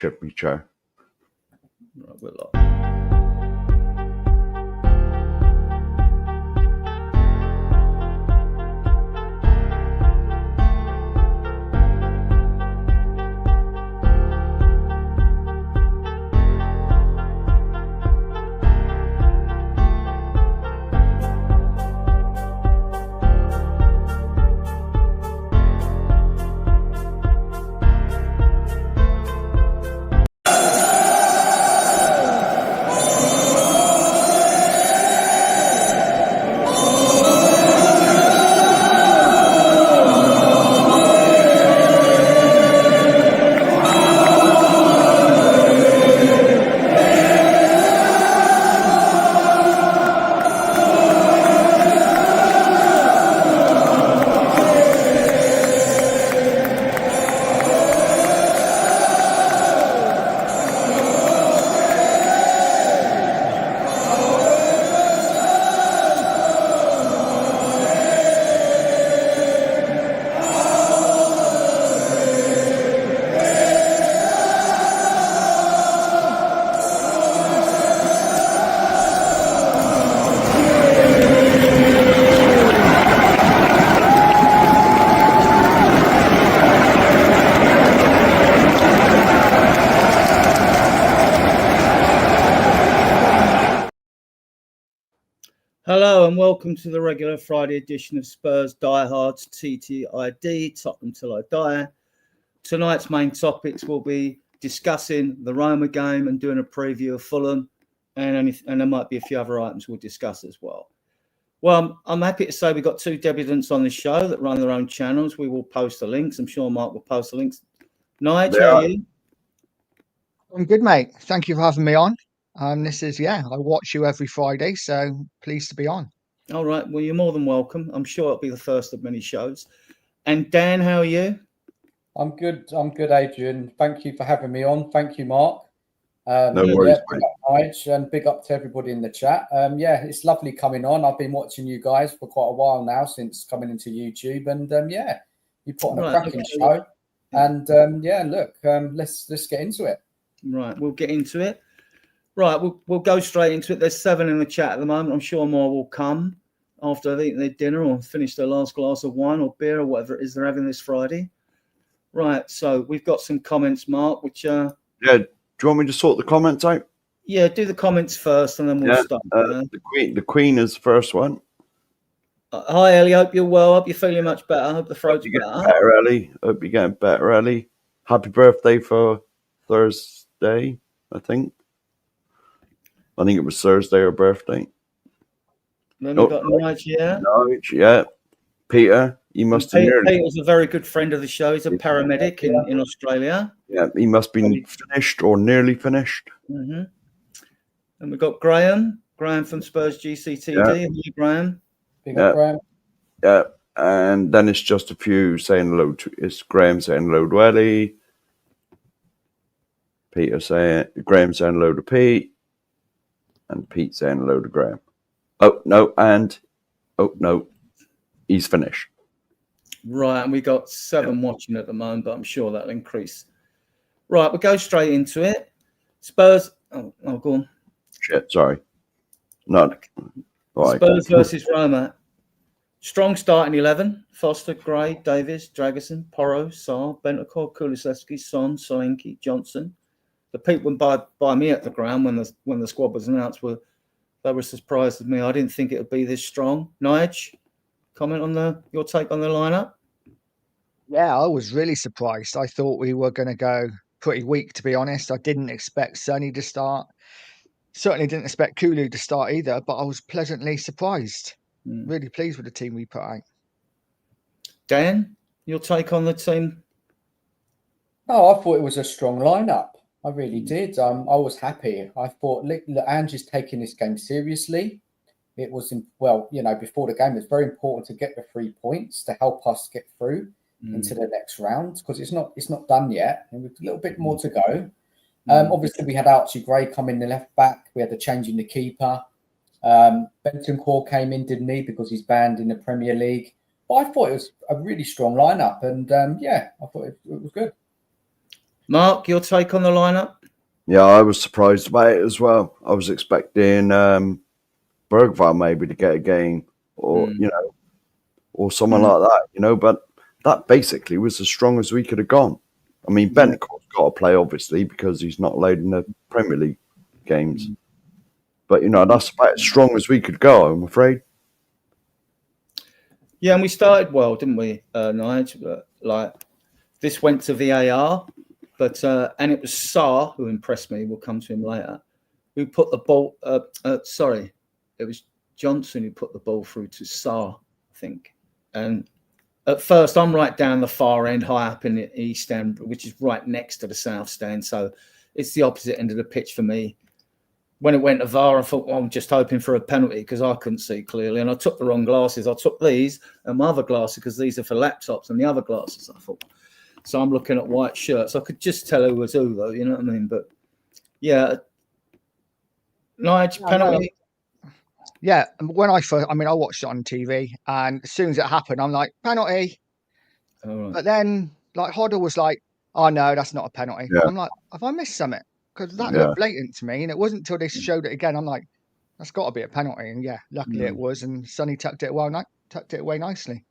Should be true. Right, we're live. Hello and welcome to the regular Friday edition of Spurs Diehards TTID, Tottenham Till I Die. Tonight's main topics will be discussing the Roma game and doing a preview of Fulham, and there might be a few other items we'll discuss as well. Well, I'm happy to say we've got two debutants on the show that run their own channels. We will post the links. I'm sure Mark will post the links. Nigel, how are you? I'm good, mate. Thank you for having me on. I watch you every Friday, so pleased to be on. All right. Well, you're more than welcome. I'm sure it'll be the first of many shows. And Dan, how are you? I'm good, Adrian. Thank you for having me on. Thank you, Mark. No worries, big up, Nige, and big up to everybody in the chat. It's lovely coming on. I've been watching you guys for quite a while now since coming into YouTube, and you put on a cracking show. And let's get into it. Right, we'll get into it. Right, we'll go straight into it. There's 7 in the chat at the moment. I'm sure more will come after they've eaten their dinner or finished their last glass of wine or beer or whatever it is they're having this Friday. Right, so we've got some comments, Mark, which do you want me to sort the comments out? Yeah, do the comments first and then we'll start. The Queen is the first one. Hi, Ellie. Hope you're well. Hope you're feeling much better. Hope the throat's better, Ellie. Hope you're getting better, Ellie. Happy birthday for Thursday, I think. I think it was Thursday or birthday. Then we've got Nige, yeah. Peter, he must have Peter's a very good friend of the show. He's a paramedic in Australia. Yeah, he must be finished or nearly finished. Mm-hmm. And we've got Graham from Spurs GCTD. Yeah. Graham. Big up, Graham. Yeah, and then it's just a few saying hello to. It's Graham saying hello to Ellie. Graham saying hello to Pete. And Pete saying hello to Graham. Oh, no. He's finished. Right, and we got 7 watching at the moment, but I'm sure that'll increase. Right, we'll go straight into it. Spurs. Oh, go on. Shit, sorry. No. Right. Spurs versus Roma. Strong starting 11. Foster, Gray, Davies, Dragerson, Porro, Sarr, Bentancur, Kulusevski, Son, Solanke, Johnson. The people by me at the ground when the squad was announced they were surprised with me. I didn't think it would be this strong. Nige, comment on your take on the lineup? Yeah, I was really surprised. I thought we were going to go pretty weak, to be honest. I didn't expect Sonny to start. Certainly didn't expect Kulu to start either, but I was pleasantly surprised. Really pleased with the team we put out. Dan, your take on the team? Oh, I thought it was a strong lineup. I really did. I was happy. I thought Ange's taking this game seriously. It was, before the game, it's very important to get the 3 points to help us get through into the next round, because it's not done yet. And we've a little bit more to go. Obviously, we had Archie Gray come in the left back. We had the change in the keeper. Bentancur came in, didn't he, because he's banned in the Premier League. But I thought it was a really strong lineup. And, I thought it was good. Mark, your take on the lineup? Yeah, I was surprised about it as well. I was expecting Bergvall maybe to get a game, or or someone like that, But that basically was as strong as we could have gone. I mean, Bentancur's got to play obviously because he's not allowed in the Premier League games. But that's about as strong as we could go, I'm afraid. Yeah, and we started well, didn't we, Nigel? Like this went to VAR, but and it was Sarr who impressed me. We'll come to him later. Who put the ball? Sorry, it was Johnson who put the ball through to Sarr, I think. And at first, I'm right down the far end, high up in the east end, which is right next to the south stand. So it's the opposite end of the pitch for me. When it went to VAR, I thought, well, I'm just hoping for a penalty because I couldn't see clearly. And I took the wrong glasses. I took these and my other glasses because these are for laptops and the other glasses, I thought. So I'm looking at white shirts. I could just tell who was who, though. You know what I mean? But, yeah. Nigel, penalty? Yeah, when I watched it on TV, and as soon as it happened, I'm like, penalty. Right. But then, like, Hoddle was like, oh, no, that's not a penalty. Yeah. I'm like, have I missed something? Because that looked blatant to me, and it wasn't until they showed it again, I'm like, that's got to be a penalty. And, yeah, luckily it was, and Sonny tucked it away nicely.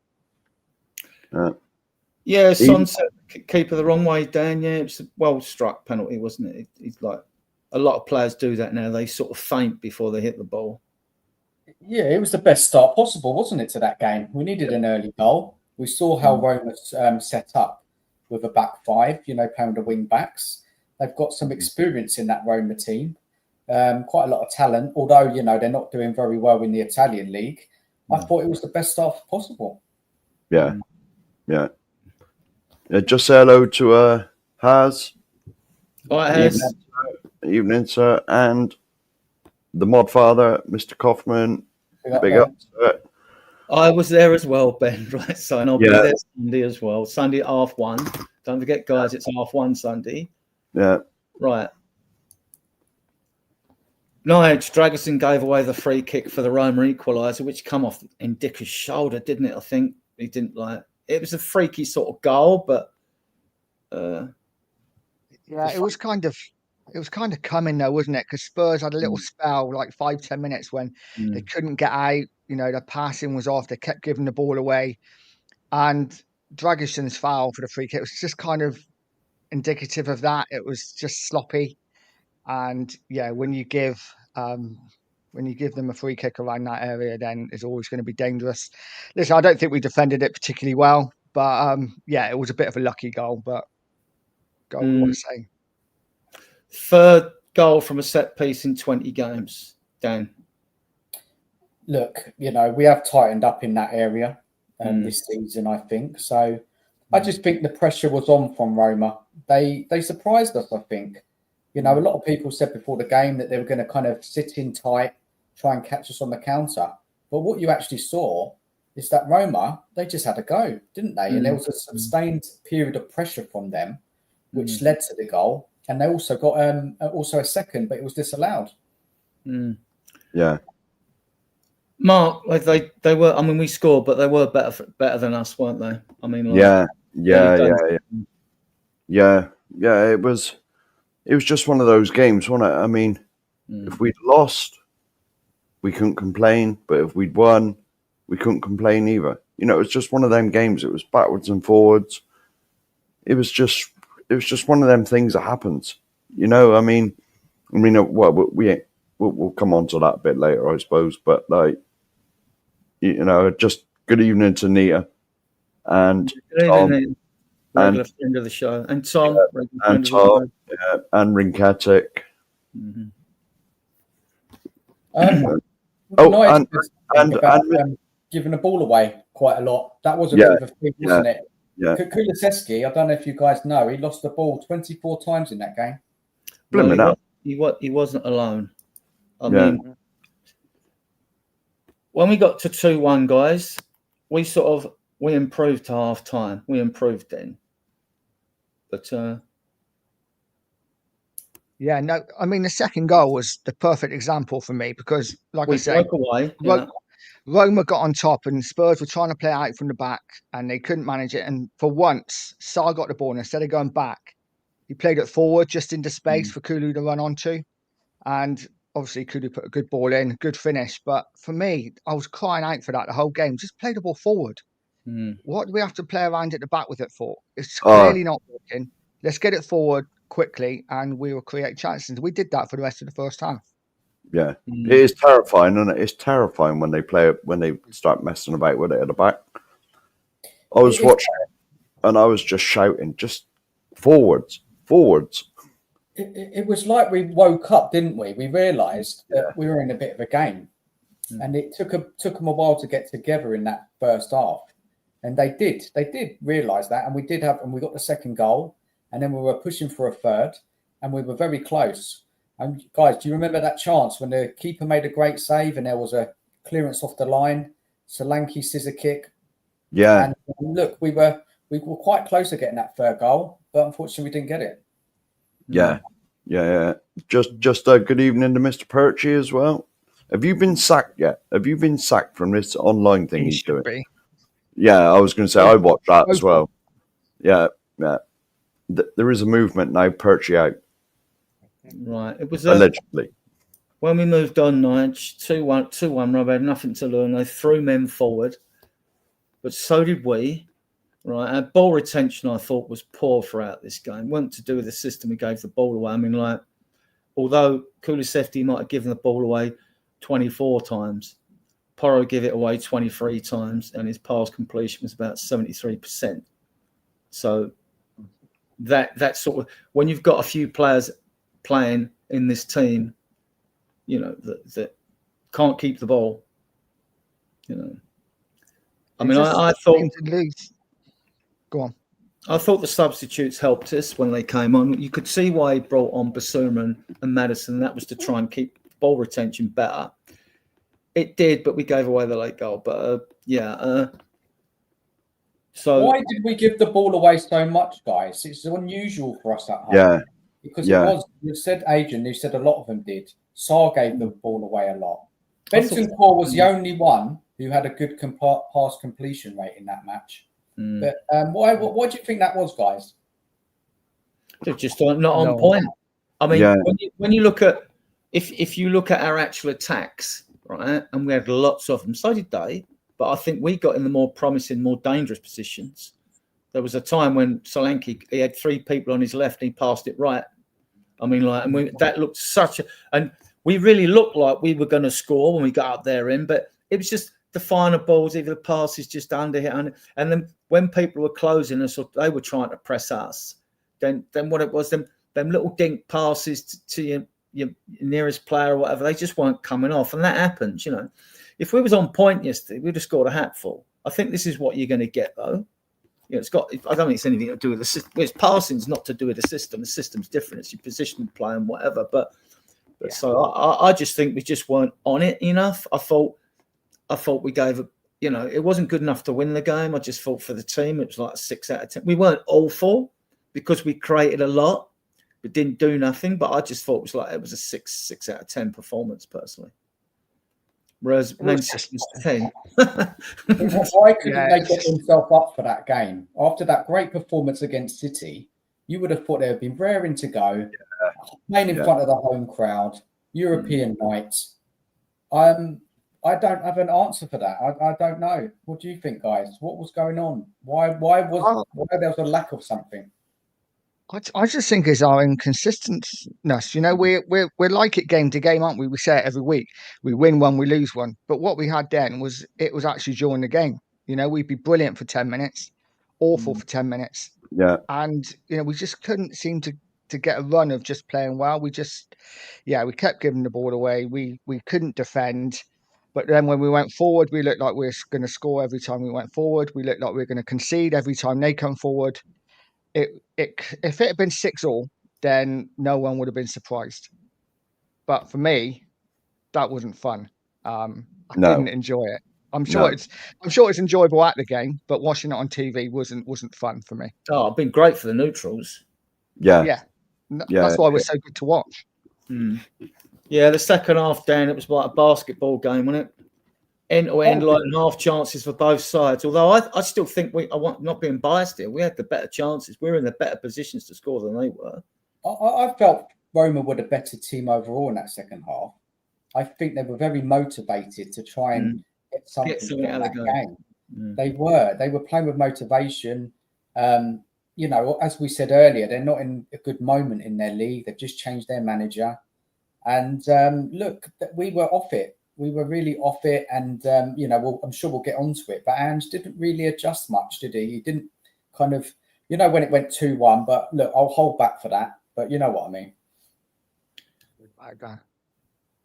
Yeah, Son set the keeper the wrong way, Dan. Yeah, it was a well-struck penalty, wasn't it? It's like a lot of players do that now. They sort of faint before they hit the ball. Yeah, it was the best start possible, wasn't it, to that game? We needed an early goal. We saw how Roma's set up with a back five, playing the wing backs. They've got some experience in that Roma team, quite a lot of talent, although, they're not doing very well in the Italian league. I thought it was the best start possible. Yeah. Just say hello to Haz. All right, Haz. Evening, sir. And the mod father, Mr. Kaufman. Big up, sir. I was there as well, Ben. Right, so and I'll be there Sunday as well. Sunday at 1:30. Don't forget, guys, it's 1:30 Sunday. Yeah. Right. Nigel Dragerson gave away the free kick for the Roma equaliser, which come off Ndicka's shoulder, didn't it? I think he didn't like. It was a freaky sort of goal, but yeah, it was kind of coming though, wasn't it? Because Spurs had a little spell, like 5-10 minutes, when they couldn't get out. The passing was off. They kept giving the ball away, and Dragerson's foul for the free kick was just kind of indicative of that. It was just sloppy, and yeah, when you give them a free kick around that area, then it's always going to be dangerous. Listen, I don't think we defended it particularly well, but yeah, it was a bit of a lucky goal. But goal, what to say? Third goal from a set piece in 20 games, Dan. Look, we have tightened up in that area this season, I think. So I just think the pressure was on from Roma. They surprised us, I think. A lot of people said before the game that they were going to kind of sit in tight, try and catch us on the counter. But what you actually saw is that Roma, they just had a go, didn't they? And there was a sustained period of pressure from them, which led to the goal. And they also got a second, but it was disallowed. Yeah. Mark, like they were. I mean, we scored, but they were better than us, weren't they? I mean, like, yeah. It was just one of those games, wasn't it? I mean, if we'd lost, we couldn't complain, but if we'd won, we couldn't complain either. It was just one of them games. It was backwards and forwards. It was just one of them things that happens. I mean, well, we'll come on to that a bit later, I suppose. But just good evening to Nita and Tom, regular friend of the show, and Tom, and Tom, and Rinkatic. And giving the ball away quite a lot. That was a bit of a thing, wasn't it? Yeah. Kulusevski, I don't know if you guys know, he lost the ball 24 times in that game. He wasn't alone. I mean, when we got to 2-1, guys, we improved to half time. We improved then. But yeah, no, I mean, the second goal was the perfect example for me because, like I said, Roma got on top and Spurs were trying to play out from the back and they couldn't manage it. And for once, Sarr got the ball and instead of going back, He played it forward just into space for Kulu to run onto. And obviously Kulu put a good ball in, good finish. But for me, I was crying out for that the whole game. Just play the ball forward. What do we have to play around at the back with it for? It's clearly not working. Let's get it forward quickly and we will create chances. We did that for the rest of the first half. Yeah. It is terrifying, isn't it? It's terrifying when they play it, when they start messing about with it at the back. I was watching it and I was just shouting, just forwards. It was like we woke up, didn't we? We realised that we were in a bit of a game, and it took them a while to get together in that first half, and they did realise that, and we got the second goal, and then we were pushing for a third, and we were very close. And guys, do you remember that chance when the keeper made a great save and there was a clearance off the line, Solanke scissor kick? Yeah. And look, we were quite close to getting that third goal, but unfortunately we didn't get it. Yeah. Just a good evening to Mr. Perchy as well. Have you been sacked yet? Have you been sacked from this online thing he's doing? Be. Yeah, I was going to say I watched that as well. Yeah. There is a movement now. Perchy out. Right. It was allegedly. When we moved on, Nige 2-1. Rob had nothing to learn. They threw men forward, but so did we. Right, our ball retention I thought was poor throughout this game. It wasn't to do with the system we gave the ball away. I mean, like, although Kulusevski might have given the ball away 24 times, Porro gave it away 23 times, and his pass completion was about 73%. So that sort of, when you've got a few players playing in this team, you know, that can't keep the ball, you know. I mean, I thought. Go on. I thought the substitutes helped us when they came on. You could see why he brought on Basuma and Maddison. That was to try and keep ball retention better. It did, but we gave away the late goal. But so why did we give the ball away so much, guys? It's unusual for us at home. Yeah. Because it was, you said Adrian, you said a lot of them did. Saar gave the ball away a lot. Bentancur was the only one who had a good pass completion rate in that match. But what do you think that was, guys? They're just not on point. I mean, when you look at if you look at our actual attacks, right, and we had lots of them, so did they. But I think we got in the more promising, more dangerous positions. There was a time when Solanke, he had three people on his left and he passed it right. I mean, like, and that looked and we really looked like we were going to score when we got up there in, but it was just the finer balls, either the passes just under hit, and then when people were closing us or they were trying to press us, then what it was, them little dink passes to your nearest player or whatever, they just weren't coming off, and that happens, you know. If we was on point yesterday, we'd have scored a hatful. I think this is what you're going to get, though. You know, I don't think it's anything to do with the system. It's passing's not to do with the system. The system's different. It's your position play and whatever. But so I just think we just weren't on it enough. I thought we gave it wasn't good enough to win the game. I just thought for the team, it was like a 6 out of 10. We weren't awful because we created a lot, but didn't do nothing. But I just thought it was a 6 out of 10 performance personally. Whereas Manchester was 10. Why couldn't they get themselves up for that game? After that great performance against City, you would have thought they would have been raring to go, playing in front of the home crowd, European nights. I don't have an answer for that. I don't know. What do you think, guys? What was going on? Why there was a lack of something? I just think it's our inconsistentness. You know, we're like it game to game, aren't we? We say it every week. We win one, we lose one. But what we had then was actually during the game. You know, we'd be brilliant for 10 minutes, awful for 10 minutes. Yeah. And, you know, we just couldn't seem to get a run of just playing well. We kept giving the ball away. We couldn't defend. But then when we went forward, we looked like we were going to score every time we went forward. We looked like we were going to concede every time they come forward. If it had been 6-6, then no one would have been surprised. But for me, that wasn't fun. I didn't enjoy it. I'm sure it's enjoyable at the game, but watching it on TV wasn't fun for me. Oh, it's been great for the neutrals. Yeah. That's why it was so good to watch. Yeah, the second half, Dan, it was like a basketball game, wasn't it? end-to-end, like half chances for both sides. Although I still think not being biased here, we had the better chances. We were in the better positions to score than they were. I felt Roma were the better team overall in that second half. I think they were very motivated to try and get something out of that game. They were playing with motivation. You know, as we said earlier, they're not in a good moment in their league. They've just changed their manager. And look, we were off it. We were really off it. And, you know, I'm sure we'll get onto it. But Ange didn't really adjust much, did he? He didn't kind of, you know, when it went 2-1. But look, I'll hold back for that. But you know what I mean.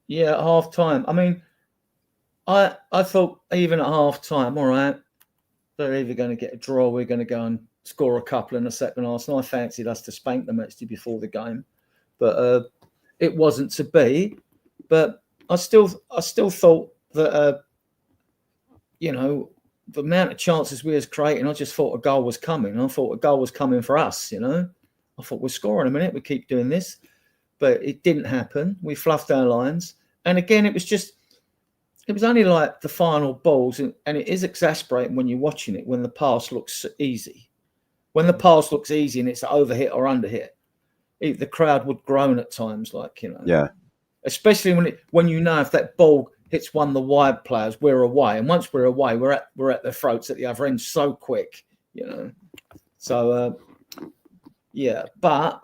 Yeah, at half time. I mean, I thought even at half time, all right, they're either going to get a draw, we're going to go and score a couple in the second half. And I fancied us to spank them actually before the game, but it wasn't to be. But I still thought that you know, the amount of chances we was creating, I just thought a goal was coming. I thought a goal was coming for us. You know, I thought we're scoring a minute. We keep doing this. But it didn't happen. We fluffed our lines. And again, it was only like the final balls. And it is exasperating when you're watching it, when the pass looks easy. When the pass looks easy and it's overhit or underhit, the crowd would groan at times, like, you know. Yeah. Especially when you know if that ball hits one of the wide players, we're away. And once we're away, we're at their throats at the other end so quick, you know. So, yeah. But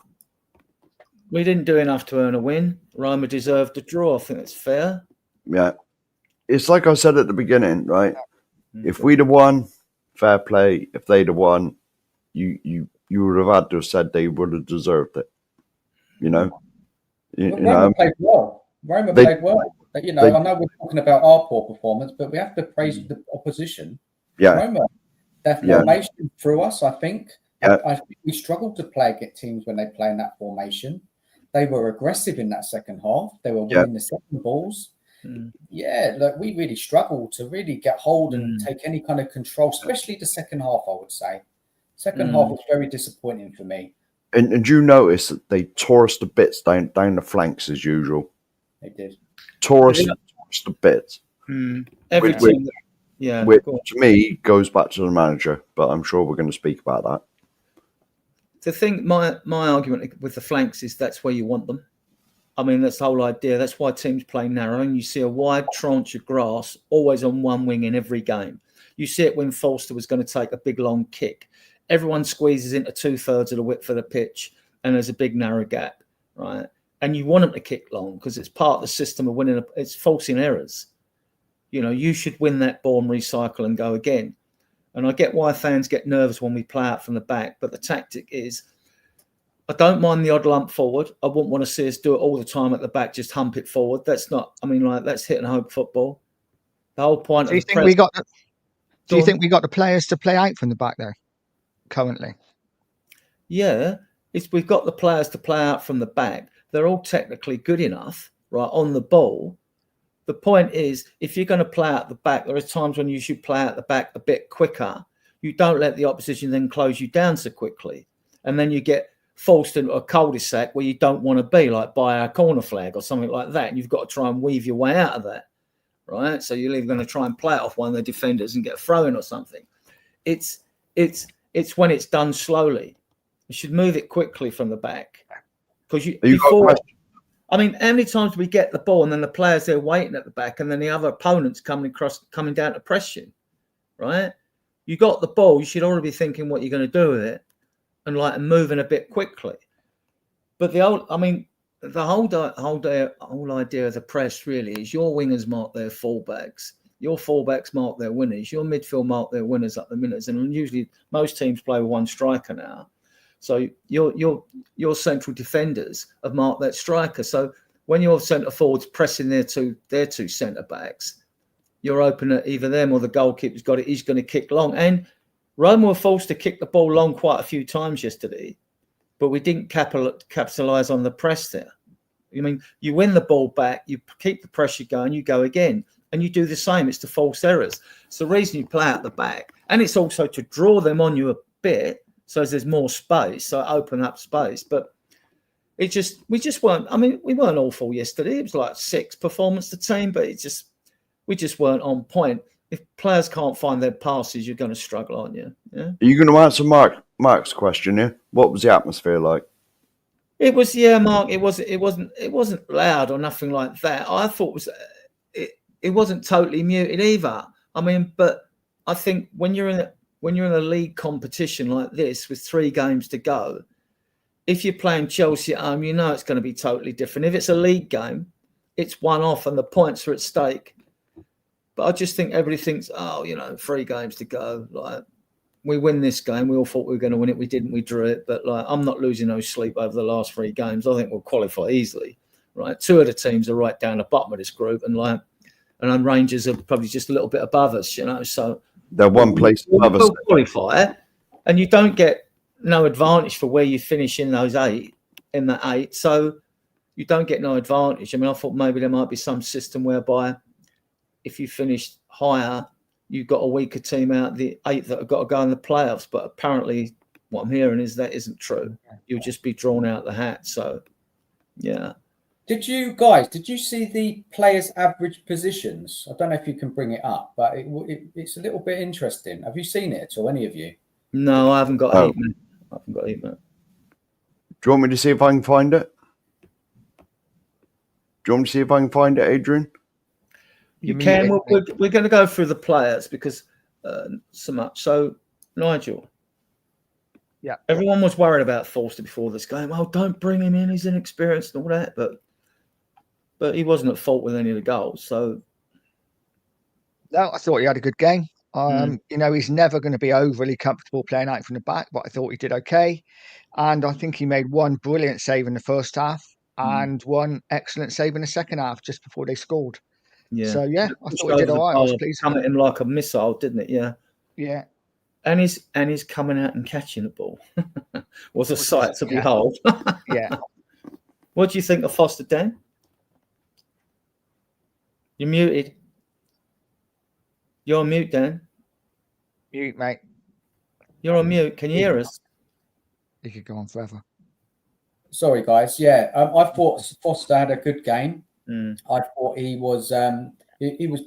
we didn't do enough to earn a win. Roma deserved a draw. I think it's fair. Yeah. It's like I said at the beginning, right? If we'd have won, fair play. If they'd have won, you would have had to have said they would have deserved it. You know? Roma played well. Roma played well. You know, I know we're talking about our poor performance, but we have to praise the opposition. Yeah. Roma, their formation threw us, I think. Yeah. I think we struggled to play against teams when they play in that formation. They were aggressive in that second half. They were winning the second balls. Yeah, look, we really struggled to really get hold and take any kind of control, especially the second half, I would say. Second half was very disappointing for me. And you notice that they tore us to bits down the flanks as usual. They did. Tore us to bits. Every team. Yeah. Which to me goes back to the manager, but I'm sure we're going to speak about that. The thing, my argument with the flanks is that's where you want them. I mean, that's the whole idea. That's why teams play narrow. And you see a wide tranche of grass always on one wing in every game. You see it when Forster was going to take a big long kick. Everyone squeezes into 2/3 of the width of the pitch, and there's a big narrow gap, right? And you want them to kick long because it's part of the system of winning. It's forcing errors. You know, you should win that ball and recycle and go again. And I get why fans get nervous when we play out from the back, but the tactic is, I don't mind the odd lump forward. I wouldn't want to see us do it all the time at the back, just hump it forward. That's not, I mean, like, that's hit and hope football. The whole point Do you think we got the players to play out from the back there currently? Yeah, we've got the players to play out from the back. They're all technically good enough, right, on the ball. The point is, if you're going to play out the back, there are times when you should play out the back a bit quicker. You don't let the opposition then close you down so quickly. And then you get forced into a cul-de-sac where you don't want to be, like by our corner flag or something like that. And you've got to try and weave your way out of that, right? So you're either going to try and play it off one of the defenders and get a throw-in or something. It's when it's done slowly. You should move it quickly from the back. Because I mean, how many times do we get the ball and then the players there waiting at the back and then the other opponents coming down to press you, right? You got the ball, you should already be thinking what you're going to do with it and like moving a bit quickly. But the whole idea of the press really is your wingers mark their fullbacks, your fullbacks mark their winners, your midfield mark their winners up the minutes, and usually most teams play with one striker now. So your central defenders have marked that striker. So when your centre forwards pressing their two centre backs, you're open at either them or the goalkeeper's got it. He's going to kick long. And Roma were forced to kick the ball long quite a few times yesterday, but we didn't capitalise on the press there. I mean, you win the ball back, you keep the pressure going, you go again, and you do the same. It's the false errors. It's the reason you play out the back, and it's also to draw them on you a bit. So there's more space, so open up space. But we just weren't, I mean, we weren't awful yesterday. It was like 6 performance to team, but we just weren't on point. If players can't find their passes, you're going to struggle, aren't you? Yeah. Are you going to answer Mark's question here? What was the atmosphere like? It was, Mark. It wasn't loud or nothing like that. I thought it wasn't totally muted either. I mean, but I think when you're in a league competition like this with 3 games to go, if you're playing Chelsea at home, you know it's going to be totally different. If it's a league game, it's one off and the points are at stake. But I just think everybody thinks, 3 games to go. Like, we win this game. We all thought we were going to win it. We didn't. We drew it. But I'm not losing no sleep over the last 3 games. I think we'll qualify easily. Right, 2 of the teams are right down the bottom of this group, and Rangers are probably just a little bit above us. So they're one place above us. We'll qualify, and you don't get no advantage for where you finish in those 8. In that 8, so you don't get no advantage. I mean, I thought maybe there might be some system whereby if you finish higher, you've got a weaker team out the 8 that have got to go in the playoffs. But apparently, what I'm hearing is that isn't true. You'll just be drawn out the hat. So, yeah. Did you see the players' average positions? I don't know if you can bring it up, but it's a little bit interesting. Have you seen it at all, any of you? No, I haven't got 8 minutes. I haven't got 8 minutes. Do you want me to see if I can find it? Do you want me to see if I can find it, Adrian? You can. We're going to go through the players because so much. So, Nigel. Yeah. Everyone was worried about Forster before this game. Oh, don't bring him in. He's inexperienced and all that. But he wasn't at fault with any of the goals. So. No, I thought he had a good game. He's never going to be overly comfortable playing out from the back, but I thought he did okay. And I think he made one brilliant save in the first half and one excellent save in the second half just before they scored. Yeah. So, I thought he did all right. I was pleased. Coming in like a missile, didn't it? Yeah. Yeah. And he's coming out and catching the ball. Was a sight to behold. Yeah. What do you think of Foster, Dan? You're muted. You're on mute, Dan. Mute, mate. You're on mute. Can you hear us? You could go on forever. Sorry, guys. Yeah, I thought Foster had a good game. I thought he was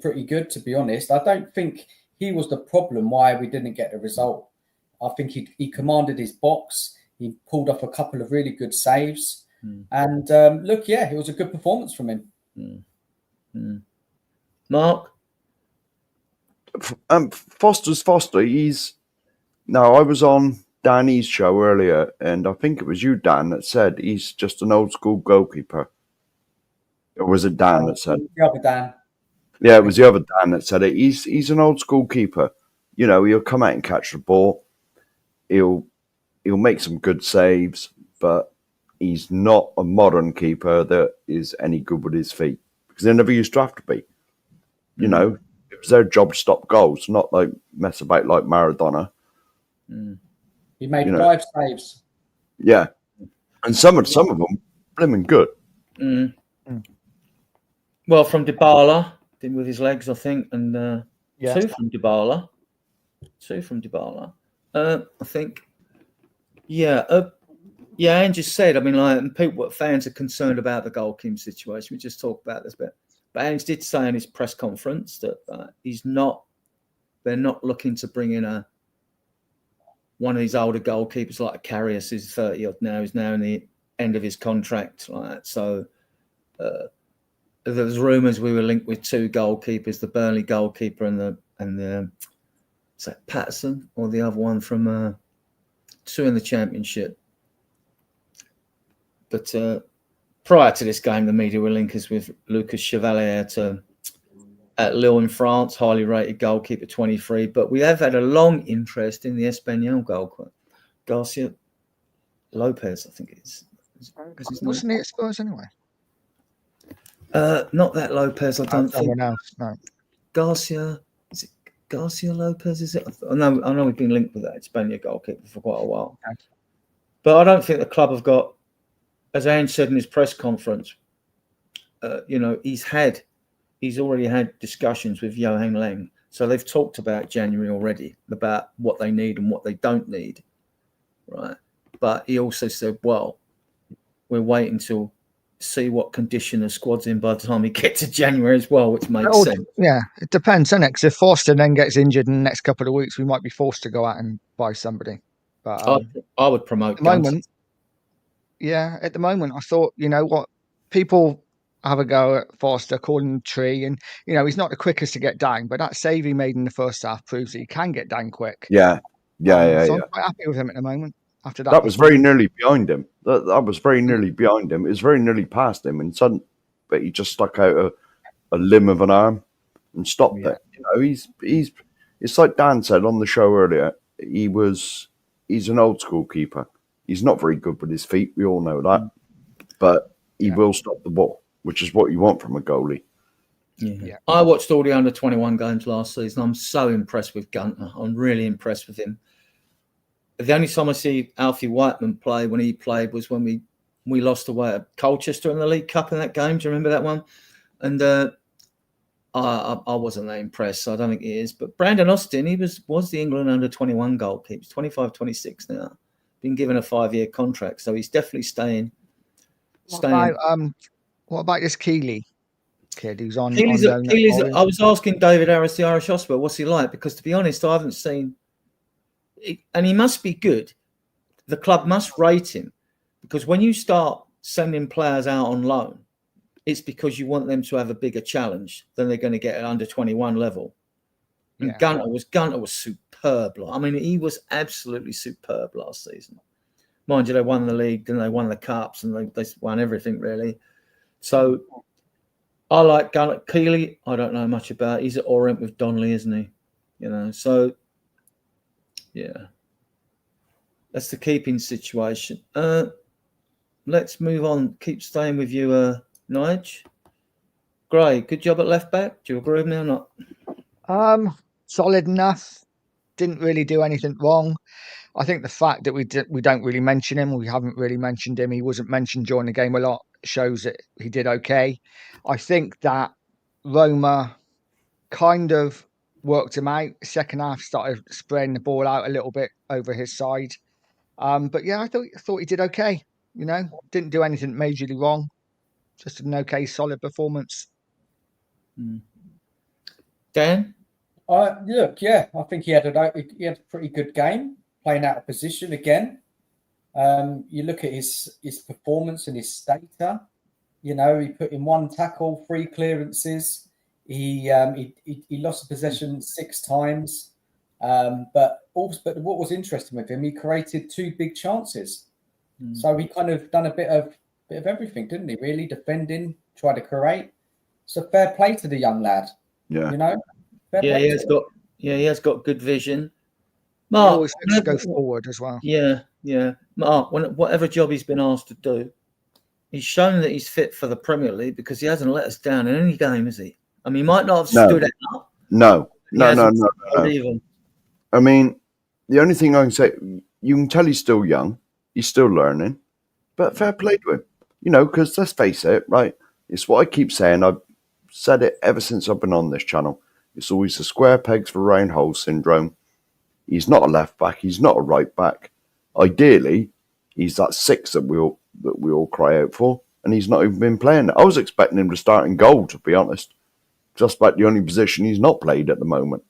pretty good, to be honest. I don't think he was the problem why we didn't get the result. I think he commanded his box. He pulled off a couple of really good saves. And it was a good performance from him. Mark? Foster's Foster. I was on Danny's show earlier, and I think it was you, Dan, that said he's just an old school goalkeeper. Or was it Dan that said? The other Dan. Yeah, it was the other Dan that said it. He's an old school keeper. He'll come out and catch the ball. He'll make some good saves, but he's not a modern keeper that is any good with his feet because they never used to have to be. It was their job to stop goals, not like mess about like Maradona. He made 5 saves. Yeah, and some of them blimmin' good. Well, from Dybala, did with his legs, I think, and 2 from Dybala. 2 from Dybala. I think. Anne just said. I mean, and fans are concerned about the goalkeeping situation. We just talked about this bit, but Ange did say in his press conference that they're not looking to bring in one of these older goalkeepers like Karius, who's 30 odd now. He's now in the end of his contract, so. There was rumours we were linked with 2 goalkeepers, the Burnley goalkeeper and the is that Patterson or the other one from 2 in the Championship. But prior to this game, the media were linked us with Lucas Chevalier at Lille in France, highly rated goalkeeper, 23. But we have had a long interest in the Espanyol goalkeeper, Garcia Lopez, I think it is. Wasn't he at Spurs anyway? Not that Lopez, I don't think. Someone else, no. Garcia, is it Garcia Lopez? Is it? I know we've been linked with that Spaniard goalkeeper for quite a while. Okay. But I don't think the club have got, as Ange said in his press conference, he's already had discussions with Johan Lang. So they've talked about January already, about what they need and what they don't need. Right. But he also said, well, we're waiting till see what condition the squad's in by the time we get to January as well, which makes sense. Yeah, it depends, doesn't it? Because if Forster then gets injured in the next couple of weeks, we might be forced to go out and buy somebody. But I would promote at the moment, at the moment, I thought, you know what, people have a go at Forster, calling him tree, and you know he's not the quickest to get down, but that save he made in the first half proves that he can get down quick. Yeah. So I'm quite happy with him at the moment. After that, that was very nearly behind him. That was very nearly behind him. It was very nearly past him, and but he just stuck out a limb of an arm and stopped it. You know, he's. It's like Dan said on the show earlier. He's an old school keeper. He's not very good with his feet. We all know that, but he will stop the ball, which is what you want from a goalie. Yeah. I watched all the under-21 games last season. I'm so impressed with Gunter. I'm really impressed with him. The only time I see Alfie Whiteman play when he played was when we lost away at Colchester in the League Cup in that game. Do you remember that one? And I wasn't that impressed, so I don't think he is. But Brandon Austin, he was the England under-21 goalkeeper. He's 25, 26 now. Been given a 5-year contract, so he's definitely staying. What about this Keeley kid who's on Keeley's loan? I was asking David Harris, the Irish Hotspur, what's he like? Because to be honest, I haven't seen. And he must be good. The club must rate him, because when you start sending players out on loan, it's because you want them to have a bigger challenge than they're going to get at under-21 level. And Gunter was superb. I mean, he was absolutely superb last season. Mind you, they won the league, then they won the cups, and they won everything really. So I like Gunter. Keeley, I don't know much about. He's at Orient with Donnelly, isn't he? You know, so yeah, that's the keeping situation. Let's move on. Keep staying with you, Nige. Gray, good job at left back. Do you agree with me or not? Solid enough. Didn't really do anything wrong. I think the fact that we don't really mention him, we haven't really mentioned him, he wasn't mentioned during the game a lot, shows that he did okay. I think that Roma kind of worked him out. Second half started spreading the ball out a little bit over his side. But yeah, I thought he did okay. You know, didn't do anything majorly wrong. Just an okay, solid performance. Dan? Look, yeah, I think he had a pretty good game, playing out of position again. You look at his performance and his stature. You know, he put in 1 tackle, 3 clearances. He lost a possession 6 times. But what was interesting with him, he created 2 big chances. So he kind of done a bit of everything, didn't he? Really defending, try to create. So fair play to the young lad. Yeah, you know. He has got good vision. Mark, he always likes to go forward as well. Yeah. Mark, whatever job he's been asked to do, he's shown that he's fit for the Premier League, because he hasn't let us down in any game, has he? I mean, he might not have stood out. No. I mean, the only thing I can say, you can tell he's still young, he's still learning, but fair play to him. You know, because let's face it, right? It's what I keep saying. I've said it ever since I've been on this channel. It's always the square pegs for round hole syndrome. He's not a left back. He's not a right back. Ideally, he's that 6 that we all cry out for, and he's not even been playing. I was expecting him to start in goal, to be honest. Just about the only position he's not played at the moment.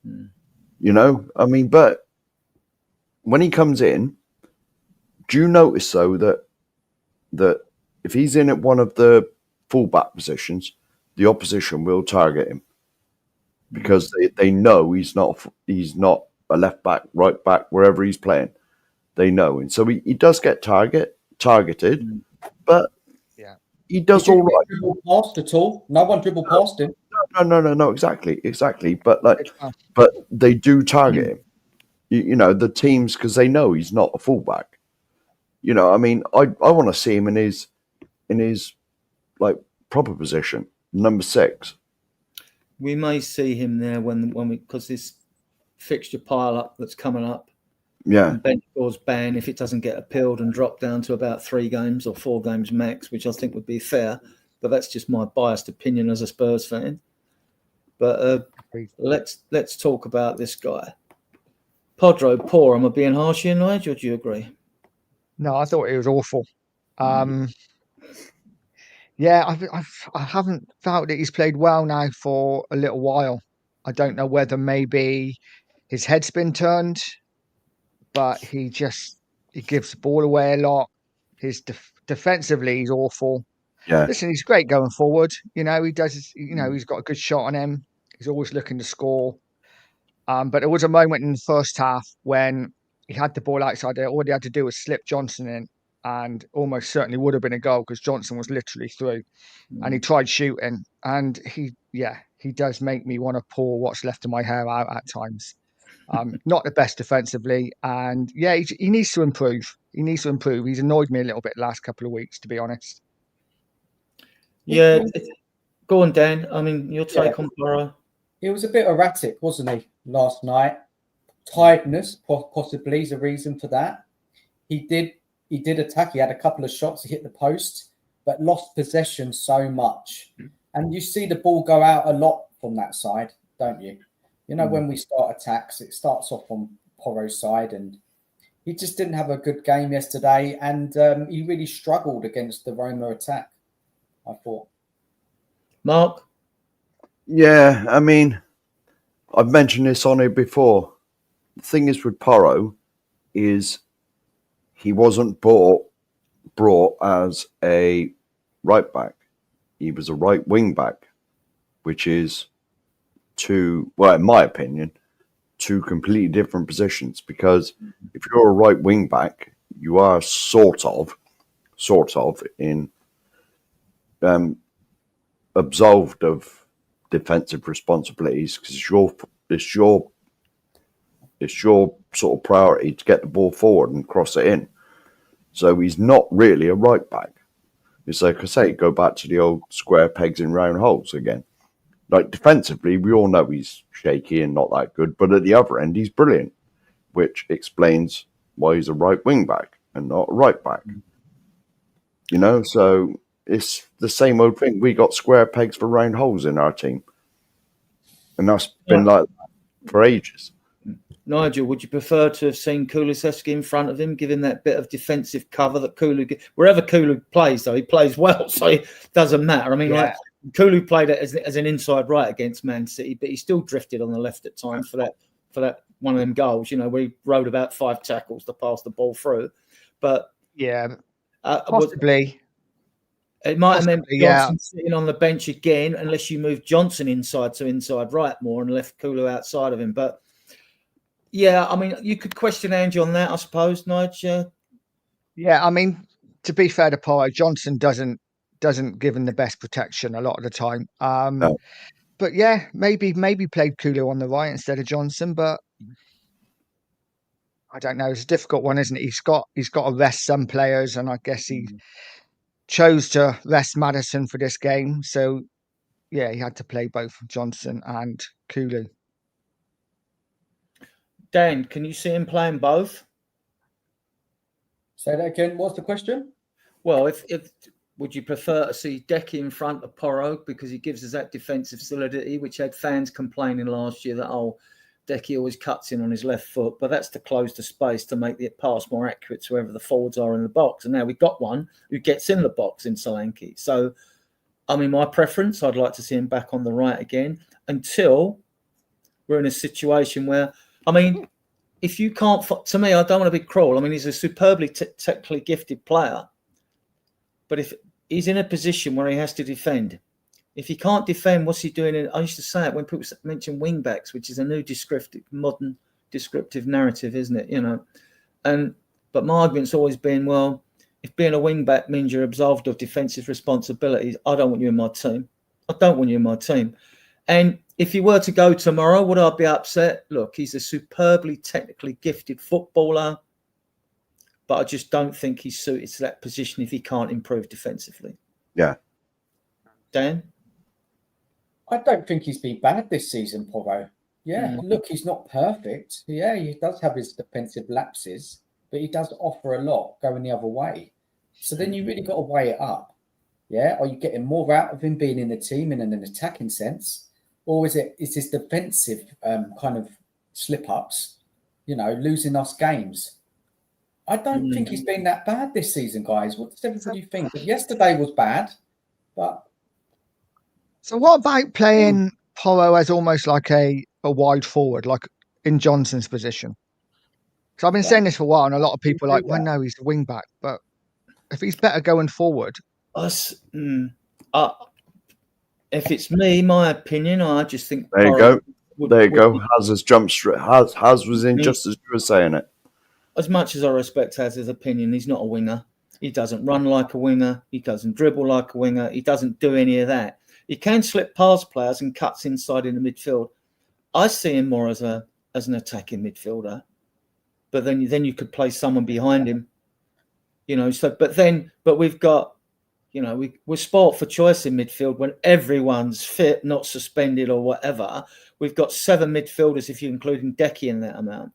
You know, I mean, but when he comes in, do you notice though that if he's in at one of the fullback positions, the opposition will target him, because they know he's not a left back, right back, wherever he's playing. They know, and so he does get targeted, but he does all right. Dribble past at all? No one dribbled past him. No, exactly. But they do target him. You know, the teams, because they know he's not a fullback. You know, I mean, I want to see him in his like proper position, number 6. We may see him there when we, because this fixture pile up that's coming up. Yeah. Bench's ban, if it doesn't get appealed and drop down to about 3 games or 4 games max, which I think would be fair, but that's just my biased opinion as a Spurs fan. But let's talk about this guy. Pedro, poor. Am I being harsh here, Nigel, or do you agree? No, I thought it was awful. Yeah, I haven't felt that he's played well now for a little while. I don't know whether maybe his head's been turned, but he gives the ball away a lot. His defensively, he's awful. Yeah, Listen, he's great going forward. He does. He's got a good shot on him. He's always looking to score. But there was a moment in the first half when he had the ball outside there. All he had to do was slip Johnson in, and almost certainly would have been a goal because Johnson was literally through. And he tried shooting, and he does make me want to pour what's left of my hair out at times. Not the best defensively, and he needs to improve. He's annoyed me a little bit the last couple of weeks, to be honest. Yeah, go on, Dan. I mean, your take on Porro. He was a bit erratic, wasn't he, last night? Tiredness possibly is a reason for that. He did attack. He had a couple of shots. He hit the post, but lost possession so much. And you see the ball go out a lot from that side, don't you? When we start attacks, it starts off on Porro's side, and he just didn't have a good game yesterday, and he really struggled against the Roma attack, I thought. Mark? Yeah, I mean, I've mentioned this on it before. The thing is with Porro is he wasn't brought as a right back. He was a right wing back, which is in my opinion, two completely different positions. Because if you're a right wing back, you are sort of in absolved of defensive responsibilities because it's your sort of priority to get the ball forward and cross it in. So he's not really a right back. It's like I say, go back to the old square pegs in round holes again. Like defensively, we all know he's shaky and not that good, but at the other end, he's brilliant, which explains why he's a right wing back and not a right back. So it's the same old thing. We got square pegs for round holes in our team. And that's been like that for ages. Nigel, would you prefer to have seen Kulusevski in front of him, give him that bit of defensive cover that wherever Kulu plays, though, he plays well, so it doesn't matter. I mean, like Kulu played it as an inside right against Man City, but he still drifted on the left at times for that one of them goals, where he rode about 5 tackles to pass the ball through. But possibly. It might have meant Johnson sitting on the bench again, unless you move Johnson inside to inside right more and left Kulu outside of him. But yeah, I mean, you could question Angie on that, I suppose, Nigel. Yeah, I mean, to be fair to Porro, Johnson doesn't give him the best protection a lot of the time. No. But yeah, maybe played Kulu on the right instead of Johnson, but I don't know. It's a difficult one, isn't it? He's got to rest some players, and I guess he chose to rest Maddison for this game. So yeah, he had to play both Johnson and Kulu. Dan, can you see him playing both? Say that again. What's the question? Well, if would you prefer to see Decky in front of Porro because he gives us that defensive solidity, which had fans complaining last year that Decky always cuts in on his left foot, but that's to close the space to make the pass more accurate to wherever the forwards are in the box. And now we've got one who gets in the box in Solanke. So, I mean, my preference, I'd like to see him back on the right again until we're in a situation where, I mean, if you can't, to me, I don't want to be cruel. I mean, he's a superbly technically gifted player, but if he's in a position where he has to defend, if he can't defend, what's he doing? I used to say it when people mention wing backs, which is a new modern descriptive narrative, isn't it? But my argument's always been, well, if being a wing back means you're absolved of defensive responsibilities, I don't want you in my team. I don't want you in my team. And if he were to go tomorrow, would I be upset? Look, he's a superbly technically gifted footballer, but I just don't think he's suited to that position if he can't improve defensively. Yeah. Dan? I don't think he's been bad this season, Porro. Yeah, Look, he's not perfect. Yeah, he does have his defensive lapses, but he does offer a lot going the other way. So then you really got to weigh it up. Yeah, are you getting more out of him being in the team in an attacking sense? Or is this defensive kind of slip-ups, losing us games? I don't think he's been that bad this season, guys. What does everybody think? Yesterday was bad. But So what about playing Porro as almost like a wide forward, like in Johnson's position? Because I've been saying this for a while, and a lot of people are like, well, no, he's the wing back. But if he's better going forward, if it's me, my opinion, I just think There you go. There you go. Haz has jumped straight. Haz was in just as you were saying it. As much as I respect Haz's opinion, he's not a winger. He doesn't run like a winger. He doesn't dribble like a winger. He doesn't do any of that. He can slip past players and cuts inside in the midfield. I see him more as an attacking midfielder. But then you could play someone behind him, you know. So, but we've got, you know, we're spoilt for choice in midfield when everyone's fit, not suspended or whatever. We've got 7 midfielders if you're including Decky in that amount.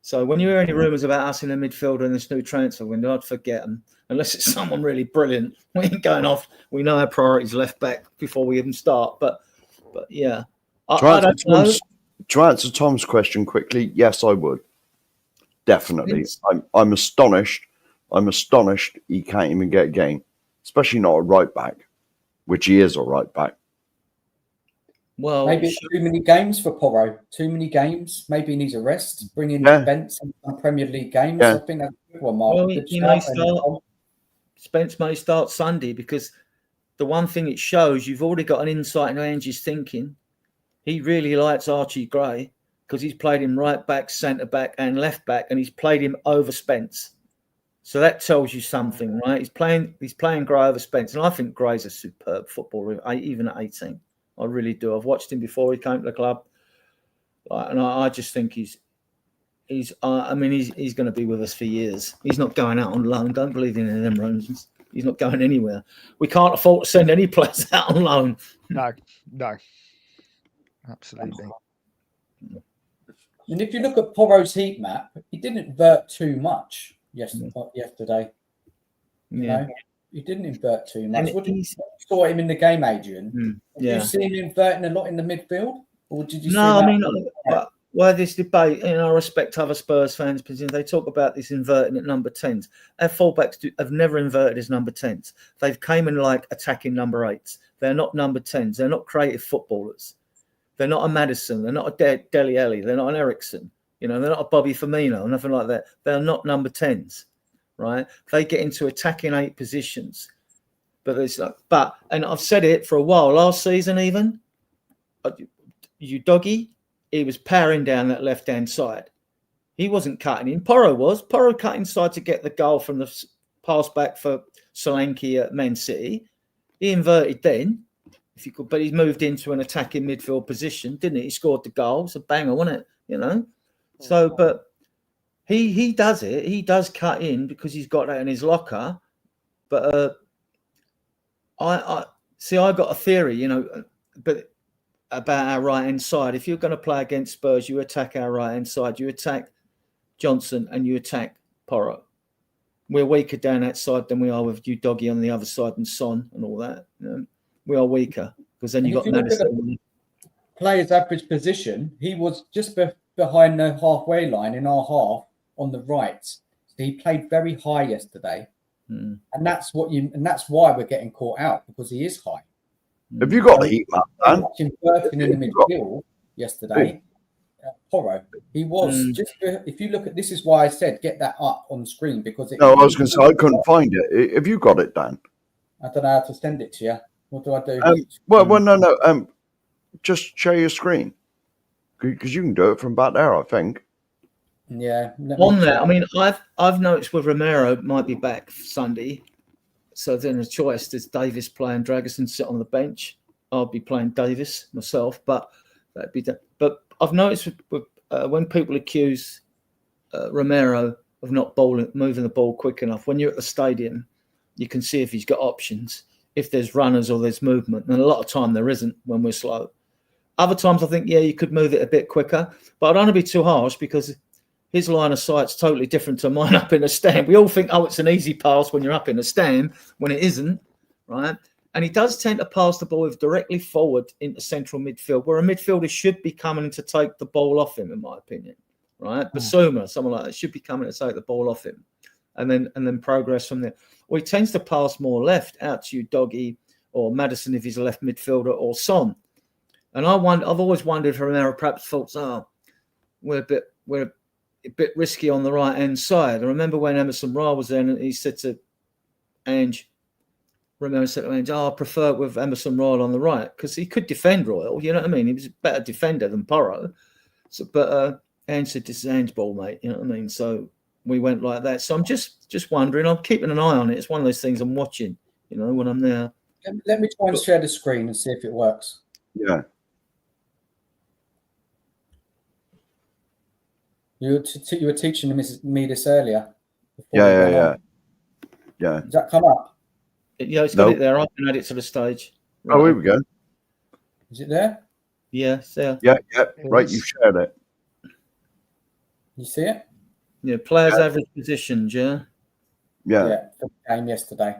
So when you hear any rumours about us in the midfield in this new transfer window, I'd forget them. Unless it's someone really brilliant. We ain't going off. We know our priorities left back before we even start. But yeah. I don't know. To answer Tom's question quickly, yes, I would. Definitely. I'm astonished. I'm astonished he can't even get a game, especially not a right back, which he is a right back. Well, maybe it's too many games for Porro. Too many games. Maybe he needs a rest. Bring in Spence in some Premier League games. Yeah. I think that's a good one, Mark. Well, he may start. Spence may start Sunday because the one thing it shows, you've already got an insight into Angie's thinking. He really likes Archie Gray because he's played him right back, centre back, and left back, and he's played him over Spence. So that tells you something, right? He's playing Gray over Spence, and I think Gray's a superb footballer, even at 18. I really do. I've watched him before he came to the club, and I just think he's going to be with us for years. He's not going out on loan. Don't believe in any of them rumours. He's not going anywhere. We can't afford to send any players out on loan. No, absolutely. And if you look at Porro's heat map, he didn't invert too much yesterday. Yeah. You know, he didn't invert too much. What did you saw him in the game, Adrian? Did you see him inverting a lot in the midfield? Or did you Well, this debate, and I respect other Spurs fans' positions, they talk about this inverting at number 10s. Our fullbacks have never inverted as number 10s. They've came in like attacking number 8s. They're not number 10s. They're not creative footballers. They're not a Maddison. They're not a Dele Alli. They're not an Ericsson. You know, they're not a Bobby Firmino, nothing like that. They're not number 10s, right? They get into attacking 8 positions. And I've said it for a while, last season even, Doggy, he was powering down that left-hand side. He wasn't cutting in. Porro was. Porro cut inside to get the goal from the pass back for Solanke at Man City. He inverted then, if you could, but he's moved into an attacking midfield position, didn't he? He scored the goal. It's a banger, wasn't it? You know? So, but he does it. He does cut in because he's got that in his locker. But I got a theory, you know, about our right-hand side. If you're going to play against Spurs, you attack our right-hand side. You attack Johnson and you attack Porro. We're weaker down that side than we are with you, Doggy, on the other side, and Son and all that. You know? We are weaker because then you've got Maddison. Player's average position, he was just behind the halfway line in our half on the right. So he played very high yesterday. And that's why we're getting caught out, because he is high. Have you got the heat map, Dan? Inverting in the midfield yesterday, Porro. He was just. If you look at this, is why I said get that up on screen because. I was going to say I couldn't find it. Have you got it, Dan? I don't know how to send it to you. What do I do? No. Just share your screen because you can do it from back there, I think. Yeah. On there, I mean, I've noticed with Romero might be back Sunday. So then a choice, does Davis play and Dragerson sit on the bench? I'll be playing Davis myself, but that'd be but I've noticed when people accuse Romero of not moving the ball quick enough, when you're at the stadium, you can see if he's got options, if there's runners or there's movement. And a lot of time there isn't when we're slow. Other times I think, you could move it a bit quicker, but I don't want to be too harsh because his line of sight's totally different to mine up in the stand. We all think, it's an easy pass when you're up in the stand, when it isn't, right? And he does tend to pass the ball directly forward into central midfield, where a midfielder should be coming to take the ball off him, in my opinion, right? Basuma, someone like that, should be coming to take the ball off him and then progress from there. Well, he tends to pass more left out to you, Doggy, or Maddison if he's a left midfielder, or Son. And I've always wondered if Romero perhaps thought, we're a bit risky on the right hand side. I remember when Emerson Royal was there, and he said to Ange, Romero said to Ange, I prefer it with Emerson Royal on the right, because he could defend Royal, you know what I mean? He was a better defender than Porro. So, but Ange said, this is Ange ball, mate, you know what I mean? So we went like that. So I'm just wondering, I'm keeping an eye on it. It's one of those things I'm watching, you know, when I'm there. Let me try and share the screen and see if it works. Yeah. You were teaching me this earlier. Yeah. Does that come up? Yeah, it's got it there. I can add it to the stage. Right. Oh, here we go. Is it there? Yeah, it's there. Yeah. Right, you've shared it. You see it? Yeah, players' average positions, yeah. Yeah, for the game yesterday.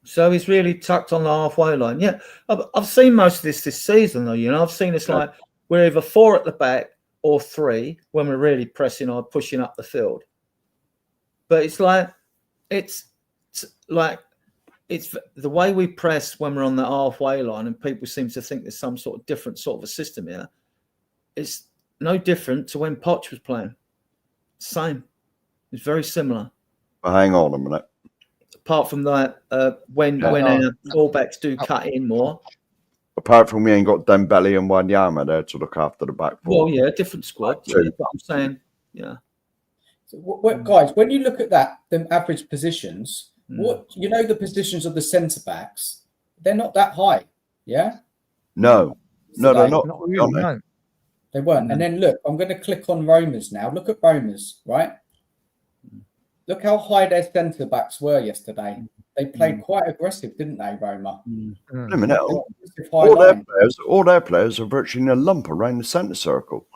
So he's really tucked on the halfway line. Yeah, I've seen most of this season, though. You know, I've seen it's like we're either 4 at the back or 3 when we're really pressing or pushing up the field. But it's the way we press when we're on the halfway line, and people seem to think there's some sort of different sort of a system here. It's no different to when Poch was playing. Same. It's very similar. Well, hang on a minute. Apart from that, when our fullbacks do cut in more. Apart from we ain't got Dembele and Wanyama there to look after the back four. Well, yeah, different squad. Yeah, but I'm saying, yeah. So guys, when you look at that, the average positions, the positions of the centre backs, they're not that high, yeah. No, they're not. Not really, no. They weren't. And then look, I'm going to click on Roma's now. Look at Roma's, right? Look how high their centre backs were yesterday. They played quite aggressive, didn't they, Roma? Wait a minute. All their players are virtually in a lump around the centre circle.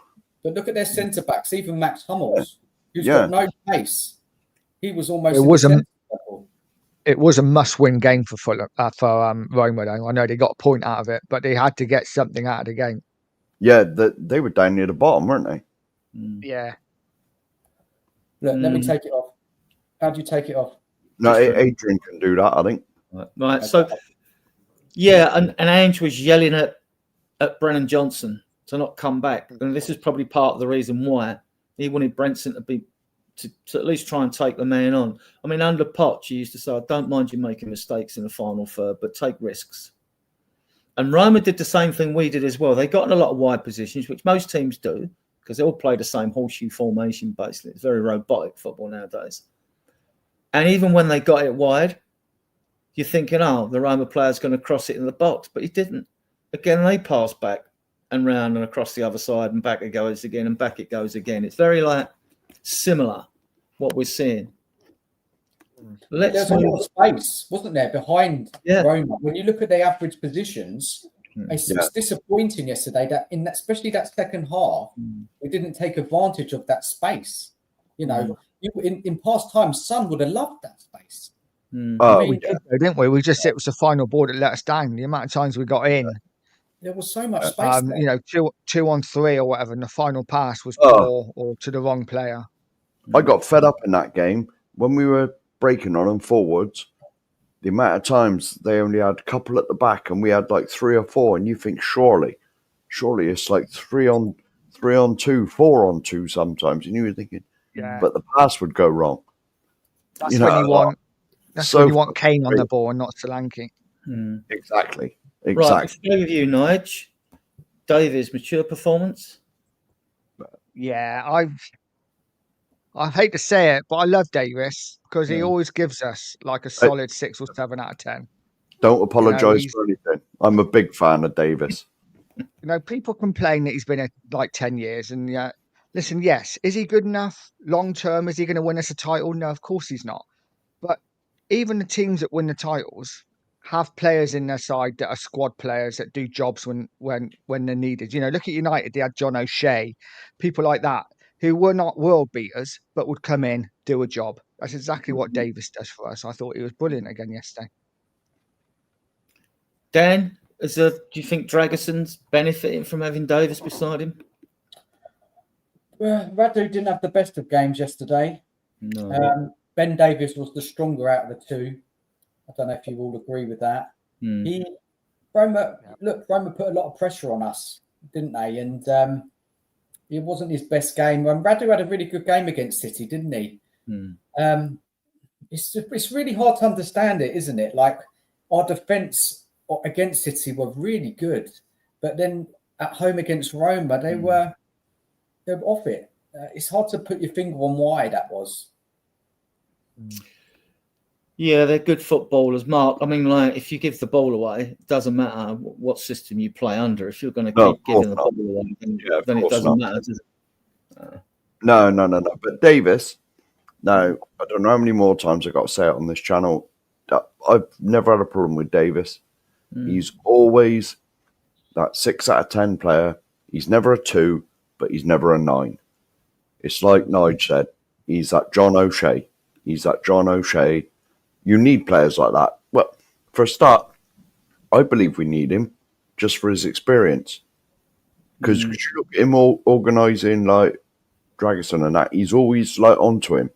But look at their centre backs. Even Max Hummels, who's got no pace, he was almost. It was a must-win game for Roma, though. I know they got a point out of it, but they had to get something out of the game. Yeah, they were down near the bottom, weren't they? Yeah. Look, let me take it off. How do you take it off? No, Adrian can do that, I think. Right. So, yeah, and Ange was yelling at Brennan Johnson to not come back, and this is probably part of the reason why he wanted Brenton to at least try and take the man on. I mean, under Poch, he used to say, I don't mind you making mistakes in the final third, but take risks. And Roma did the same thing we did as well. They got in a lot of wide positions, which most teams do, because they all play the same horseshoe formation, basically. It's very robotic football nowadays. And even when they got it wide, you're thinking, the Roma player's going to cross it in the box. But he didn't. Again, they passed back and round and across the other side, and back it goes again, and back it goes again. It's very similar what we're seeing. There's a lot of space, wasn't there, behind Roma? When you look at their average positions, it's disappointing yesterday that especially that second half, we didn't take advantage of that space. You know, in past times, Son would have loved that space. We did, though, didn't we? It was the final ball that let us down. The amount of times we got in. There was so much space. You know, 2-on-3 or whatever, and the final pass was poor or to the wrong player. I got fed up in that game when we were breaking on them forwards. The amount of times they only had a couple at the back, and we had like 3 or 4, and you think surely it's like 3-on-2, 4-on-2 sometimes, and you were thinking, but the pass would go wrong. That's when you want. That's when you want Kane on the ball and not Solanke. Exactly. Right, let's go with you, Nige. Davies, mature performance? Yeah, I hate to say it, but I love Davis because he always gives us like a solid 6 or 7 out of 10. Don't apologise for anything. I'm a big fan of Davis. You know, people complain that he's been here like 10 years. And listen, yes, is he good enough long term? Is he going to win us a title? No, of course he's not. But even the teams that win the titles have players in their side that are squad players that do jobs when they're needed. You know, look at United. They had John O'Shea, people like that, who were not world beaters, but would come in, do a job. That's exactly what Davis does for us. I thought he was brilliant again yesterday. Dan, do you think Dragason's benefiting from having Davis beside him? Well, Radu didn't have the best of games yesterday. No. Ben Davies was the stronger out of the two. I don't know if you all agree with that. Roma put a lot of pressure on us, didn't they? And it wasn't his best game. Radu had a really good game against City, didn't he? It's really hard to understand it, isn't it? Like, our defence against City were really good, but then at home against Roma, they were off it. It's hard to put your finger on why that was. Yeah, they're good footballers, Mark. I mean, like, if you give the ball away, it doesn't matter what system you play under. If you're going to keep giving the ball away, then it doesn't matter, does it? No. But Davis, no, I don't know how many more times I've got to say it on this channel. I've never had a problem with Davis. He's always that 6 out of 10 player. He's never a 2, but he's never a 9. It's like Nige said. He's that John O'Shea. You need players like that. Well, for a start, I believe we need him just for his experience. Because you look at him organising like Dragoson and that, he's always like onto him.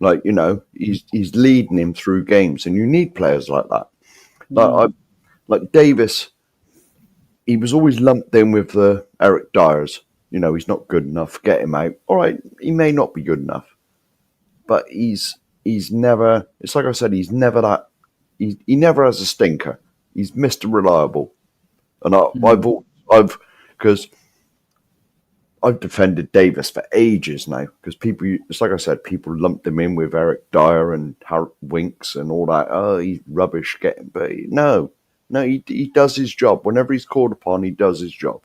Like, you know, he's leading him through games, and you need players like that. Like Davis, he was always lumped in with the Eric Dyers. You know, he's not good enough. Get him out. All right, he may not be good enough, but he's never. It's like I said, he's never that. He never has a stinker. He's Mr. Reliable, and because I've defended Davis for ages now, because people, it's like I said, people lumped him in with Eric Dyer and Harold Winks and all that. Oh, he's rubbish. Get him, but no, he does his job. Whenever he's called upon, he does his job.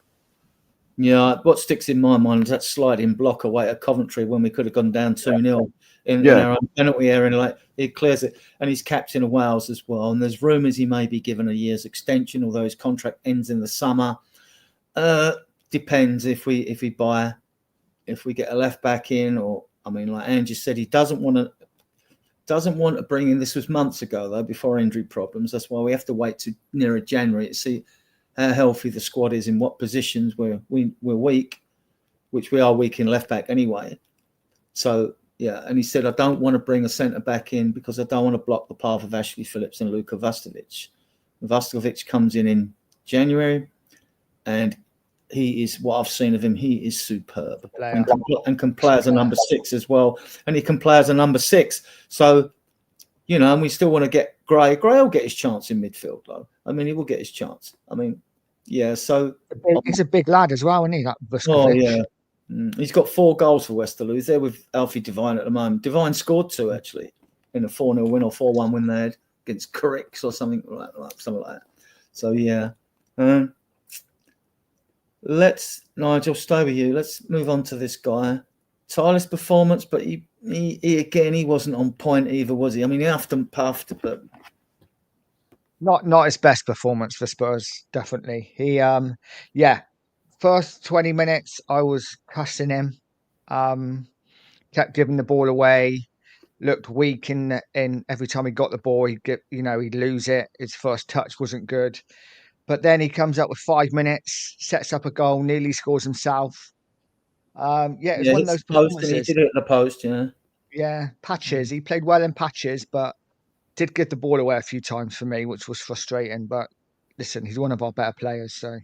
Yeah, what sticks in my mind is that sliding block away at Coventry when we could have gone down 2-0 in our own penalty area, and like he clears it. And he's captain of Wales as well. And there's rumours he may be given a year's extension, although his contract ends in the summer. Depends if we get a left back in, or I mean, like Andrew said, he doesn't want to bring in. This was months ago though, before injury problems. That's why we have to wait to nearer January to see how healthy the squad is, in what positions we're weak, which we are weak in left back anyway. So yeah, and he said, I don't want to bring a centre back in because I don't want to block the path of Ashley Phillips and Luka Vastovic. Vastovic comes in January, and he is, what I've seen of him, he is superb and can play as a number 6 as well. And he can play as a number 6. So, you know, and we still want to get Gray. Gray will get his chance in midfield, though. I mean, he will get his chance. I mean, yeah, so... He's a big lad as well, isn't he? Oh, yeah. He's got 4 goals for Westerlo. He's there with Alfie Devine at the moment. Devine scored 2, actually, in a 4-0 win or 4-1 win they had against Curricks or something like that. So, yeah. Nigel, stay with you. Let's move on to this guy. Tireless performance, but he again, he wasn't on point either, was he? I mean, he huffed and puffed, but not his best performance for Spurs. Definitely, he first 20 minutes I was cussing him. Kept giving the ball away. Looked weak in every time he got the ball, he'd lose it. His first touch wasn't good. But then he comes up with 5 minutes, sets up a goal, nearly scores himself. It's one of those performances. He did it at the post, Yeah, patches. He played well in patches, but did give the ball away a few times for me, which was frustrating. But listen, he's one of our better players. So,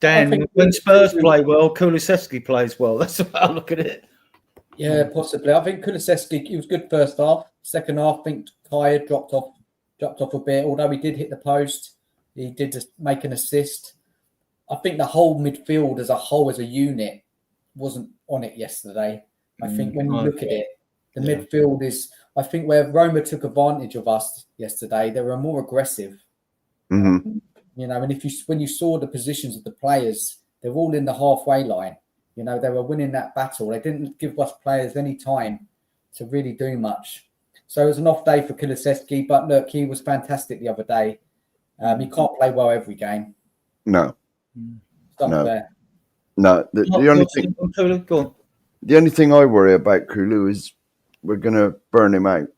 Dan, when Spurs play well, Kulusevski plays well. That's how I look at it. Yeah, possibly. I think Kulusevski, he was good first half. Second half, I think tired, dropped off a bit. Although he did hit the post, he did just make an assist. I think the whole midfield as a whole, as a unit, wasn't on it yesterday. I think when you look at it, the midfield is, I think, where Roma took advantage of us yesterday, they were more aggressive. Mm-hmm. You know, and when you saw the positions of the players, they're all in the halfway line. You know, they were winning that battle. They didn't give us players any time to really do much. So it was an off day for Kulusevski, but look, he was fantastic the other day. He can't play well every game. No. Stop there. No. The only thing I worry about Kulu is we're going to burn him out.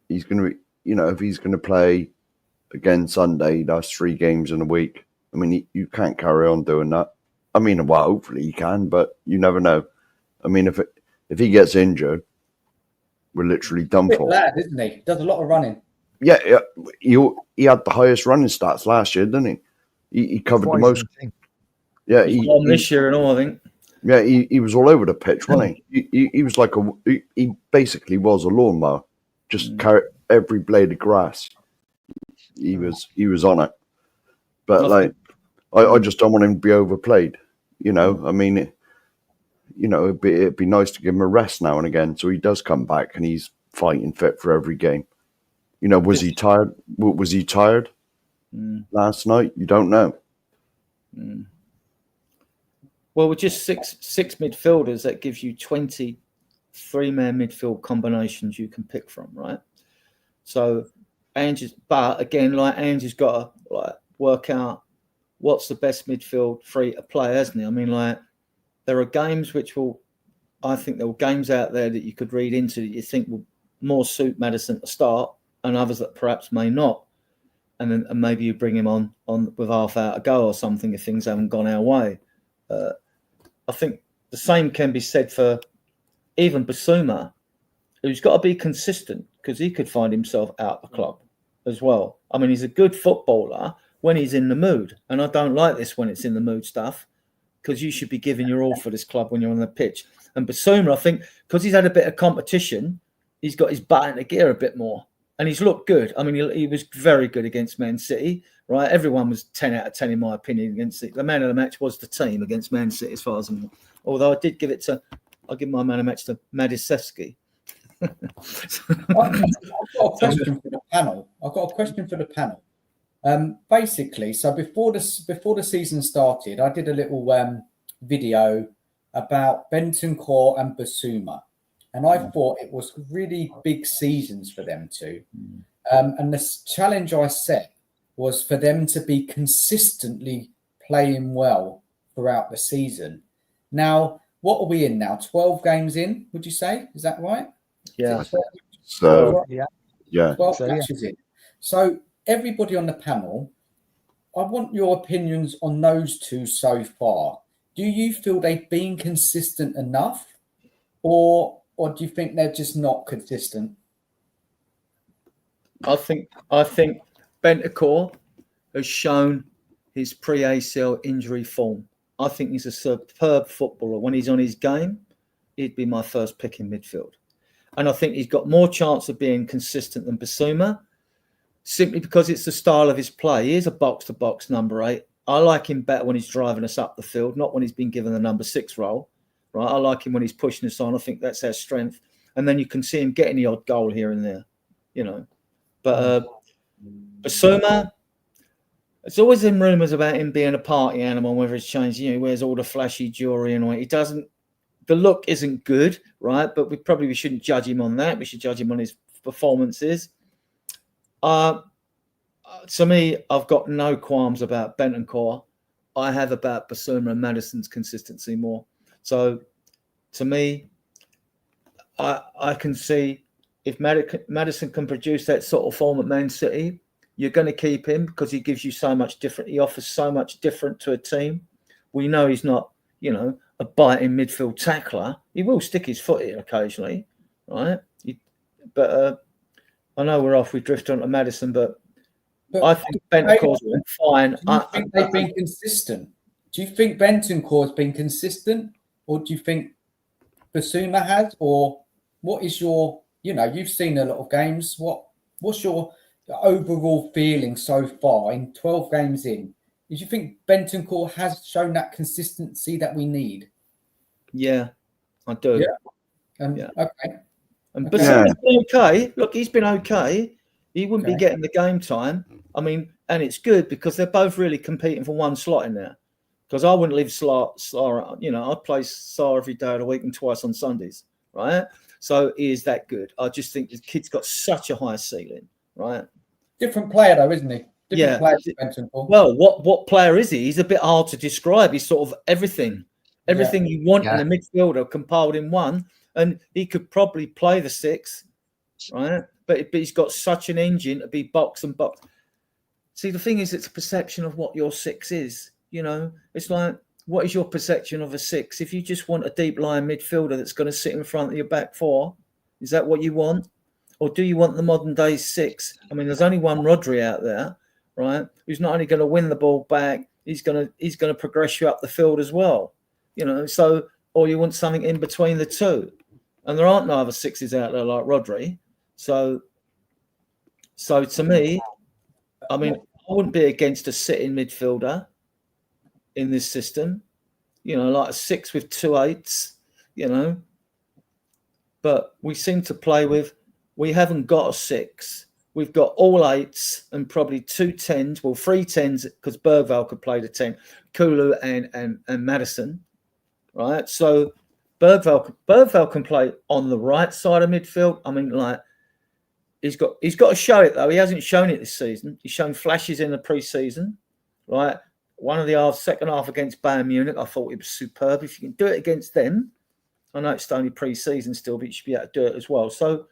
He's going to be, if he's going to play again Sunday, that's 3 games in a week. I mean, you can't carry on doing that. I mean, well, hopefully he can, but you never know. I mean, if he gets injured, we're literally done for. Lad, isn't he? Does a lot of running. Yeah, he had the highest running stats last year, didn't he? He covered the Twice most. in the team. Yeah, He's won this year and all, I think. Yeah, he was all over the pitch, wasn't he? He was like he basically was a lawnmower, just carried every blade of grass. He was on it, but like I just don't want him to be overplayed. You know, I mean, it'd be nice to give him a rest now and again, so he does come back and he's fighting fit for every game. You know, was he tired? Was he tired last night? You don't know. Well, with just six midfielders, that gives you 20 three-man midfield combinations you can pick from, right? So but again, like Ange's got to like work out what's the best midfield three to play, hasn't he? I mean, like there are games I think there were games out there that you could read into that you think will more suit Maddison to start, and others that perhaps may not. And maybe you bring him on with half hour to go or something if things haven't gone our way. I think the same can be said for even Basuma, who's got to be consistent because he could find himself out the club as well. I mean, he's a good footballer when he's in the mood. And I don't like this when it's in the mood stuff because you should be giving your all for this club when you're on the pitch. And Basuma, I think, because he's had a bit of competition, he's got his butt into gear a bit more. And he's looked good. I mean, he was very good against Man City, right? Everyone was 10 out of 10, in my opinion, against it. The man of the match was the team against Man City, as far as I'm... Although I'll give my man of the match to Madisevsky. I've got a question for the panel. Basically, so before the season started, I did a little video about Bentancur and Basuma. And I thought it was really big seasons for them two. And the challenge I set was for them to be consistently playing well throughout the season. Now, what are we in now? 12 games in, would you say? Is that right? Yeah. So, yeah. 12 matches in. So everybody on the panel, I want your opinions on those two so far. Do you feel they've been consistent enough? Or do you think they're just not consistent? I think Bentancur has shown his pre-ACL injury form. I think he's a superb footballer. When he's on his game, he'd be my first pick in midfield. And I think he's got more chance of being consistent than Basuma, simply because it's the style of his play. He is a box-to-box number 8. I like him better when he's driving us up the field, not when he's been given the number 6 role. Right, I like him when he's pushing us on. I think that's our strength. And then you can see him getting the odd goal here and there, you know. But Basuma, it's always in rumours about him being a party animal, whether it's changed. You know, he wears all the flashy jewellery and all. He doesn't. The look isn't good, right? But we shouldn't judge him on that. We should judge him on his performances. To me, I've got no qualms about Bentancur. I have about Basuma and Maddison's consistency more. So, to me, I can see if Maddison can produce that sort of form at Man City, you're going to keep him because he gives you so much different. He offers so much different to a team. We know he's not, a biting midfield tackler. He will stick his foot in occasionally, right? But I know we're off. We drift on to Maddison, but I think Bentancur's been fine. Do you think they've been consistent? Do you think Bentancur's been consistent? Or do you think Basuma has? Or what is your, you've seen a lot of games. What's your overall feeling so far in 12 games in? Do you think Bentancur has shown that consistency that we need? Yeah, I do. Yeah. Okay. And Basuma's been okay. Look, he's been okay. He wouldn't be getting the game time. I mean, and it's good because they're both really competing for one slot in there. Because I wouldn't leave Salah, I'd play Salah every day of the week and twice on Sundays, right? So he is that good. I just think the kid's got such a high ceiling, right? Different player though, isn't he? Different player to Bentancur. Well, what player is he? He's a bit hard to describe. He's sort of everything you want in a midfielder compiled in one. And he could probably play the 6, right? But he's got such an engine to be box and box. See, the thing is, it's a perception of what your 6 is. It's like, what is your perception of a 6? If you just want a deep line midfielder that's going to sit in front of your back 4, is that what you want? or do you want the modern day 6? I mean, there's only one Rodri out there, right? Who's not only going to win the ball back, he's going to progress you up the field as well. So, or you want something in between the two, and there aren't no other 6s out there like Rodri. So to me, I mean, I wouldn't be against a sitting midfielder in this system, like a 6 with 2 8s, But we seem to play with, we haven't got a 6. We've got all 8s and probably 2 10s, well, 3 10s, because Bergvall could play the 10, Kulu and Maddison, right? So Bergvall can play on the right side of midfield. I mean, like, he's got to show it, though. He hasn't shown it this season. He's shown flashes in the pre-season, right? One of the second half against Bayern Munich, I thought it was superb. If you can do it against them, I know it's only pre-season still, but you should be able to do it as well. So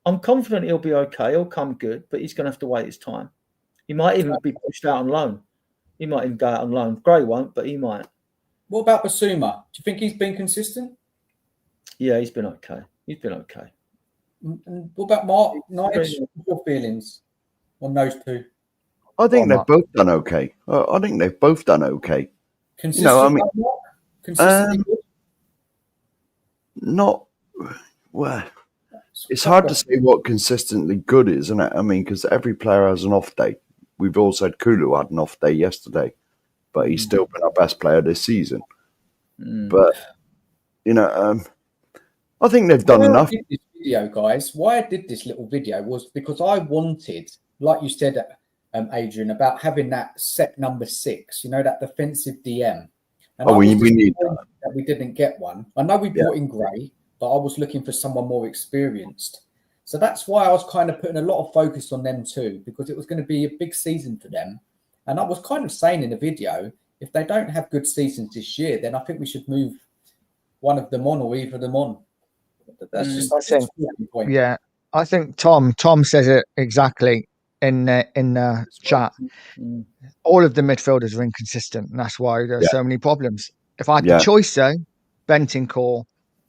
I'm confident he'll be okay. He'll come good, but he's going to have to wait his time. He might even be pushed out on loan. He might even go out on loan. Gray won't, but he might. What about Basuma? Do you think he's been consistent? Yeah, he's been okay. And what about Mark Knight? Your feelings on those two? I think they've both done okay. Consistent, consistently good? Not well. It's hard to say what consistently good is, isn't it? I mean, because every player has an off day. We've all said Kulu had an off day yesterday, but he's still been our best player this season. But I think they've done enough. I did this video, guys. Why I did this little video was because I wanted, like you said, Adrian, about having that set number 6. that defensive DM. And we need that. We didn't get one. I know we brought in Gray, but I was looking for someone more experienced. So that's why I was kind of putting a lot of focus on them too, because it was going to be a big season for them. And I was kind of saying in the video, if they don't have good seasons this year, then I think we should move one of them on or either of them on. That's just the point. Yeah, I think Tom says it exactly in the chat. All of the midfielders are inconsistent, and that's why there's so many problems. If I had the choice, though, Bentancur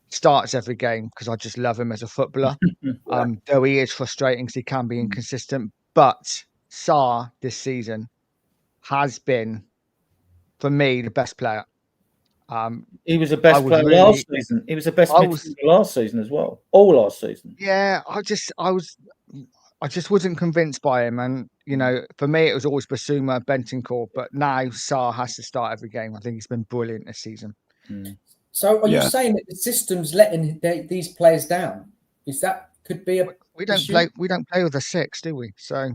starts every game because I just love him as a footballer. Though he is frustrating because he can be inconsistent. But Sarr this season has been, for me, the best player. He was the best player last season. He was the best midfielder last season as well. All last season. Yeah, I just wasn't convinced by him. And, for me, it was always Basuma, Bentancur. But now Sarr has to start every game. I think he's been brilliant this season. So are you saying that the system's letting these players down? Is that could be a we don't issue? We don't play with a 6, do we? So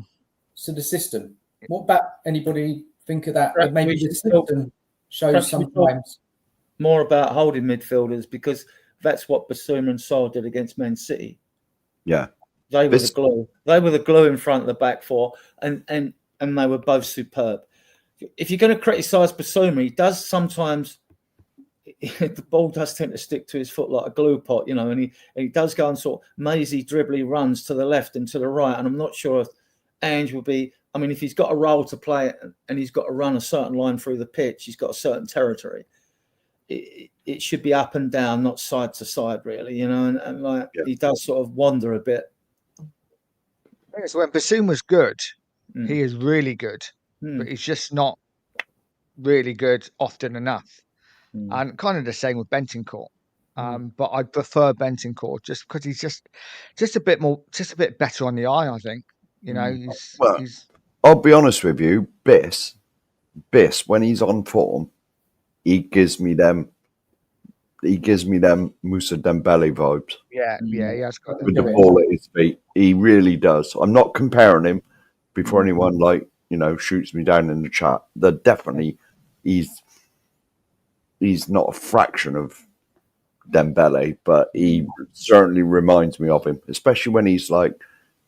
the system. What about anybody think of that? Perhaps Maybe the system shows sometimes more about holding midfielders, because that's what Basuma and Sarr did against Man City. Yeah. They were the glue. They were the glue in front of the back four, and they were both superb. If you're going to criticise Basuma, he does sometimes. The ball does tend to stick to his foot like a glue pot, and he does go on sort of mazy, dribbly runs to the left and to the right. And I'm not sure if Ange will be. I mean, if he's got a role to play and he's got to run a certain line through the pitch, he's got a certain territory. It should be up and down, not side to side, really, he does sort of wander a bit. So when Basuma's good, he is really good, but he's just not really good often enough. And kind of the same with Bentancur. But I prefer Bentancur just because he's just a bit better on the eye, I think. I'll be honest with you, Biss, when he's on form, he gives me them Moussa Dembele vibes. Yeah, he has got with the ball at his feet. He really does. I'm not comparing him before anyone shoots me down in the chat. That definitely he's not a fraction of Dembele, but he certainly reminds me of him, especially when he's like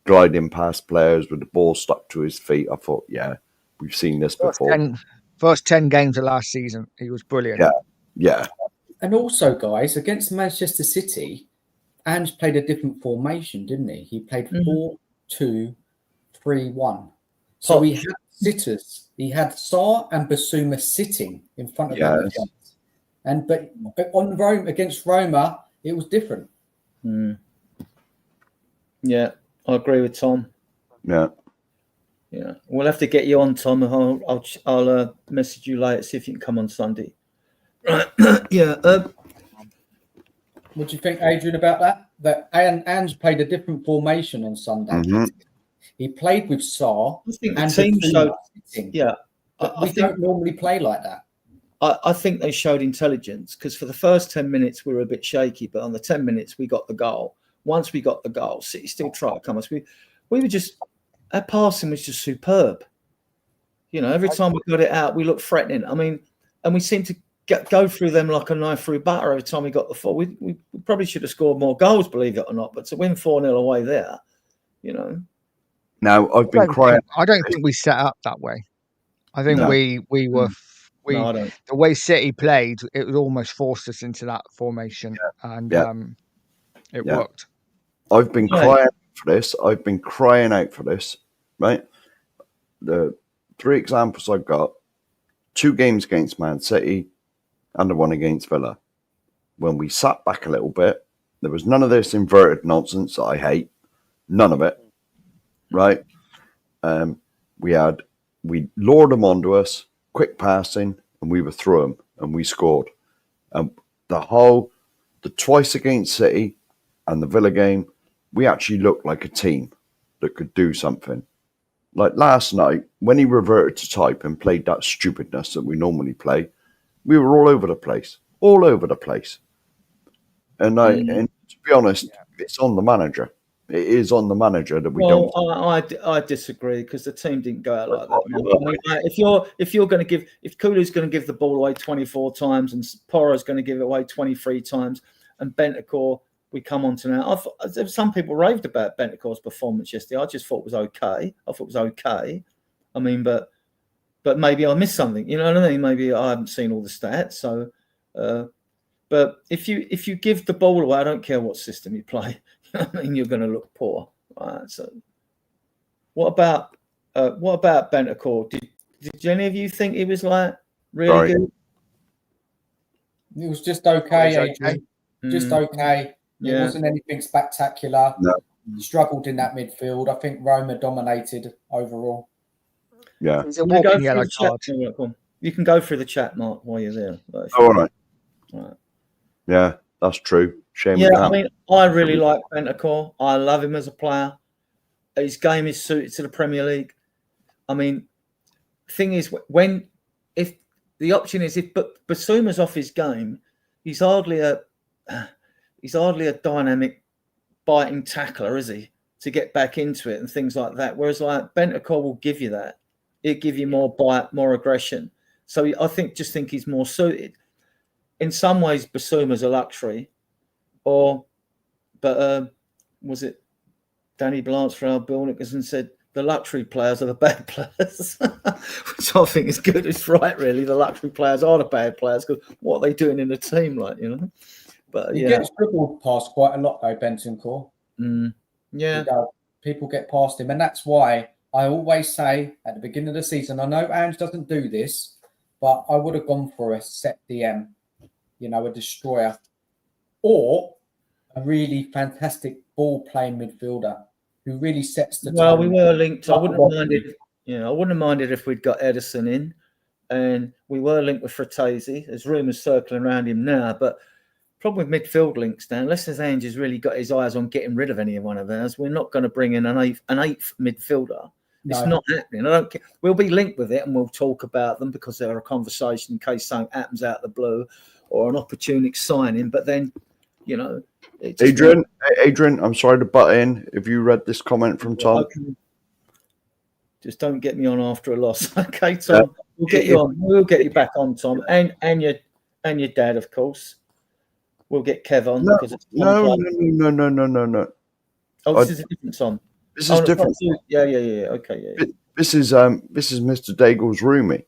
gliding past players with the ball stuck to his feet. I thought, we've seen this before. First 10 games of last season, he was brilliant. Yeah. And also, guys, against Manchester City, Ange played a different formation, didn't he? He played 4-2-3-1. So he had sitters. He had Sarr and Basuma sitting in front of the defence. But on Rome against Roma, it was different. Yeah. I agree with Tom. Yeah. Yeah, we'll have to get you on, Tom. I'll message you later, see if you can come on Sunday. Right. Yeah. What do you think, Adrian, about that? That Ange played a different formation on Sunday. Mhm. He played with Sarr I think the and team showed. sitting. Yeah, But I we think don't normally play like that. I think they showed intelligence because for the first 10 minutes we were a bit shaky, but on the 10 minutes we got the goal. Once we got the goal, City still tried to come us. We were just, our passing was just superb. You know, every time we got it out, we looked threatening. I mean, and we seemed to go through them like a knife through butter every time we got the ball. We probably should have scored more goals, believe it or not, but to win 4-0 away there, you know. Now I've been crying. I don't think we set up that way. I think No. we were No, I don't. the way City played, it would almost forced us into that formation, and it worked. I've been crying for this. I've been crying out for this. Right. The 3 examples I've got: 2 games against Man City, and the 1 against Villa. When we sat back a little bit, there was none of this inverted nonsense that I hate. None of it. Right. We lured them onto us, quick passing, and we were through them, and we scored. And the twice against City and the Villa game, we actually looked like a team that could do something. Like last night, when he reverted to type and played that stupidness that we normally play, we were all over the place. And and to be honest, it's on the manager. It is on the manager that we don't. I disagree because the team didn't go out like that. I mean, if Kulu's going to give the ball away 24 times and Porro's going to give it away 23 times, and Bentancur, we come on to now. Some people raved about Bentancur's performance yesterday. I just thought it was okay. I mean, but maybe I missed something. You know what I mean? Maybe I haven't seen all the stats. So, but if you give the ball away, I don't care what system you play. I mean, you're going to look poor, right? So, what about Bentancur? Did any of you think he was like really good? It was just okay, Adrian. Just okay. Yeah. It wasn't anything spectacular. No. He struggled in that midfield. I think Roma dominated overall. Yeah. It's a walking yellow card. You can go through the chat, Mark, while you're there. All right. Yeah, that's true. Shame. Yeah, I mean, I really like Bentancur. I love him as a player. His game is suited to the Premier League. I mean, thing is, if the option is if Basuma's off his game, he's hardly a dynamic biting tackler, is he? To get back into it and things like that. Whereas like Bentancur will give you that. He'll give you more bite, more aggression. So I think he's more suited. In some ways, Basuma's a luxury. But was it Danny Blanchard Bilnickerson said the luxury players are the bad players, which I think is good. It's right, really. The luxury players are the bad players because what are they doing in the team, like, you know? But he gets dribbled past quite a lot, though, Bentancur. Yeah, people get past him, and that's why I always say at the beginning of the season. I know Ange doesn't do this, but I would have gone for a set DM, a destroyer, or a really fantastic ball-playing midfielder who really sets the tone. Well, we were linked. I wouldn't have minded if we'd got Edison in, and we were linked with Fratesi. There's rumours circling around him now, but problem with midfield links now, unless Ange has really got his eyes on getting rid of any one of ours, we're not going to bring in an eighth midfielder. No. It's not happening. I don't care. We'll be linked with it, and we'll talk about them because they're a conversation in case something happens out of the blue or an opportunistic signing. But then, Adrian, I'm sorry to butt in. Have you read this comment from Tom? Okay. Just don't get me on after a loss. Okay, Tom. We'll get you on. We'll get you back on, Tom, and your dad, of course. We'll get Kev on because it's no. Oh, this is a different Tom. This is different. Yeah. Okay, yeah. This is Mr. Daigle's roomie.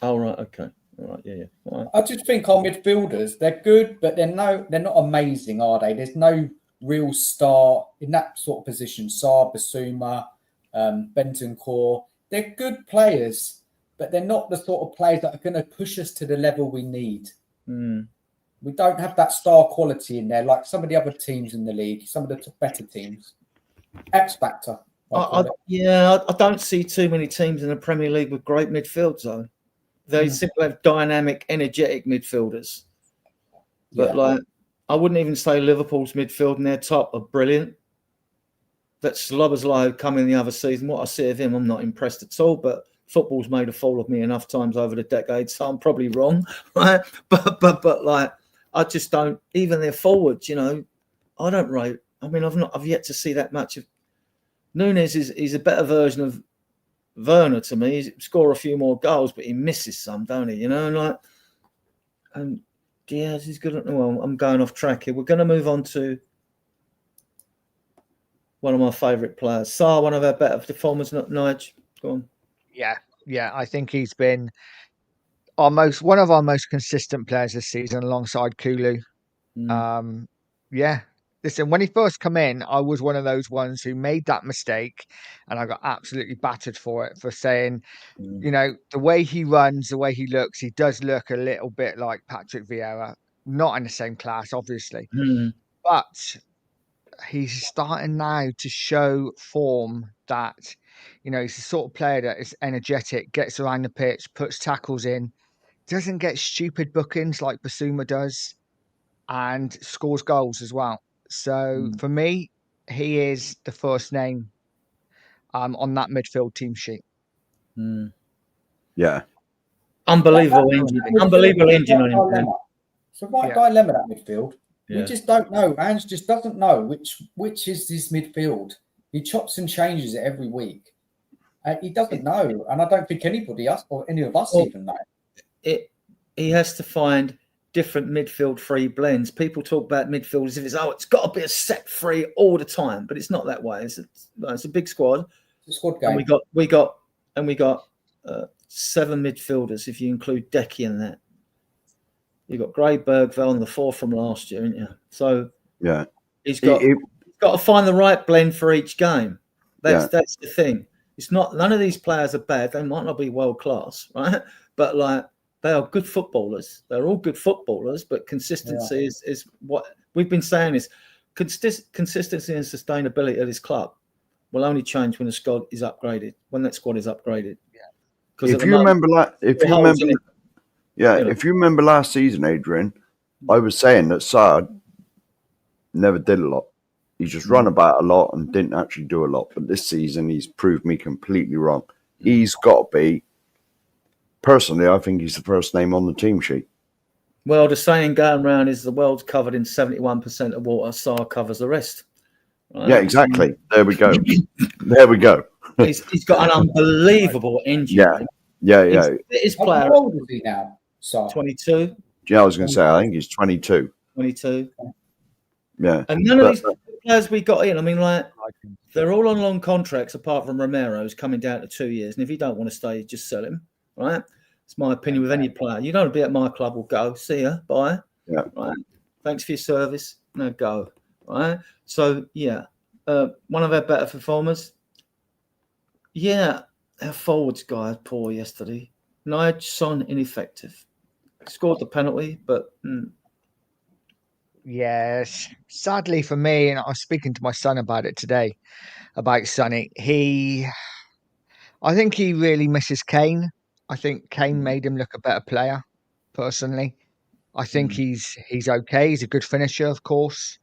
Oh right, okay. All right, yeah. All right. I just think our midfielders, they're good, but they're not amazing, are they? There's no real star in that sort of position. Sarr, Basuma, Bentancur. They're good players, but they're not the sort of players that are going to push us to the level we need. We don't have that star quality in there like some of the other teams in the league, some of the better teams. X factor. I don't see too many teams in the Premier League with great midfields, though. They simply have dynamic, energetic midfielders. But I wouldn't even say Liverpool's midfield and their top are brilliant. That Sloboslai coming the other season, what I see of him, I'm not impressed at all. But football's made a fool of me enough times over the decades, so I'm probably wrong, right? But like, I just don't. Even their forwards, you know, I don't rate. I mean, I've yet to see that much of. Nunes is a better version of Werner to me. He score a few more goals, but he misses some, don't he? You know, and Diaz is good. Well, I'm going off track here. We're going to move on to one of my favourite players, Sarr, one of our better performers. Nige, go on. Yeah. I think he's been one of our most consistent players this season, alongside Kulu. Listen, when he first come in, I was one of those ones who made that mistake, and I got absolutely battered for it, for saying, you know, the way he runs, the way he looks, he does look a little bit like Patrick Vieira. Not in the same class, obviously, but he's starting now to show form that, you know, he's the sort of player that is energetic, gets around the pitch, puts tackles in, doesn't get stupid bookings like Basuma does, and scores goals as well. So for me, he is the first name on that midfield team sheet. Yeah. Unbelievable engine. Unbelievable engine on him. It's a dilemma, that midfield. Yeah. We just don't know. Ange just doesn't know which is this midfield. He chops and changes it every week. He doesn't know. And I don't think anybody else or any of us even know. He has to find different midfield free blends. People talk about midfield as if it's got to be a set free all the time, but it's not that way. It's a big squad. It's a squad game. And we got 7 midfielders if you include Decky in that. You got Gray, Bergveld, and the 4 from last year, haven't you? So yeah, he's got to find the right blend for each game. That's the thing. It's not, none of these players are bad. They might not be world class, right? But like, they are good footballers. They're all good footballers, but consistency is what we've been saying is consistency and sustainability of this club will only change when the squad is upgraded. When that squad is upgraded. Yeah. If you remember last season, Adrian, I was saying that Sarr never did a lot. He just run about a lot and didn't actually do a lot. But this season, he's proved me completely wrong. He's got to be. Personally, I think he's the first name on the team sheet. Well, the saying going around is the world's covered in 71% of water. Sarr covers the rest. Right? Yeah, exactly. There we go. He's got an unbelievable engine. Yeah. His player. How old is he now? Sarr? 22. Yeah, I was going to say, I think he's 22. 22. Yeah. And none of these players we got in, I mean, like, they're all on long contracts apart from Romero, who's coming down to 2 years. And if he don't want to stay, just sell him. Right, it's my opinion with any player. You don't want to be at my club, will go. See ya, bye. Yeah. Right. Thanks for your service. No go. Right. So one of our better performers. Yeah, our forwards guy poor yesterday. Nige, Son ineffective. Scored the penalty, but yes, sadly for me, and I was speaking to my son about it today, about Sonny. I think he really misses Kane. I think Kane made him look a better player, personally. I think he's okay. He's a good finisher, of course.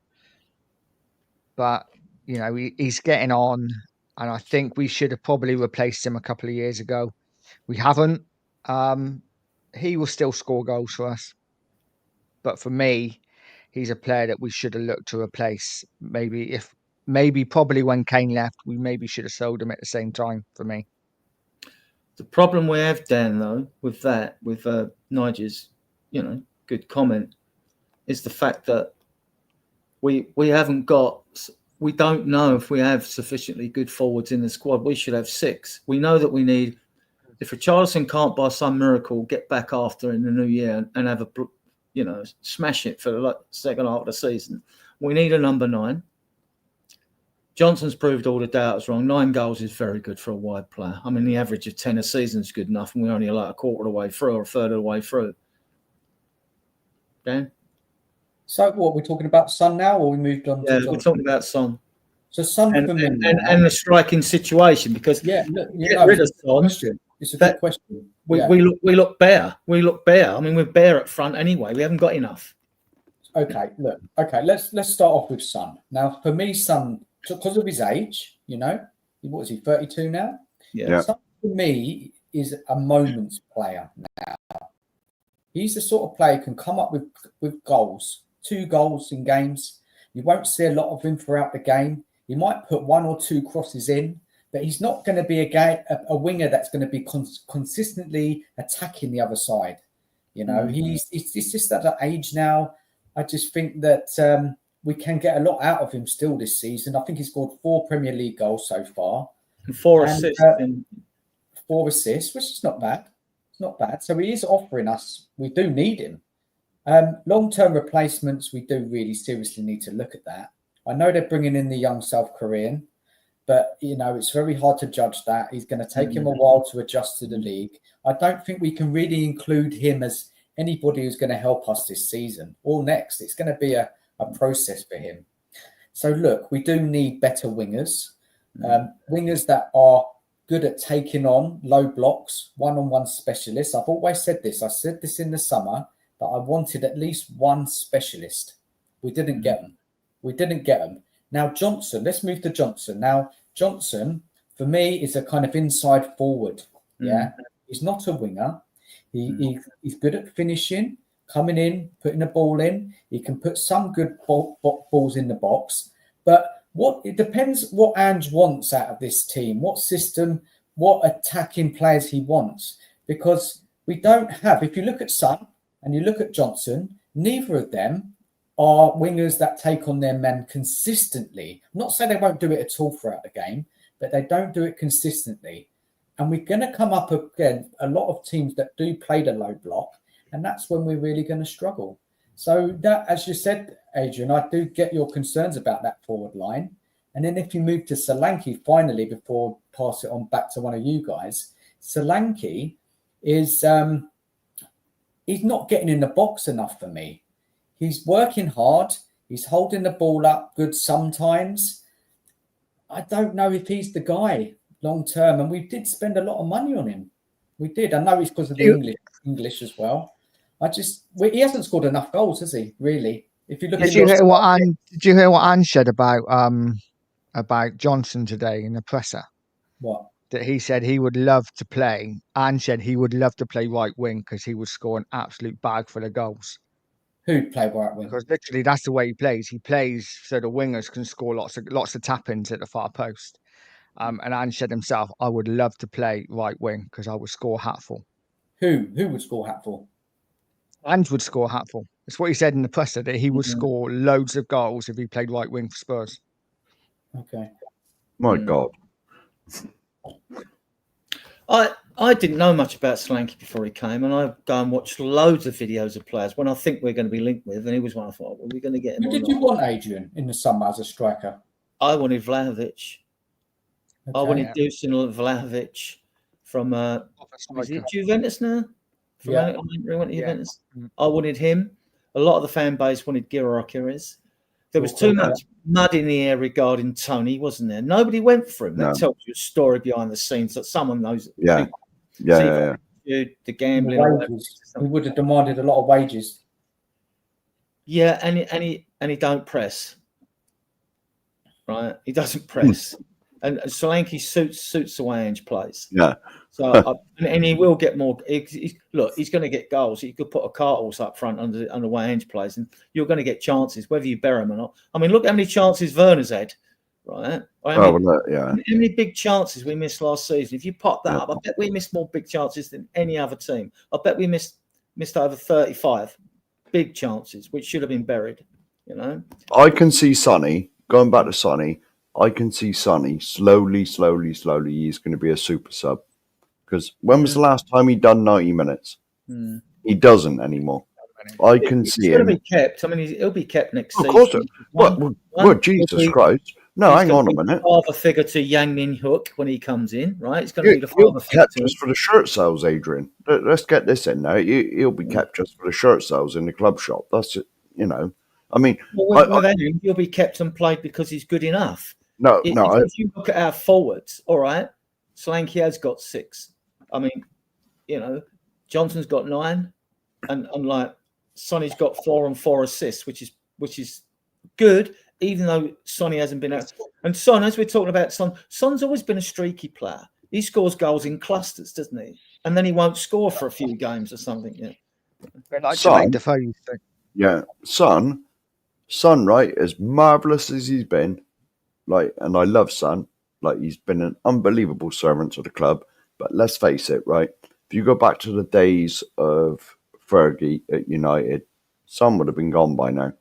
But, you know, he's getting on. And I think we should have probably replaced him a couple of years ago. We haven't. He will still score goals for us. But for me, he's a player that we should have looked to replace. Probably when Kane left, we maybe should have sold him at the same time, for me. The problem we have, Dan, though, with Nigel's, good comment, is the fact that we don't know if we have sufficiently good forwards in the squad. We should have 6. We know that we need, if Richarlison can't by some miracle get back after in the new year and have smash it for the second half of the season, we need a number 9. Johnson's proved all the doubters wrong. 9 goals is very good for a wide player. I mean, the average of 10 a season is good enough, and we're only like a quarter of the way through or a third of the way through. Dan? So, what, we're talking about Son now, or we moved on? Yeah, we're talking about Son. So Son and for me and the striking situation, because yeah, look, get rid of Son. It's a good question. We look bare. We look bare. I mean, we're bare up front anyway. We haven't got enough. Okay, look. Okay, let's start off with Son. Now, for me, Son, because of his age, what is he, 32 now? Yeah. Son for me is a moments player now. He's the sort of player who can come up with goals, 2 goals in games. You won't see a lot of him throughout the game. He might put 1 or 2 crosses in, but he's not going to be a winger that's going to be consistently attacking the other side. He's just at that age now. I just think that we can get a lot out of him still this season. I think he scored 4 Premier League goals so far. And 4 assists. 4 assists, which is not bad. It's not bad. So he is offering us. We do need him. Long-term replacements, we do really seriously need to look at that. I know they're bringing in the young South Korean, but, it's very hard to judge that. He's going to take him a while to adjust to the league. I don't think we can really include him as anybody who's going to help us this season or next. It's going to be a process for him. So, look, we do need better wingers. Wingers that are good at taking on low blocks, one-on-one specialists. I've always said this. I said this in the summer, that I wanted at least 1 specialist. We didn't get them. Now, Johnson, let's move to Johnson. Now, Johnson, for me, is a kind of inside forward. Yeah. He's not a winger. He's good at finishing, coming in, putting the ball in. He can put some good balls in the box. But it depends what Ange wants out of this team, what system, what attacking players he wants. Because we don't have, if you look at Son and you look at Johnson, neither of them are wingers that take on their men consistently. I'm not saying they won't do it at all throughout the game, but they don't do it consistently. And we're going to come up again a lot of teams that do play the low block, and that's when we're really going to struggle. So that, as you said, Adrian, I do get your concerns about that forward line. And then if you move to Solanke, finally, before I pass it on back to one of you guys, Solanke is he's not getting in the box enough for me. He's working hard. He's holding the ball up good sometimes. I don't know if he's the guy long term. And we did spend a lot of money on him. We did. I know it's because of the English as well. He hasn't scored enough goals, has he? Really? If you look, did you hear what Ange said about Johnson today in the presser? What? That he said he would love to play. Ange said he would love to play right wing because he would score an absolute bag full of goals. Who'd play right wing? Because literally that's the way he plays. He plays so the wingers can score lots of tap-ins at the far post. And Ange said himself, I would love to play right wing because I would score hatful. Who would score hatful? Ange would score hatful. That's what he said in the presser, that he would score loads of goals if he played right wing for Spurs. Okay. My God. I didn't know much about Solanke before he came, and I go and watched loads of videos of players when I think we're going to be linked with, and he was one I thought, well, we're going to get him. Who did you want, Adrian, in the summer as a striker? I wanted Vlahovic. Okay. I wanted Dusan Vlahovic from is it Juventus now? Juventus. I wanted him. A lot of the fan base wanted Gyökeres. There was too much mud in the air regarding Tony, wasn't there? Nobody went for him. That tells you a story behind the scenes that someone knows. Yeah. The gambling. He would have demanded a lot of wages. Yeah, and he don't press. Right, he doesn't press, and Solanke suits the way Ange plays. Yeah. So and he will get more. Look, he's going to get goals. You could put a cart horse up front under the way Ange plays, and you're going to get chances whether you bury him or not. I mean, look how many chances Werner's had, right? How many big chances we missed last season? If you pop that up, I bet we missed more big chances than any other team. I bet we missed over 35 big chances, which should have been buried. I can see Sonny going back to Sonny. I can see Sonny slowly. He's going to be a super sub. Because when was the last time he done 90 minutes? He doesn't anymore. I can see him. He'll be kept. I mean, he'll be kept next season. Of course. Jesus Christ. No, hang on a minute. Father figure to Yang Min Hook when he comes in, right? It's going to be the father figure kept just for the shirt sales, Adrian. Let's get this in now. He'll be kept just for the shirt sales in the club shop. That's it. I mean, he'll be kept and played because he's good enough. No, If, no. if you look at our forwards, all right, Solanke has got 6. I mean, Johnson's got 9, and like Sonny's got 4 and 4 assists, which is good, even though Sonny hasn't been out. And Son, as we're talking about Son's always been a streaky player. He scores goals in clusters, doesn't he? And then he won't score for a few games or something. Yeah. Like Son, Defoe, you think. yeah, Son, right, as marvellous as he's been, like, and I love Son, like, he's been an unbelievable servant to the club. But let's face it, right, if you go back to the days of Fergie at United, Son would have been gone by now.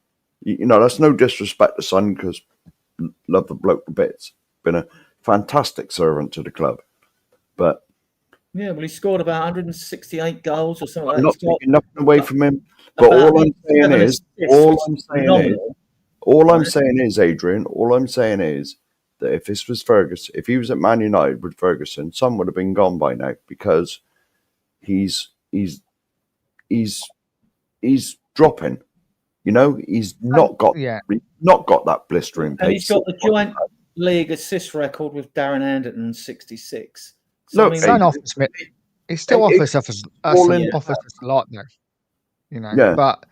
That's no disrespect to Son, because love the bloke to bits. Been a fantastic servant to the club. But yeah, well, he scored about 168 goals or something I'm like not that. taking nothing away from him. But all I'm saying is, Adrian, all I'm saying is that if this was Ferguson, if he was at Man United with Ferguson, Son would have been gone by now, because he's dropping. He's not got that blistering pace. And he's got the joint league assist record with Darren Anderton, 66. So, look, Son offers me. He still offers us a lot, though. Yeah. But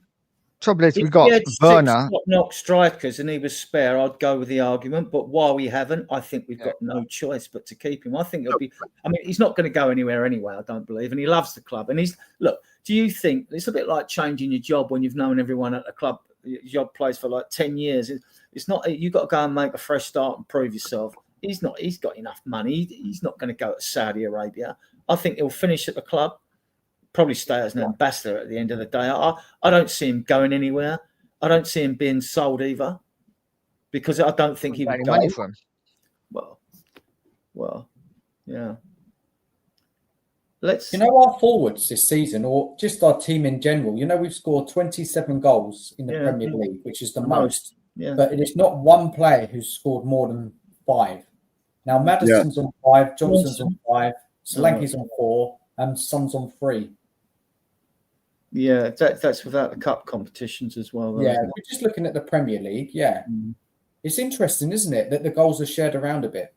trouble is, we've got Werner. 6 top-knock strikers, and he was spare. I'd go with the argument, but while we haven't, I think we've got no choice but to keep him. I think it'll be. I mean, he's not going to go anywhere anyway. I don't believe, and he loves the club. And look. Do you think it's a bit like changing your job when you've known everyone at the club, your job place for like 10 years? It's not. You've got to go and make a fresh start and prove yourself. He's not. He's got enough money. He's not going to go to Saudi Arabia. I think he'll finish at the club. Probably stay as an ambassador at the end of the day. I don't see him going anywhere. I don't see him being sold either, because I don't think he would go. Money for him. Well, yeah. Let's. Our forwards this season, or just our team in general. We've scored 27 goals in the Premier League, which is the most. Yeah. But it is not one player who's scored more than 5. Now Maddison's on 5, Johnson's on 5, Solanke's on 4, and Son's on 3. Yeah, that's without the cup competitions as well. Though, we're just looking at the Premier League. Yeah, It's interesting, isn't it, that the goals are shared around a bit.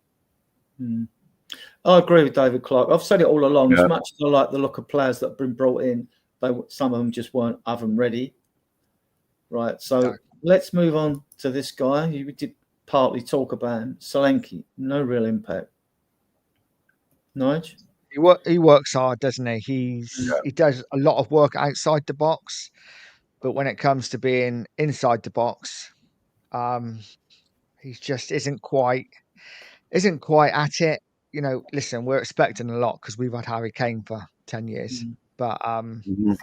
I agree with David Clark. I've said it all along. As much as I like the look of players that have been brought in, some of them just weren't oven ready. Right, so let's move on to this guy. We did partly talk about him. Solanke, no real impact. Nige? He works hard, doesn't he? He does a lot of work outside the box, but when it comes to being inside the box, he just isn't quite at it. Listen, we're expecting a lot because we've had Harry Kane for 10 years. But for me,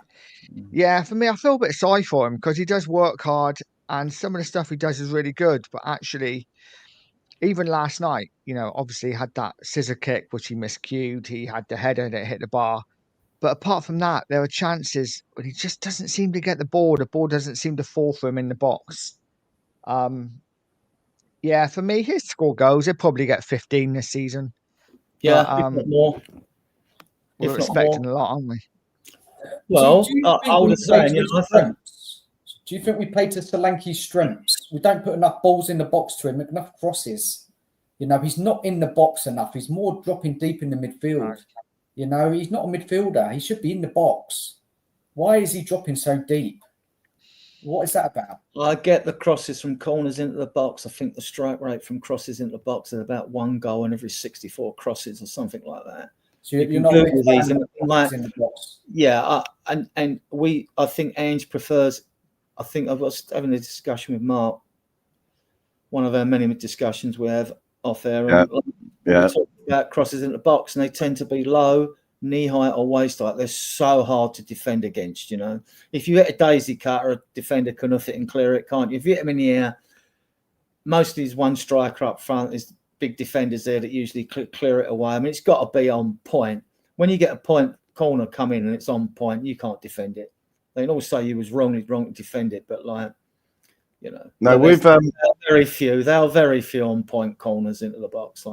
I feel a bit sorry for him because he does work hard and some of the stuff he does is really good. But actually, even last night, obviously he had that scissor kick, which he miscued. He had the header that hit the bar. But apart from that, there are chances, but he just doesn't seem to get the ball. The ball doesn't seem to fall for him in the box. For me, he'll score goals. He'll probably get 15 this season. Yeah, if not more. We're expecting a lot, aren't we? Well, I would say, do you think we play to Solanke's strengths? We don't put enough balls in the box to him, enough crosses. He's not in the box enough. He's more dropping deep in the midfield. Right. He's not a midfielder. He should be in the box. Why is he dropping so deep? What is that about? I get the crosses from corners into the box. I think the strike rate from crosses into the box is about 1 goal in every 64 crosses or something like that. So you're not Google these in the box. Yeah, I think Ange prefers. I think I was having a discussion with Mark. One of our many discussions we have off air. We talk about crosses in the box, and they tend to be low, knee height or waist height. They're so hard to defend against. If you hit a daisy cutter, a defender can hoof it and clear it, can't you? If you hit them in the air, mostly there's one striker up front. There's big defenders there that usually clear it away. I mean, it's got to be on point. When you get a point corner come in and it's on point, you can't defend it. They can all say you was wrong to defend it, but no, we've very few. There are very few on point corners into the box.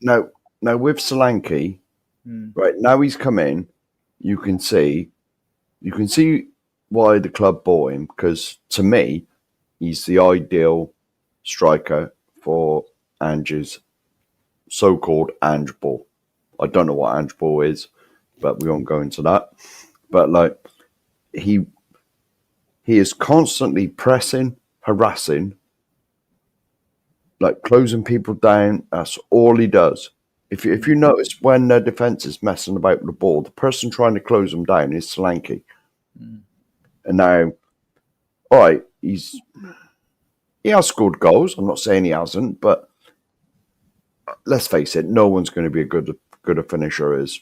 No, with Solanke, right now he's come in. You can see why the club bought him, because to me, he's the ideal striker for Ange's so-called Ange ball. I don't know what Ange ball is, but we won't go into that. But like he is constantly pressing, harassing, like closing people down. That's all he does. If you notice when their defense is messing about with the ball, the person trying to close them down is Solanke. And now, all right, he has scored goals. I'm not saying he hasn't, but let's face it, no one's going to be good a finisher as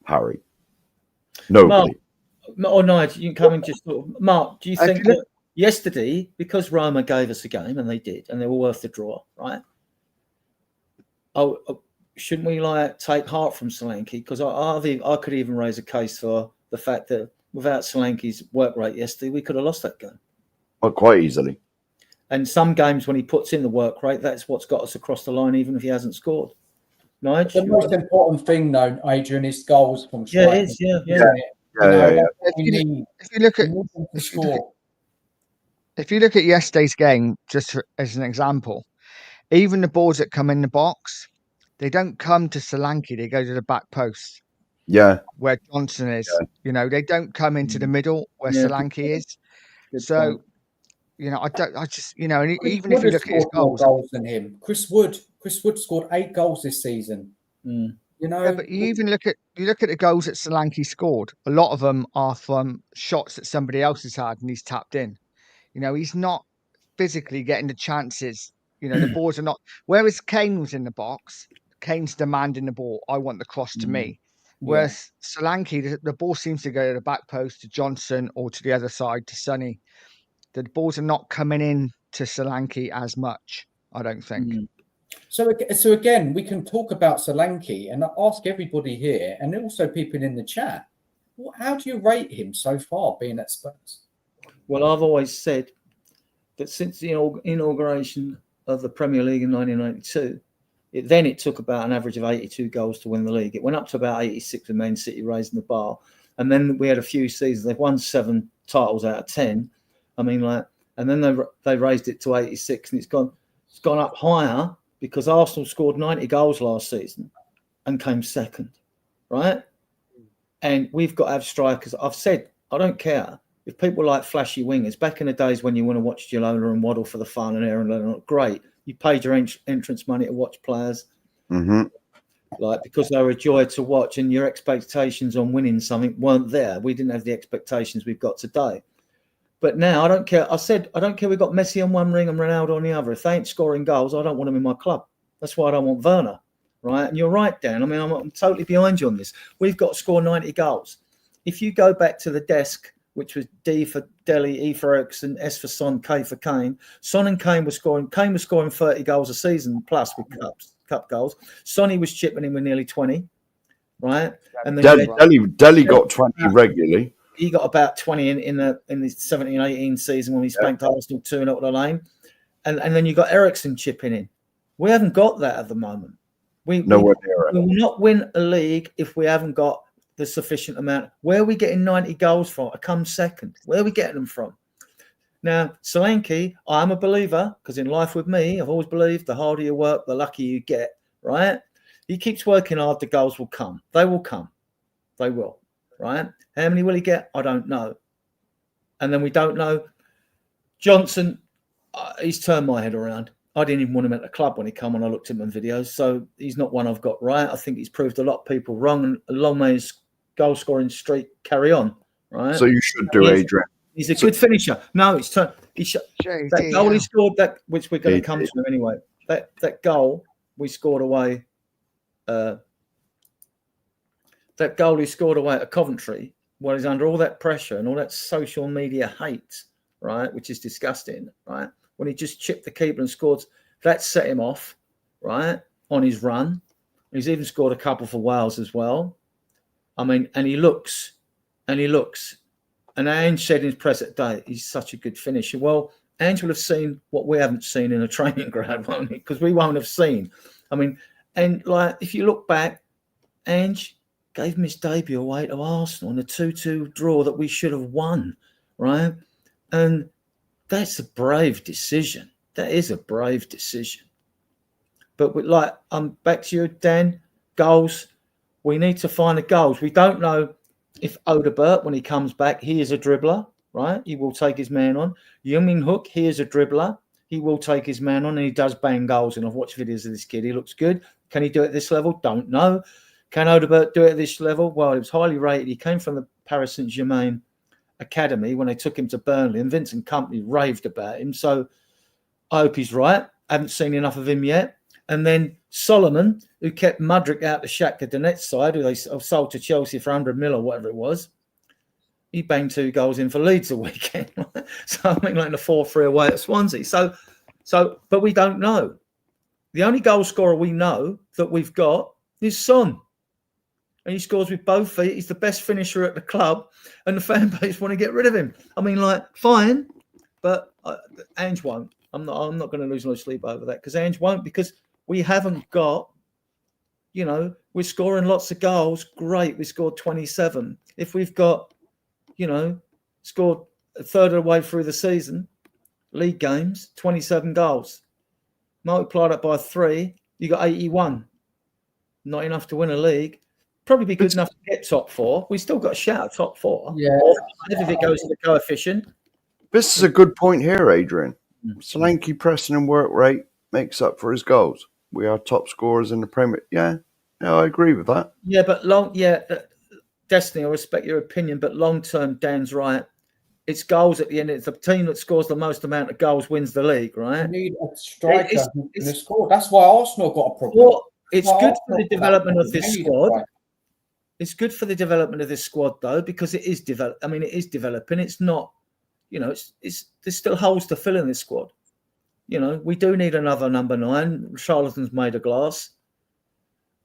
Harry. Nobody. Mark, or Nigel, you can come and just sort of, Mark, do you think that yesterday, because Roma gave us a game, and they did, and they were worth the draw, right? Oh, shouldn't we like take heart from Solanke? Because I could even raise a case for the fact that without Solanke's work rate yesterday, we could have lost that game. Well, quite easily. And some games when he puts in the work rate, that's what's got us across the line, even if he hasn't scored. Nigel? The most important thing, though, Adrian, is goals from Yeah, strikers. it is. Yeah. If you look at yesterday's game, just as an example, even the balls that come in the box, they don't come to Solanke. They go to the back post. Yeah. Where Johnson is. Yeah. You know, they don't come into the middle where Solanke is. So, you know, I just, you know, and even if you look at his goals than him, Chris Wood scored 8 goals this season. You know, but you look at the goals that Solanke scored. A lot of them are from shots that somebody else has had and he's tapped in. You know, he's not physically getting the chances. You know, the balls are not. Whereas Kane was in the box, Kane's demanding the ball. I want the cross to me. Whereas Solanke, the ball seems to go to the back post to Johnson or to the other side to Sonny. The balls are not coming in to Solanke as much, I don't think. So again, we can talk about Solanke and ask everybody here and also people in the chat, how do you rate him so far being at Spurs? Well, I've always said that since the inauguration of the Premier League in 1992, it took about an average of 82 goals to win the league. It went up to about 86 with Man City raising the bar. And then we had a few seasons. They've won 7 titles out of 10. I mean, like, and then they raised it to 86 and it's gone up higher because Arsenal scored 90 goals last season and came second, right? And we've got to have strikers. I've said, I don't care if people like flashy wingers. Back in the days when you want to watch Gillola and Waddle for the fun and Aaron Lennon, great. You paid your entrance money to watch players, like because they were a joy to watch, and your expectations on winning something weren't there. We didn't have the expectations we've got today. But now I don't care. I said I don't care. We've got Messi on one ring and Ronaldo on the other. If they ain't scoring goals, I don't want them in my club. That's why I don't want Werner, right? And you're right, Dan. I mean, I'm totally behind you on this. We've got to score 90 goals. If you go back to the desk, which was D for Dele, E for Ericsson, S for Son, K for Kane. Son and Kane were scoring. Kane was scoring 30 goals a season plus with cup goals. Sonny was chipping in with nearly 20, right? And then Dele got 20 regularly. He got about 20 in the 17-18 season when he spanked Arsenal 2-0 at the Lane. And then you got Ericsson chipping in. We haven't got that at the moment. We will not win a league if we haven't got the sufficient amount. Where are we getting 90 goals from? I come second. Where are we getting them from? Now, Solanke, I'm a believer, because in life with me, I've always believed the harder you work, the luckier you get, right? He keeps working hard, the goals will come. They will come. They will, right? How many will he get? I don't know. And then we don't know. Johnson, he's turned my head around. I didn't even want him at the club when he came on. I looked at him in videos. So he's not one I've got right. I think he's proved a lot of people wrong. And long may his goal-scoring streak carry on, right? So you should do, Adrian. He's a good finisher. No, it's that goal he scored, that which we're going to come to anyway. That goal we scored away. That goal he scored away at Coventry, where he's under all that pressure and all that social media hate, right? Which is disgusting, right? When he just chipped the keeper and scored, that set him off, right, on his run. He's even scored a couple for Wales as well. I mean, and he looks. And Ange said in his press that day, he's such a good finisher. Well, Ange will have seen what we haven't seen in a training ground, won't he? Because we won't have seen. I mean, and like, if you look back, Ange gave him his debut away to Arsenal in a 2-2 draw that we should have won, right? And that's a brave decision. That is a brave decision. But back to you, Dan. Goals. We need to find the goals. We don't know if Odegaard, when he comes back, he is a dribbler, right? He will take his man on. Young Hook, he is a dribbler. He will take his man on, and he does bang goals. And I've watched videos of this kid. He looks good. Can he do it at this level? Don't know. Can Odegaard do it at this level? Well, he was highly rated. He came from the Paris Saint-Germain academy when they took him to Burnley, and Vincent Kompany raved about him. So I hope he's right. I haven't seen enough of him yet. And then Solomon, who kept Mudryk out the Shakhtar Donetsk side, who they sold to Chelsea for 100 mil or whatever it was, he banged 2 goals in for Leeds a weekend. So I mean, like in a 4-3 away at Swansea. But we don't know. The only goal scorer we know that we've got is Son. And he scores with both feet. He's the best finisher at the club, and the fan base want to get rid of him. I mean, fine, but Ange won't. I'm not going to lose no sleep over that because Ange won't, because we haven't got, we're scoring lots of goals. Great. We scored 27. If we've got, scored a third of the way through the season, league games, 27 goals. Multiply that by 3, you got 81. Not enough to win a league. Probably be good enough to get top 4. We still got a shout at top 4. Yeah. If it goes to the coefficient. This is a good point here, Adrian. Solanke pressing and work rate makes up for his goals. We are top scorers in the Premier. Yeah, I agree with that. Yeah, but Destiny, I respect your opinion, but long term, Dan's right. It's goals at the end. It's the team that scores the most amount of goals wins the league, right? You need a striker who can score. That's why Arsenal got a problem. Well, it's good for the development of this squad. It's good for the development of this squad, though, because it is it is developing. It's not, there's still holes to fill in this squad. We do need another number 9. Charlatan's made of glass.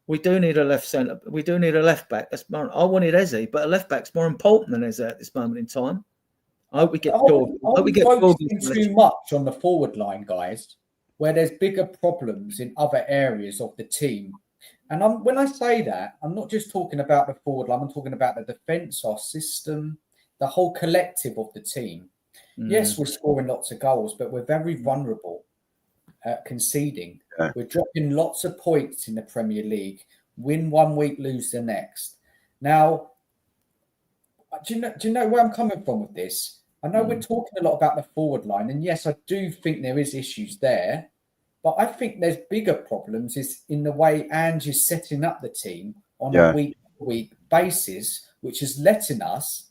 We do need a left centre. We do need a left back. I wanted Eze, but a left back's more important than Eze at this moment in time. I hope we get Gordon. I hope we get focusing too much on the forward line, guys, where there's bigger problems in other areas of the team. And when I say that, I'm not just talking about the forward line. I'm talking about the defence, our system, the whole collective of the team. Yes, we're scoring lots of goals, but we're very vulnerable at conceding. Yeah. We're dropping lots of points in the Premier League. Win one week, lose the next. Now, do you know where I'm coming from with this? I know we're talking a lot about the forward line, and yes, I do think there is issues there. But I think there's bigger problems is in the way Ange is setting up the team on a week-to-week basis, which is letting us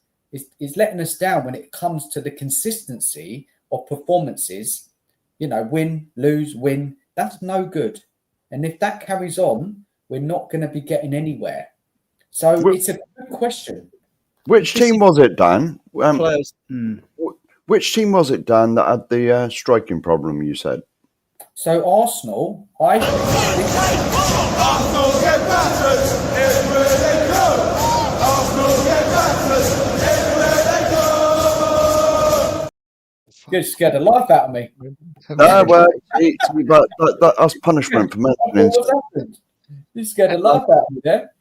down when it comes to the consistency of performances. Win, lose, win. That's no good. And if that carries on, we're not going to be getting anywhere. So it's a good question. Which team was it, Dan? Which team was it, Dan, that had the striking problem you said? So Arsenal, I think... Arsenal get battered everywhere they go. Arsenal get battered everywhere they go. You scared the life out of me. No, well, that's punishment for mentioning. You scared the life out of me there.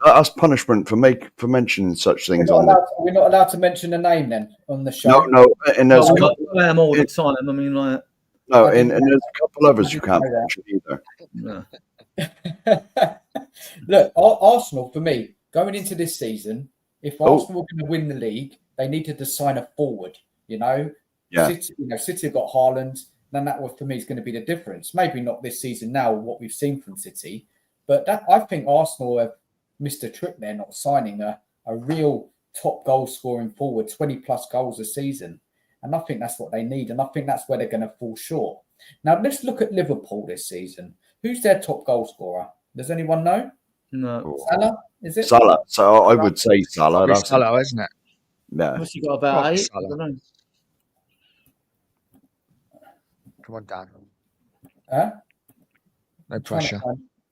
That's punishment for mentioning such things. We're not allowed to mention a name then on the show. No, and there's I am all the time. I mean, like. No, and there's a couple others you can't mention either. No. Look, Arsenal, for me, going into this season, if Arsenal were going to win the league, they needed to sign a forward, Yeah. City have got Haaland, then that for me is going to be the difference. Maybe not this season now, what we've seen from City, but I think Arsenal have missed a trick there, not signing a real top goal scoring forward, 20+ goals a season. And I think that's what they need. And I think that's where they're going to fall short. Now, let's look at Liverpool this season. Who's their top goal scorer? Does anyone know? No. Salah, is it? Salah. So I would say Salah. That's Salah, isn't it? Yeah. What's he got about 8? Salah. I don't know. Come on, Dan. Huh? No pressure.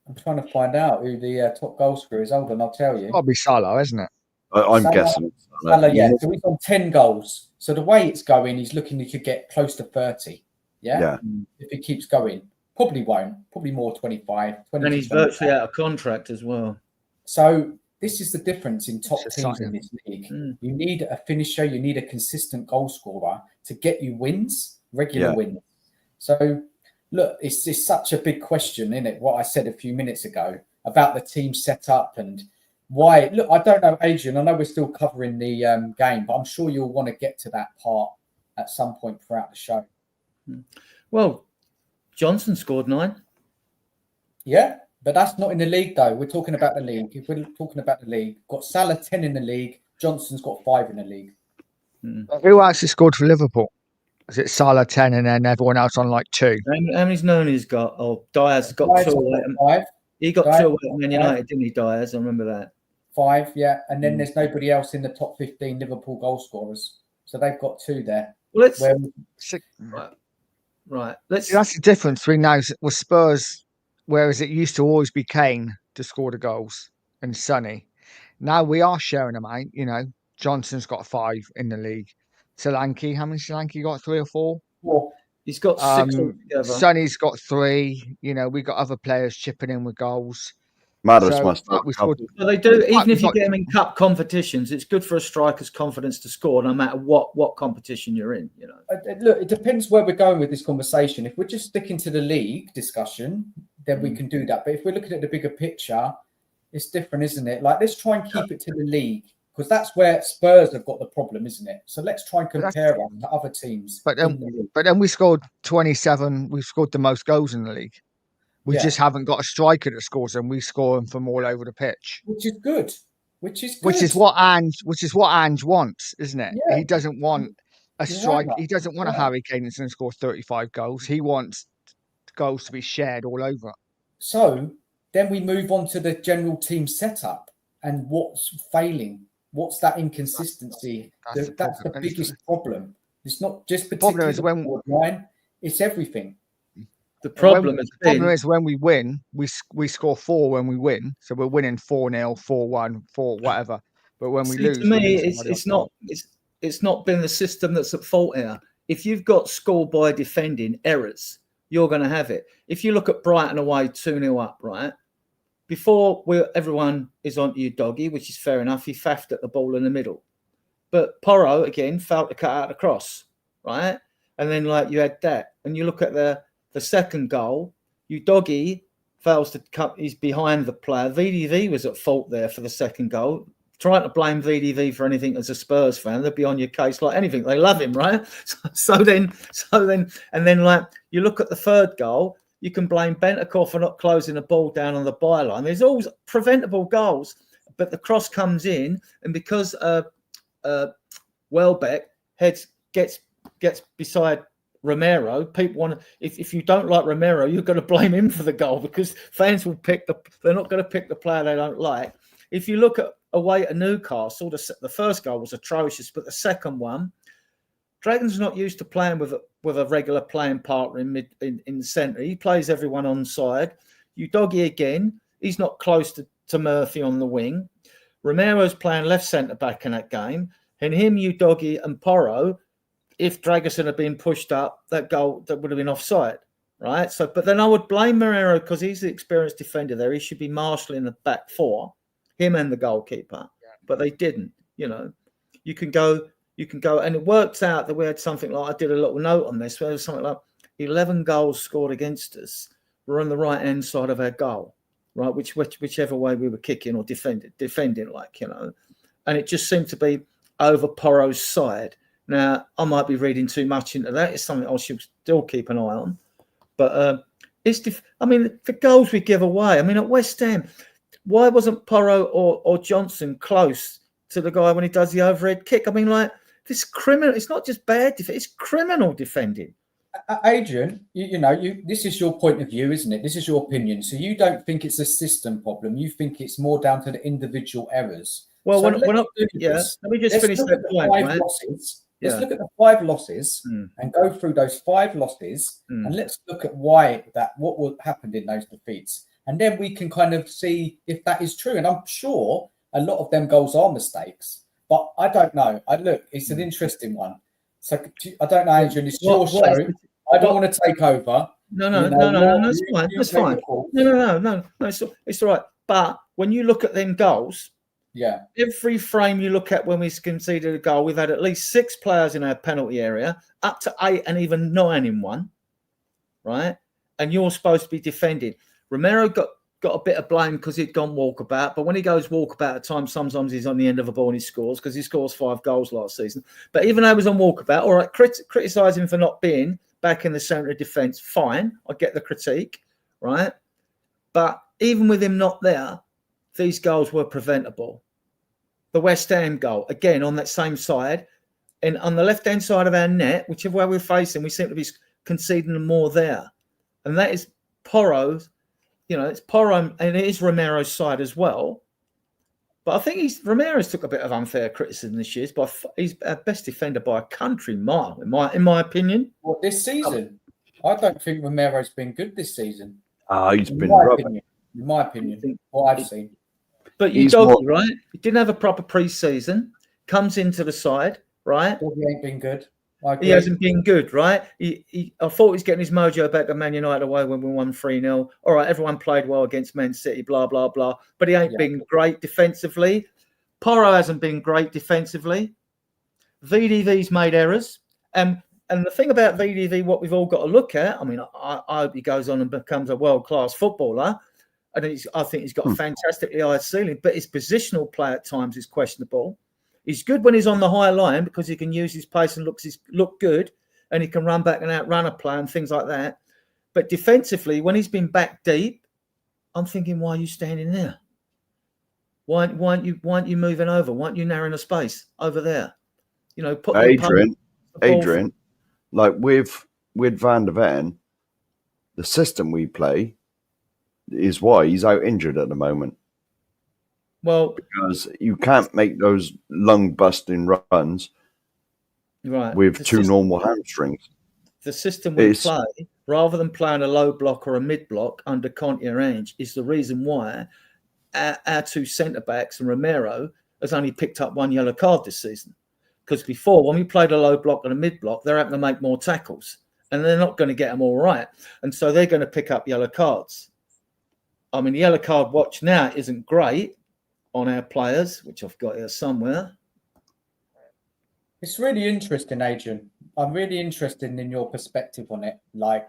I'm trying to find out who the top goal scorer is. Hold on, I'll tell you. It's got to be Salah, isn't it? I'm guessing. Salah, yeah. So he's on 10 goals. So the way it's going, he could get close to 30. Yeah. If he keeps going, probably won't. Probably more 25. And he's virtually out of contract as well. So this is the difference in top teams in this league. You need a finisher. You need a consistent goal scorer to get you wins, regular wins. So look, it's such a big question, isn't it? What I said a few minutes ago about the team setup and why. Look, I don't know, Adrian. I know we're still covering the game, but I'm sure you'll want to get to that part at some point throughout the show. Well, Johnson scored 9. Yeah, but that's not in the league, though. We're talking about the league. If we're talking about the league, got Salah 10 in the league. Johnson's got 5 in the league. Who actually scored for Liverpool? Is it Salah 10 and then everyone else on like 2? How many's Noni's got? Oh, Dyer's got Dyer's 2 got away. 5. He got Dyer 2 away at got Man 5. United, didn't he, Dyer's? I remember that. 5, yeah. And then there's nobody else in the top 15 Liverpool goal scorers. So they've got 2 there. Well, let's... Right. Right. Let's. That's the difference between now with Spurs, whereas it used to always be Kane to score the goals and Sonny. Now we are sharing them out. You know, Johnson's got 5 in the league. Solanke, how many Solanke got? 3 or 4? 4. He's got 6 altogether. Sonny's got 3. You know, we got other players chipping in with goals. Madders So, must but have we a couple. scored. Well, they do. Even if you got- get them in cup competitions, it's good for a striker's confidence to score, no matter what competition you're in. You know. Look, it depends where we're going with this conversation. If we're just sticking to the league discussion, then we can do that. But if we're looking at the bigger picture, it's different, isn't it? Like, let's try and keep it to the league, because that's where Spurs have got the problem, isn't it? So let's try and compare us to other teams. But then we scored 27. We've scored the most goals in the league. We just haven't got a striker that scores them. We score them from all over the pitch, which is good. Which is what Ange wants, isn't it? Yeah. He doesn't want a striker. Right. He doesn't want a Harry Kane that's going to score 35 goals. He wants goals to be shared all over. So then we move on to the general team setup and what's failing. What's that inconsistency? That's the biggest problem. It's not just particularly the forward line. It's everything. The problem is when we win, we score 4 when we win. So we're winning 4-0, 4-1, 4 whatever. But when we lose, to me, it's not been the system that's at fault here. If you've got schoolboy defending errors, you're going to have it. If you look at Brighton away 2-0 up, right? Before everyone is onto you, doggy, which is fair enough. He faffed at the ball in the middle. But Porro, again, failed to cut out the cross, right? And then, like, you had that. And you look at the second goal, Udogie fails to cut. He's behind the player. VDV was at fault there for the second goal. Trying to blame VDV for anything as a Spurs fan, they'll be on your case like anything. They love him, right? So then, like, you look at the third goal, you can blame Bentancur for not closing the ball down on the byline. There's always preventable goals, but the cross comes in, and because Welbeck gets beside Romero, people want to. If you don't like Romero, you're going to blame him for the goal, because fans will they're not going to pick the player they don't like. If you look at away at Newcastle, the first goal was atrocious, but the second one, Dragon's not used to playing with a regular playing partner in the centre. He plays everyone on side. Udogie again, he's not close to Murphy on the wing. Romero's playing left centre back in that game, and him, Udogie, and Porro. If Dragusin had been pushed up, that goal that would have been offside, right? So, but then I would blame Morero because he's the experienced defender there. He should be marshalling the back 4, him and the goalkeeper. Yeah. But they didn't. You know, you can go, and it works out that we had something like, I did a little note on this, where there was something like 11 goals scored against us were on the right hand side of our goal, right? Whichever way we were kicking or defending, like, you know, and it just seemed to be over Porro's side. Now, I might be reading too much into that. It's something I should still keep an eye on. But the goals we give away. I mean, at West Ham, why wasn't Porro or Johnson close to the guy when he does the overhead kick? I mean, like, this criminal. It's not just bad defense; it's criminal defending. Adrian, this is your point of view, isn't it? This is your opinion. So you don't think it's a system problem. You think it's more down to the individual errors. Well, let me just finish that point. Right? Let's look at the 5 losses and go through those 5 losses, and let's look at what happened in those defeats. And then we can kind of see if that is true. And I'm sure a lot of them goals are mistakes, but I don't know. It's an interesting one. So I don't know, Adrian, it's your show. I don't want to take over. No, that's fine. That's fine. No, it's all right. But when you look at them goals, yeah, every frame you look at when we conceded a goal, we've had at least 6 players in our penalty area, up to 8 and even 9 in one, right? and you're supposed to be defending. Romero got a bit of blame because he'd gone walkabout, but when he goes walkabout at times, sometimes he's on the end of a ball and he scores, because he scores 5 goals last season. But even though he was on walkabout, all right, criticise him for not being back in the centre of defence, fine. I get the critique, right? But even with him not there, these goals were preventable. The West Ham goal, again, on that same side, and on the left-hand side of our net, whichever way we're facing, we seem to be conceding more there. And that is Porro's, it's Porro, and it is Romero's side as well. But I think Romero's took a bit of unfair criticism this year, but he's our best defender by a country mile, in my opinion. Well, this season, I don't think Romero's been good this season. He's been rubbish. In my opinion, what I've seen. But you doggy, right? He didn't have a proper pre-season. Comes into the side, right? He ain't been good. He hasn't been good, right? I thought he's getting his mojo back at Man United away when we won 3-0. All right, everyone played well against Man City, blah, blah, blah. But he ain't been great defensively. Porro hasn't been great defensively. VDV's made errors. And the thing about VDV, what we've all got to look at, I mean, I hope he goes on and becomes a world-class footballer. And I think he's got a fantastically high ceiling, but his positional play at times is questionable. He's good when he's on the high line because he can use his pace and look good, and he can run back and outrun a play and things like that. But defensively, when he's been back deep, I'm thinking, why are you standing there? Why aren't you moving over? Why aren't you narrowing a space over there? Put Adrian, like with Van der Ven, the system we play is why he's out injured at the moment. Well, because you can't make those lung-busting runs with two normal hamstrings. The system we play, rather than playing a low block or a mid block under Conte or Ange, is the reason why our 2 centre-backs and Romero has only picked up 1 yellow card this season. Because before, when we played a low block and a mid block, they're having to make more tackles, and they're not going to get them all right. And so they're going to pick up yellow cards. I mean, the yellow card watch now isn't great on our players, which I've got here somewhere. It's really interesting, Adrian. I'm really interested in your perspective on it. I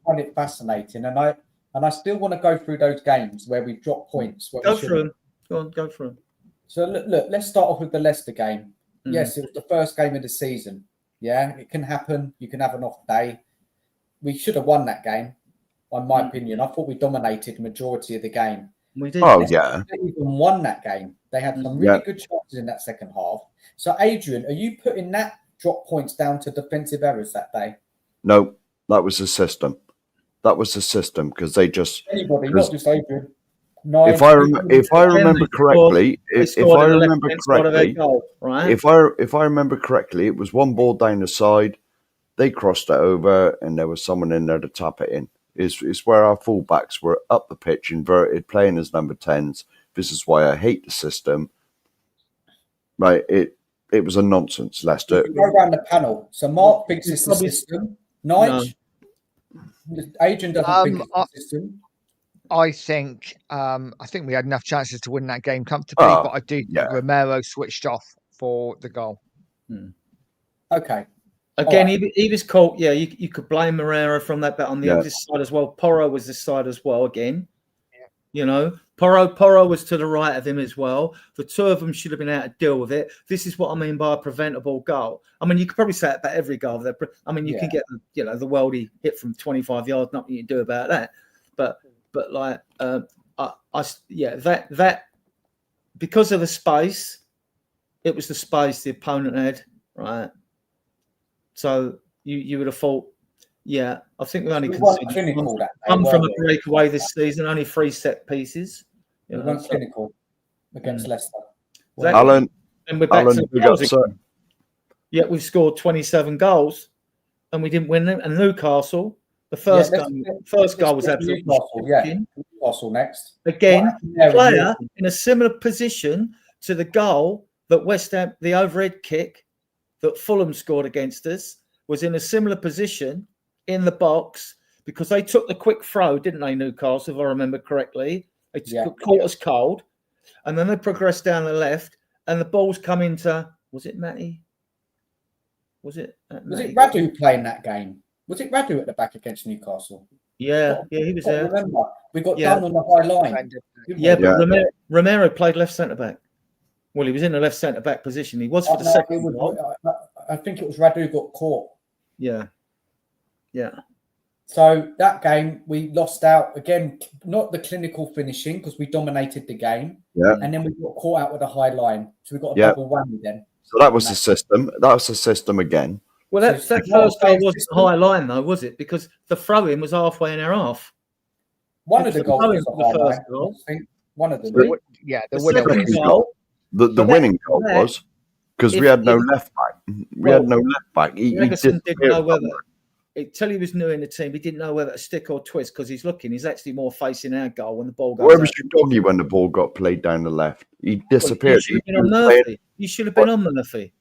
find it fascinating, and I still want to go through those games where we drop points. Go through them. Go through them. So look, let's start off with the Leicester game. Yes, it was the first game of the season. Yeah, it can happen. You can have an off day. We should have won that game, in my opinion. I thought we dominated the majority of the game. We did. Oh, yeah. They even won that game. They had some really good chances in that second half. So, Adrian, are you putting that drop points down to defensive errors that day? No, that was the system. Because they just... Anybody, not just Adrian. If I remember correctly, it was one ball down the side. They crossed it over, and there was someone in there to tap it in. It's where our fullbacks were up the pitch, inverted, playing as number 10s. This is why I hate the system. Right? It was a nonsense, Leicester. Go around the panel. So Mark thinks it's the system. Nige? No. Adrian doesn't think it's the system. I think we had enough chances to win that game comfortably, but I do think Romero switched off for the goal. Okay. Again, he was caught. Yeah, you could blame Moreira from that, but on the other side as well. Porro was this side as well. Again, Porro was to the right of him as well. The two of them should have been able to deal with it. This is what I mean by a preventable goal. I mean, you could probably say it about every goal. I mean, you can get the worldie hit from 25 yards. Nothing you can do about that. But like that because of the space, it was the space the opponent had, right? So you would have thought, I think we only conceded come from a breakaway this season, only 3 set pieces. We weren't clinical against Leicester. Exactly. Alan, and we're back to the goals. Yet we've scored 27 goals and we didn't win them. And Newcastle, the first goal was absolutely Newcastle next. Again, player in a similar position to the goal that West Ham, the overhead kick that Fulham scored against us, was in a similar position in the box because they took the quick throw, didn't they, Newcastle, if I remember correctly? They caught us cold. And then they progressed down the left and the ball's come into, was it Matty? Was it Radu playing that game? Was it Radu at the back against Newcastle? Yeah, he was there. Remember, we got Yeah. done on the high line. Yeah, but Romero played left centre back. Well, he was in the left centre back position. He was for the second goal. I think it was Radu got caught. Yeah. So that game we lost out again. Not the clinical finishing because we dominated the game. Yeah. And then we got caught out with a high line, so we got a double whammy then. So that was the system. That was the system again. Well, that first goal wasn't a high line though, was it? Because the throw-in was halfway in our half. One of the goals was a high line. I think one of them. The winner was. The winning goal was because we had no left back. We had no left back. He didn't know whether. Until he was new in the team, he didn't know whether to stick or twist because he's looking. He's actually more facing our goal when the ball goes. Where was your doggy when the ball got played down the left? He disappeared. You should have been on Murphy.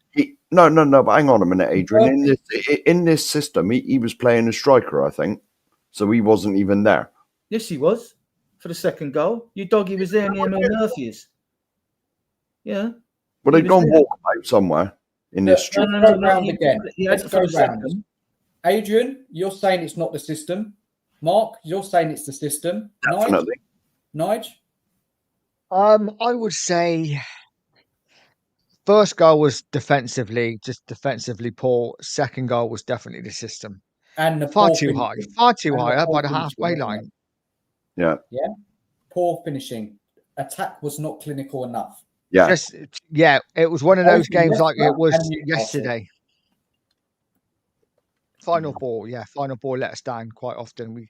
No. But hang on a minute, Adrian. In this system, he was playing a striker, I think. So he wasn't even there. Yes, he was for the second goal. Your doggy was there near Murphy is. Yeah. But they've gone walkabout somewhere in this street. No. Let's go round. Adrian, you're saying it's not the system. Mark, you're saying it's the system. Definitely. Nige? I would say first goal was defensively poor. Second goal was definitely the system. And far too high by the halfway line. Yeah. Poor finishing. Attack was not clinical enough. Yeah. It was one of those games like it was yesterday. Final ball let us down quite often. We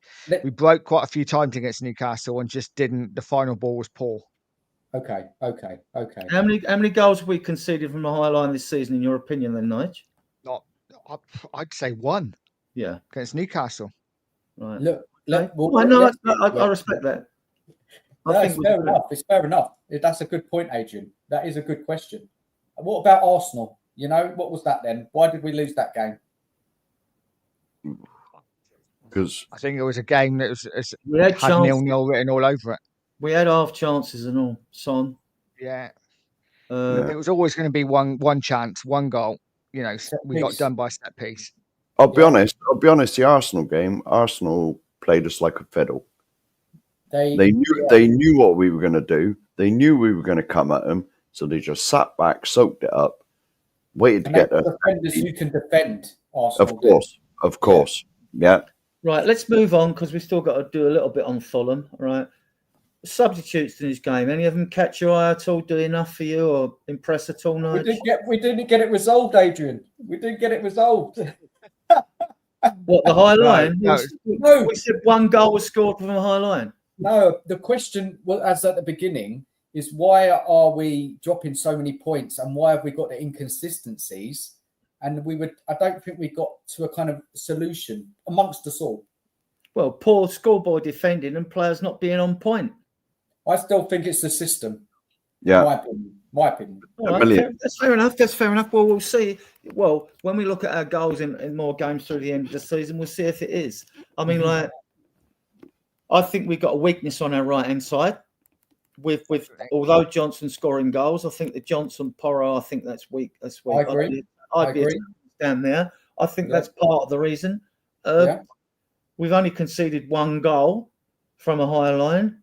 broke quite a few times against Newcastle and just didn't. The final ball was poor. Okay. How many goals have we conceded from the high line this season, in your opinion, then, Nige? I'd say one. Yeah, against Newcastle. Right. Look. I respect that. It's fair enough. That's a good point, Adrian. That is a good question. What about Arsenal? What was that then? Why did we lose that game? Because I think it was a game that we had 0-0 written all over it. We had half chances and all. Son. Yeah. It was always going to be one chance, one goal. We got done by set piece. I'll be honest. The Arsenal game, Arsenal played us like a fiddle. They knew what we were going to do. They knew we were going to come at them, so they just sat back, soaked it up, waited to get us. Defenders who can defend Arsenal. Of course. Yeah. Right, let's move on because we've still got to do a little bit on Fulham. Right. Substitutes in this game. Any of them catch your eye at all? Do enough for you or impress at all? No. We didn't get it resolved, Adrian. We didn't get it resolved. What, the high line? No. We said one goal was scored from a high line. No, the question was, as at the beginning, is why are we dropping so many points and why have we got the inconsistencies? And I don't think we got to a kind of solution amongst us all. Well, poor scoreboard defending and players not being on point. I still think it's the system. Yeah. My opinion. Right, that's fair enough. Well, we'll see. Well, when we look at our goals in more games through the end of the season, we'll see if it is. I mean, I think we've got a weakness on our right-hand side. With although Johnson's scoring goals, I think the Johnson Porro, I think that's weak. That's weak. I agree. Down there. I think that's part of the reason. We've only conceded one goal from a high line,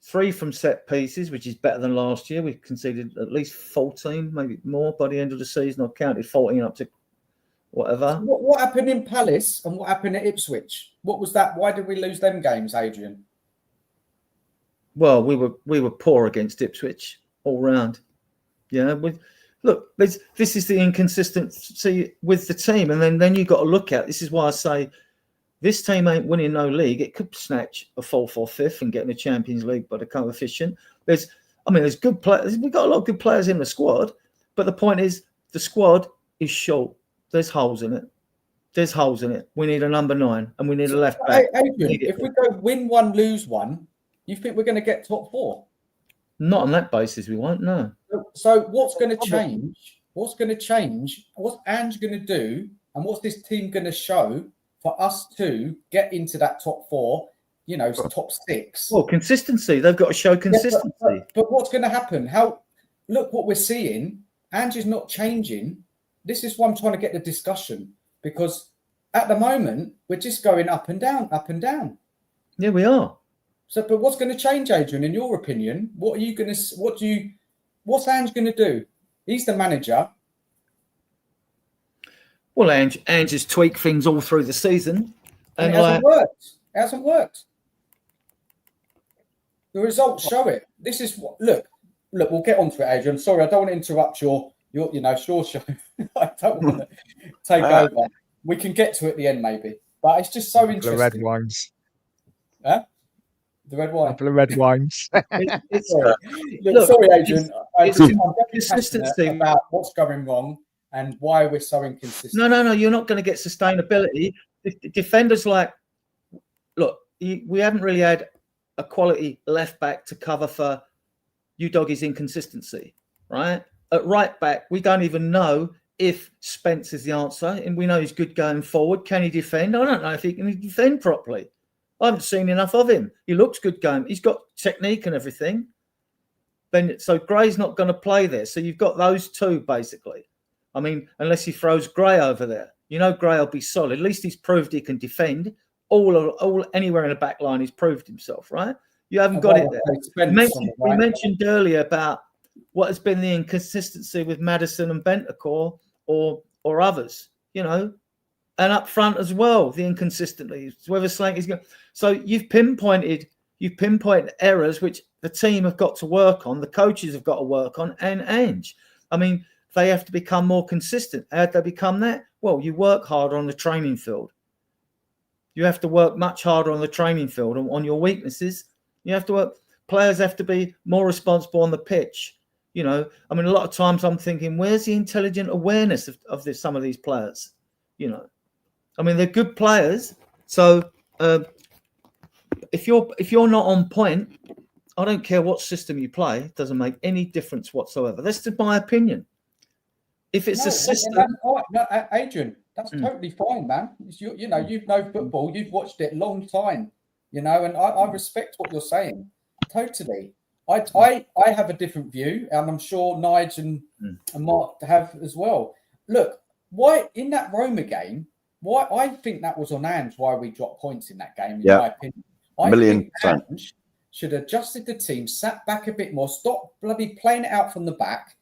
3 from set pieces, which is better than last year. We've conceded at least 14, maybe more by the end of the season. I've counted 14 up to whatever. What happened in Palace and what happened at Ipswich? What was that? Why did we lose them games, Adrian? Well, we were poor against Ipswich all round. Yeah, this is the inconsistency with the team, and then you've got to look at. This is why I say this team ain't winning no league. It could snatch a 4th or 5th and get in the Champions League by the coefficient. There's good players. We've got a lot of good players in the squad, but the point is the squad is short. There's holes in it. We need a number 9 and we need a left back. Adrian, if we go win one, lose one, you think we're going to get top 4? Not on that basis, we won't. No. So what's going to change? What's going to change? What's Ange going to do? And what's this team going to show for us to get into that top 4? Top 6. Well, consistency. They've got to show consistency. But what's going to happen? Look what we're seeing. Ange is not changing. This is why I'm trying to get the discussion, because at the moment we're just going up and down, up and down. Yeah, we are. So, but what's going to change, Adrian? In your opinion, what's Ange going to do? He's the manager. Well, Ange has tweaked things all through the season, and it hasn't worked. It hasn't worked. The results show it. This is what. Look. We'll get onto it, Adrian. Sorry, I don't want to interrupt your show. I don't want to take over. We can get to it at the end, maybe. But it's just so interesting. The red wines. Huh? The red wine. The red wines. Sorry, Adrian. I'm consistency about what's going wrong and why we're so inconsistent. No. You're not going to get sustainability. Defenders we haven't really had a quality left back to cover for Udoggy's inconsistency, right? At right back, we don't even know if Spence is the answer, and we know he's good going forward. Can he defend? I don't know if he can defend properly. I haven't seen enough of him. He looks good going. He's got technique and everything. So Gray's not going to play there. So you've got those two, basically. I mean, unless he throws Gray over there. Gray will be solid. At least he's proved he can defend. All anywhere in the back line, he's proved himself, right? You haven't got it there. We mentioned earlier about what has been the inconsistency with Maddison and Bentancur or others, and up front as well, the inconsistencies. Whether Slank is going. So you've pinpointed errors which the team have got to work on, the coaches have got to work on, and Ange. I mean, they have to become more consistent. How do they become that? Well, you work harder on the training field. You have to work much harder on the training field on your weaknesses. You have to work. Players have to be more responsible on the pitch. I mean, a lot of times I'm thinking, where's the intelligent awareness of some of these players? I mean, they're good players. So if you're not on point, I don't care what system you play. It doesn't make any difference whatsoever. That's just my opinion. If it's a system, Adrian, that's totally fine, man. You know football. You've watched it a long time. And I respect what you're saying. Totally. I have a different view, and I'm sure Nigel and Mark have as well. Look, why in that Roma game, why I think that was on Ange why we dropped points in that game, in my opinion. I think Ange should have adjusted the team, sat back a bit more, stop bloody playing it out from the back,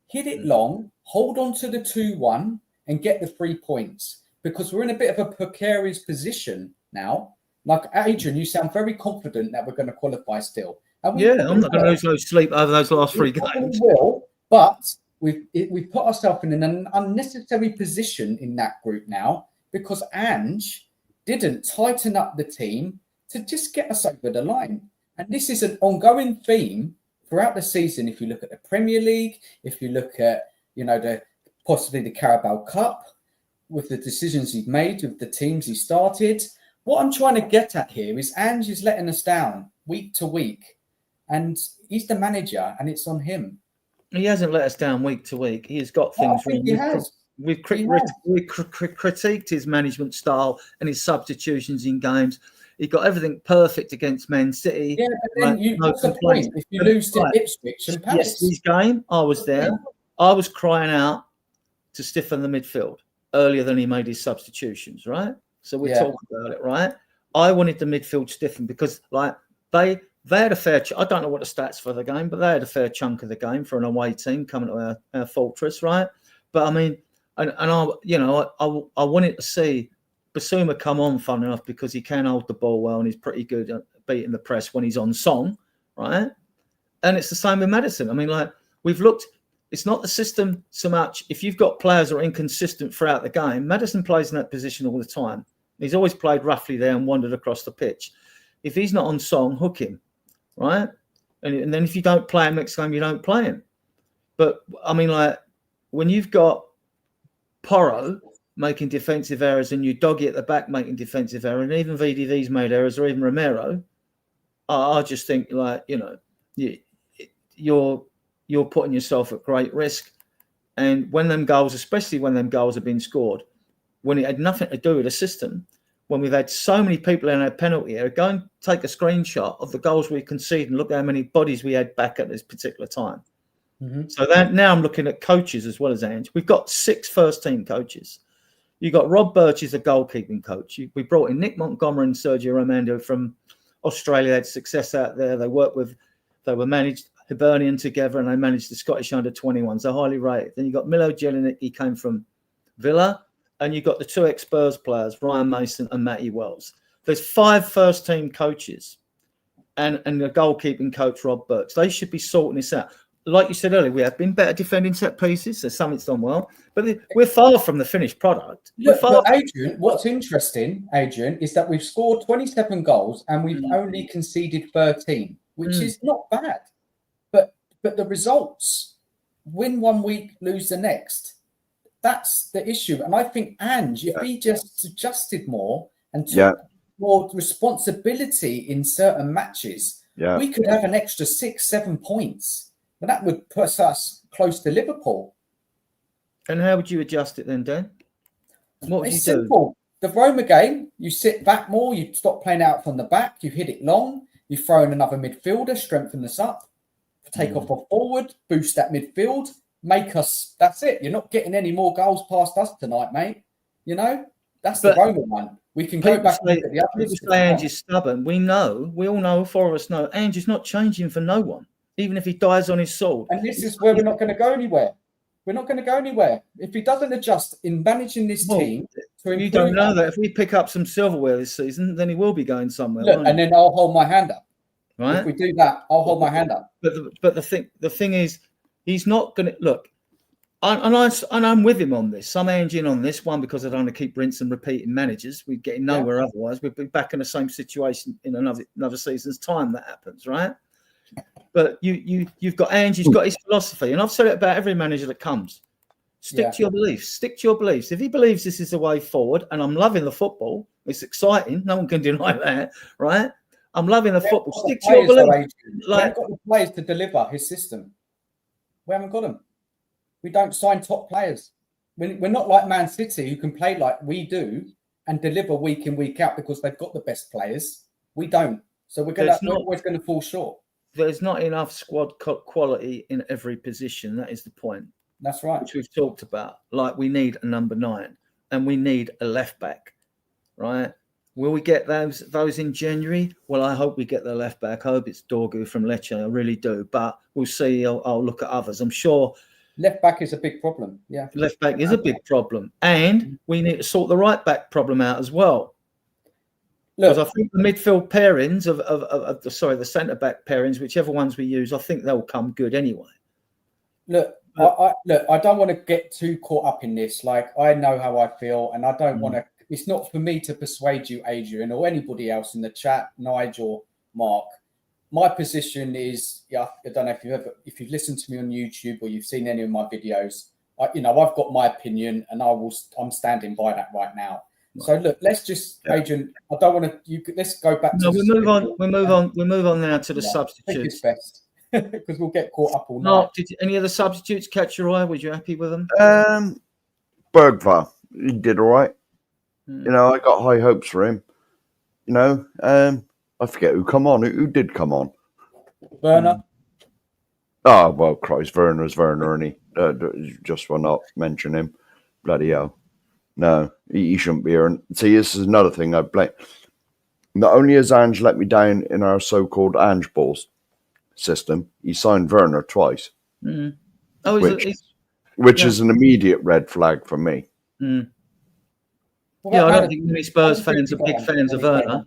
hit it long, hold on to the 2-1 and get the 3 points. Because we're in a bit of a precarious position now. Like, Adrian, you sound very confident that we're going to qualify still. I'm not going to lose no sleep over those last 3 games. We will, but we've put ourselves in an unnecessary position in that group now because Ange didn't tighten up the team to just get us over the line. And this is an ongoing theme throughout the season. If you look at the Premier League, if you look at, possibly the Carabao Cup, with the decisions he's made, with the teams he started. What I'm trying to get at here is Ange is letting us down week to week. And he's the manager, and it's on him. He hasn't let us down week to week. He has got things wrong. We've critiqued his management style and his substitutions in games. He got everything perfect against Man City. Yeah, but then what's the point if you lose to Ipswich and Palace? Yesterday's game, I was there. I was crying out to stiffen the midfield earlier than he made his substitutions, right? So we talked about it, right? I wanted the midfield stiffened because, they had a fair. I don't know what the stats for the game, but they had a fair chunk of the game for an away team coming to our fortress, right? But I mean, I wanted to see Basuma come on, fun enough, because he can hold the ball well and he's pretty good at beating the press when he's on song, right? And it's the same with Maddison. I mean, we've looked. It's not the system so much. If you've got players that are inconsistent throughout the game, Maddison plays in that position all the time. He's always played roughly there and wandered across the pitch. If he's not on song, hook him, right? And then if you don't play him next game, you don't play him. But, I mean, when you've got Porro making defensive errors and you Doggy at the back making defensive errors, and even VDV's made errors, or even Romero, I just think, you're putting yourself at great risk. And when them goals, especially when them goals have been scored, when it had nothing to do with the system, when we've had so many people in our penalty area, go and take a screenshot of the goals we conceded and look how many bodies we had back at this particular time. Mm-hmm. So that now I'm looking at coaches as well as Ange. We've got 6 first-team coaches. You've got Rob Birch is a goalkeeping coach. We brought in Nick Montgomery and Sergio Romando from Australia had success out there. They were managed Hibernian together, and they managed the Scottish under-21s. They're highly rated. Then you got Milo Jelinek, he came from Villa, and you got the two ex-Spurs players, Ryan Mason and Matty Wells. There's 5 first-team coaches and the goalkeeping coach, Rob Burks. They should be sorting this out. Like you said earlier, we have been better defending set pieces, so something's done well. But we're far from the finished product. Look, Adrian, what's interesting, Adrian, is that we've scored 27 goals and we've only conceded 13, which is not bad. But the results, win one week, lose the next. That's the issue. And I think Ange, if he just adjusted more and took more responsibility in certain matches, we could have an extra 6-7 points. And that would put us close to Liverpool. And how would you adjust it then, Dan? What would you do? Simple. The Roma game, you sit back more, you stop playing out from the back, you hit it long, you throw in another midfielder, strengthen us up, take off a forward, boost that midfield, make us, that's it. You're not getting any more goals past us tonight, mate. You know, that's the Roma one. We can go back and look at the others. People say Ange is stubborn. We all know, 4 of us know, Ange is not changing for no one, even if he dies on his sword. And this is where we're not going to go anywhere. We're not going to go anywhere. If he doesn't adjust in managing this team to improve. You don't know that. If we pick up some silverware this season, then he will be going somewhere. Look, and then I'll hold my hand up. Right? If we do that, I'll hold my hand up. But the thing is, he's not going to look. I'm with him on this. I'm Ange in on this one because I don't want to keep rinse and repeating managers. We're getting nowhere otherwise. We'll be back in the same situation in another season's time. That happens, right? But you've got Ange. He's got his philosophy, and I've said it about every manager that comes. Stick to your beliefs. Stick to your beliefs. If he believes this is the way forward, and I'm loving the football, it's exciting. No one can deny that, right? I'm loving the football. Stick to your beliefs. We haven't got the players to deliver his system. We haven't got them. We don't sign top players. We're not like Man City, who can play like we do and deliver week in, week out because they've got the best players. We don't. So we're always going to fall short. There's not enough squad quality in every position. That is the point. That's right. Which we've talked about. Like we need a number 9 and we need a left back, right? Will we get those in January? Well, I hope we get the left back. I hope it's Dorgu from Lecce. I really do. But we'll see. I'll look at others. I'm sure. Left back is a big problem. Yeah. Left back is a big problem. And we need to sort the right back problem out as well. Because I think the midfield pairings the centre back pairings, whichever ones we use, I think they'll come good anyway. Look, I don't want to get too caught up in this. Like, I know how I feel, and I don't want to. It's not for me to persuade you, Adrian, or anybody else in the chat, Nigel, Mark. My position is, I don't know if you've listened to me on YouTube or you've seen any of my videos. I've got my opinion, and I'm standing by that right now. So look, let's just, Adrian. I don't want to. Let's go back. No, we move on. We move on now to the substitutes. I think it's best because we'll get caught up all night. Mark, did any of the substitutes catch your eye? Was you happy with them? Bergvall, he did all right. I got high hopes for him. I forget who come on. Who did come on? Werner. Oh, well, Christ, Werner's Werner, and he just will not mention him. Bloody hell. No, he shouldn't be here. And see, this is another thing I blame. Not only has Ange let me down in our so-called Ange Balls system, he signed Werner twice. Oh, which is an immediate red flag for me. I don't think many Spurs fans are big fans of Werner.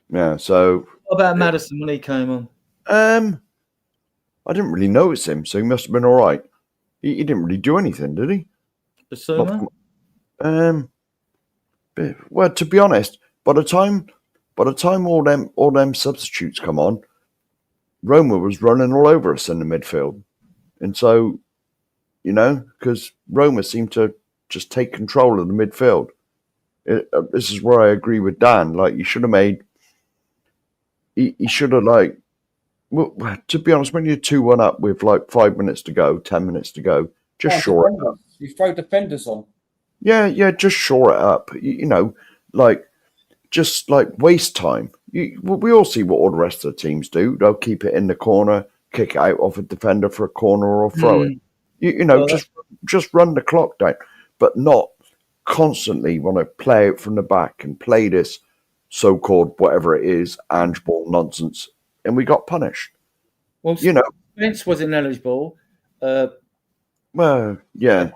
Yeah, so... What about Maddison when he came on? I didn't really notice him, so he must have been all right. He didn't really do anything, did he? Basuma? Well, to be honest, by the time all them substitutes come on, Roma was running all over us in the midfield. And so, because Roma seemed to just take control of the midfield. This is where I agree with Dan. Like, you should have made... He should have, well, to be honest, when you're 2-1 up with 5 minutes to go, 10 minutes to go, just shore it up. You throw defenders on. Yeah, just shore it up. Just waste time. We all see what all the rest of the teams do. They'll keep it in the corner, kick it out off a defender for a corner or throw it. Just run the clock down, but not constantly want to play it from the back and play this so-called whatever it is, Ange ball nonsense, and we got punished. Well, You know, Spence was ineligible. well, yeah.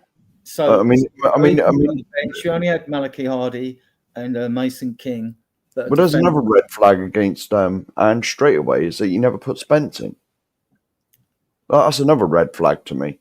So I mean, on the bench, you only had Malachi Hardy and Mason King. Well, there's another red flag against Ange straight away is that you never put Spence in. That's another red flag to me.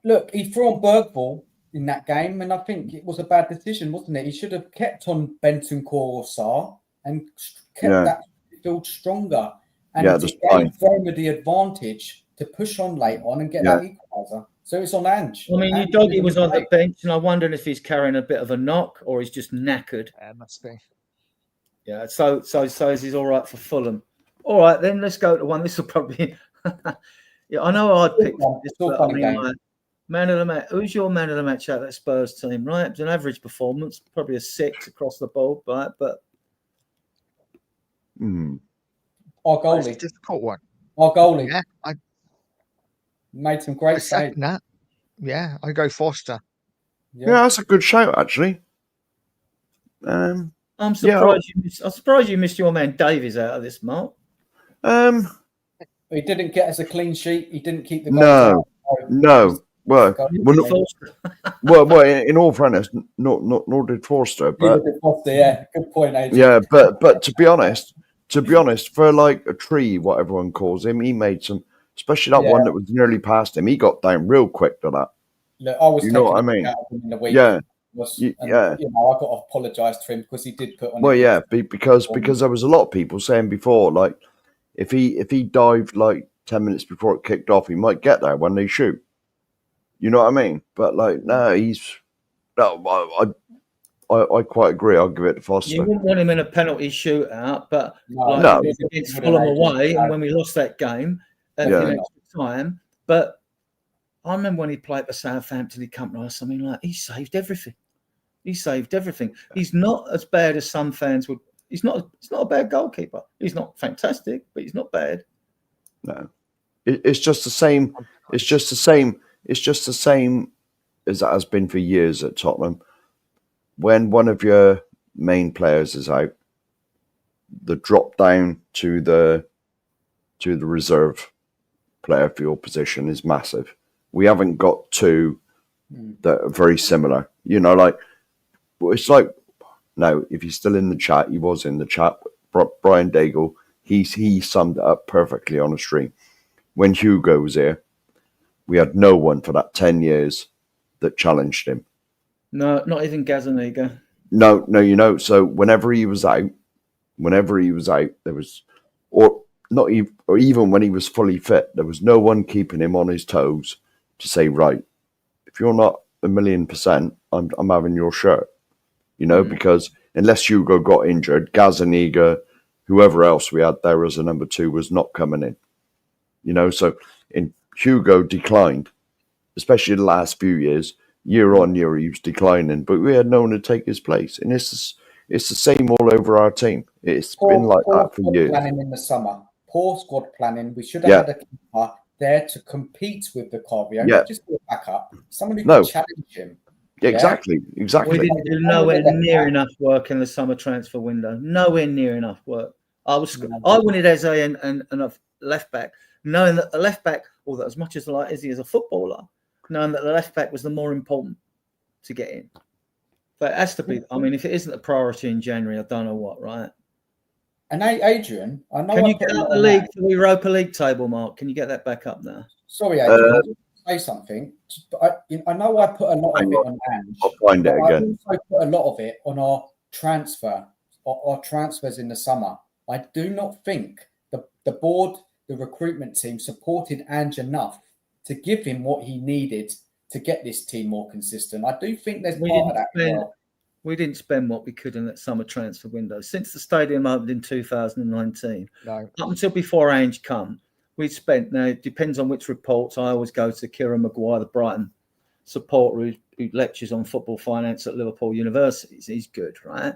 Look, he threw on Bergvall in that game, and I think it was a bad decision, wasn't it? He should have kept on Bentancur or Sarr and kept that midfield stronger. And it gave Roma the advantage to push on late on and get that equaliser. So it's on Ange. I mean, Udogie was on the bench, and I wondered if he's carrying a bit of a knock or he's just knackered. Yeah, must be. Yeah, so he's all right for Fulham. All right, then let's go to one. This will probably... Yeah, I know I'd pick this, but I mean, like, man of the match. Who's your man of the match out of that Spurs team? Right, it's an average performance, probably a 6 across the board, right? But our goalie, That's a difficult one. Our goalie, yeah, I made some great saves. Yeah, I go Foster. Yeah, that's a good shout, actually. I'm surprised I'm surprised you missed your man Davies out of this, Mark. He didn't get us a clean sheet. He didn't keep the goals. No. Well, in all fairness, nor did Forster. But yeah, good point, Adrian. Yeah, but to be honest, for like a tree, what everyone calls him, he made some, especially that one that was nearly past him. He got down real quick to that. Look, I was, you know what I mean? In the week. Yeah. You know, I got to apologise to him because he did put on. Well, yeah, because there was a lot of people saying before, like, if he dived like 10 minutes before it kicked off, he might get there when they shoot. You know what I mean? But like, no, I quite agree. I'll give it to Foster. You wouldn't want him in a penalty shootout, but no. Against Fulham away, and when we lost that game at the extra time. But I remember when he played for Southampton, he come to us. I mean, like, he saved everything. He's not as bad as some fans would. He's not a bad goalkeeper. He's not fantastic, but he's not bad. No, it's just the same. It's just the same as it has been for years at Tottenham. When one of your main players is out, the drop down to the reserve player for your position is massive. We haven't got two that are very similar. You know, like, it's like, no, if he's still in the chat, he was in the chat. Brian Daigle, he summed it up perfectly on a stream. When Hugo was here, we had no one for that 10 years that challenged him. No, not even Gazzaniga. No, you know, so whenever he was out, there was, or even when he was fully fit, there was no one keeping him on his toes to say, right, if you're not 1,000,000%, I'm having your shirt. You know, because unless Hugo got injured, Gazzaniga, whoever else we had there as a number 2 was not coming in. You know, so Hugo declined, especially the last few years. Year on year, he was declining, but we had no one to take his place. And it's the same all over our team. It's been like that for years. Planning in the summer. Poor squad planning. We should have had a keeper there to compete with the Carvio, not just to back up. Someone who can challenge him. Exactly. We didn't do nowhere near enough work in the summer transfer window. Nowhere near enough work. I wanted Eze and a left back, knowing that the left back, although as much as I like Eze as a footballer, knowing that the left back was the more important to get in. But it has to be. I mean, if it isn't a priority in January, I don't know what, right? And Adrian, I know. Can you get up the league to the Europa League table, Mark? Can you get that back up now? Sorry, Adrian. Say something. I know I put a lot of it on Ange. I'll find it again. I also put a lot of it on our transfers in the summer. I do not think the board, the recruitment team supported Ange enough to give him what he needed to get this team more consistent. I do think there's part of that. We didn't spend what we could in that summer transfer window. Since the stadium opened in 2019, up until before Ange come, we spent, now it depends on which reports. I always go to Kieran Maguire, the Brighton supporter who lectures on football finance at Liverpool University. He's good, right?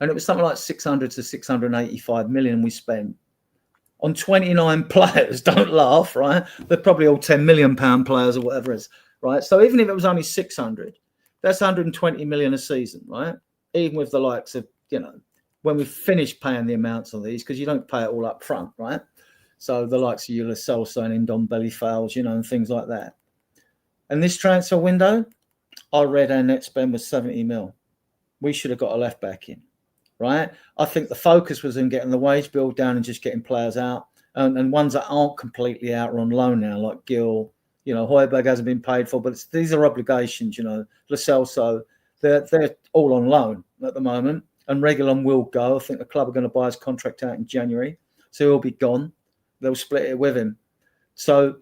And it was something like 600 to 685 million we spent on 29 players. Don't laugh, right? They're probably all £10 million players or whatever it is, right? So even if it was only 600, that's 120 million a season, right? Even with the likes of, when we finish paying the amounts on these, because you don't pay it all up front, right? So the likes of Lo Celso and Ndombele fails, and things like that. And this transfer window, I read our net spend was 70 mil. We should have got a left back in, right? I think the focus was in getting the wage bill down and just getting players out, and ones that aren't completely out are on loan now, like Gill. Højbjerg hasn't been paid for, but these are obligations. Lo Celso, they're all on loan at the moment, and Reguilon will go. I think the club are going to buy his contract out in January, so he'll be gone. They'll split it with him. So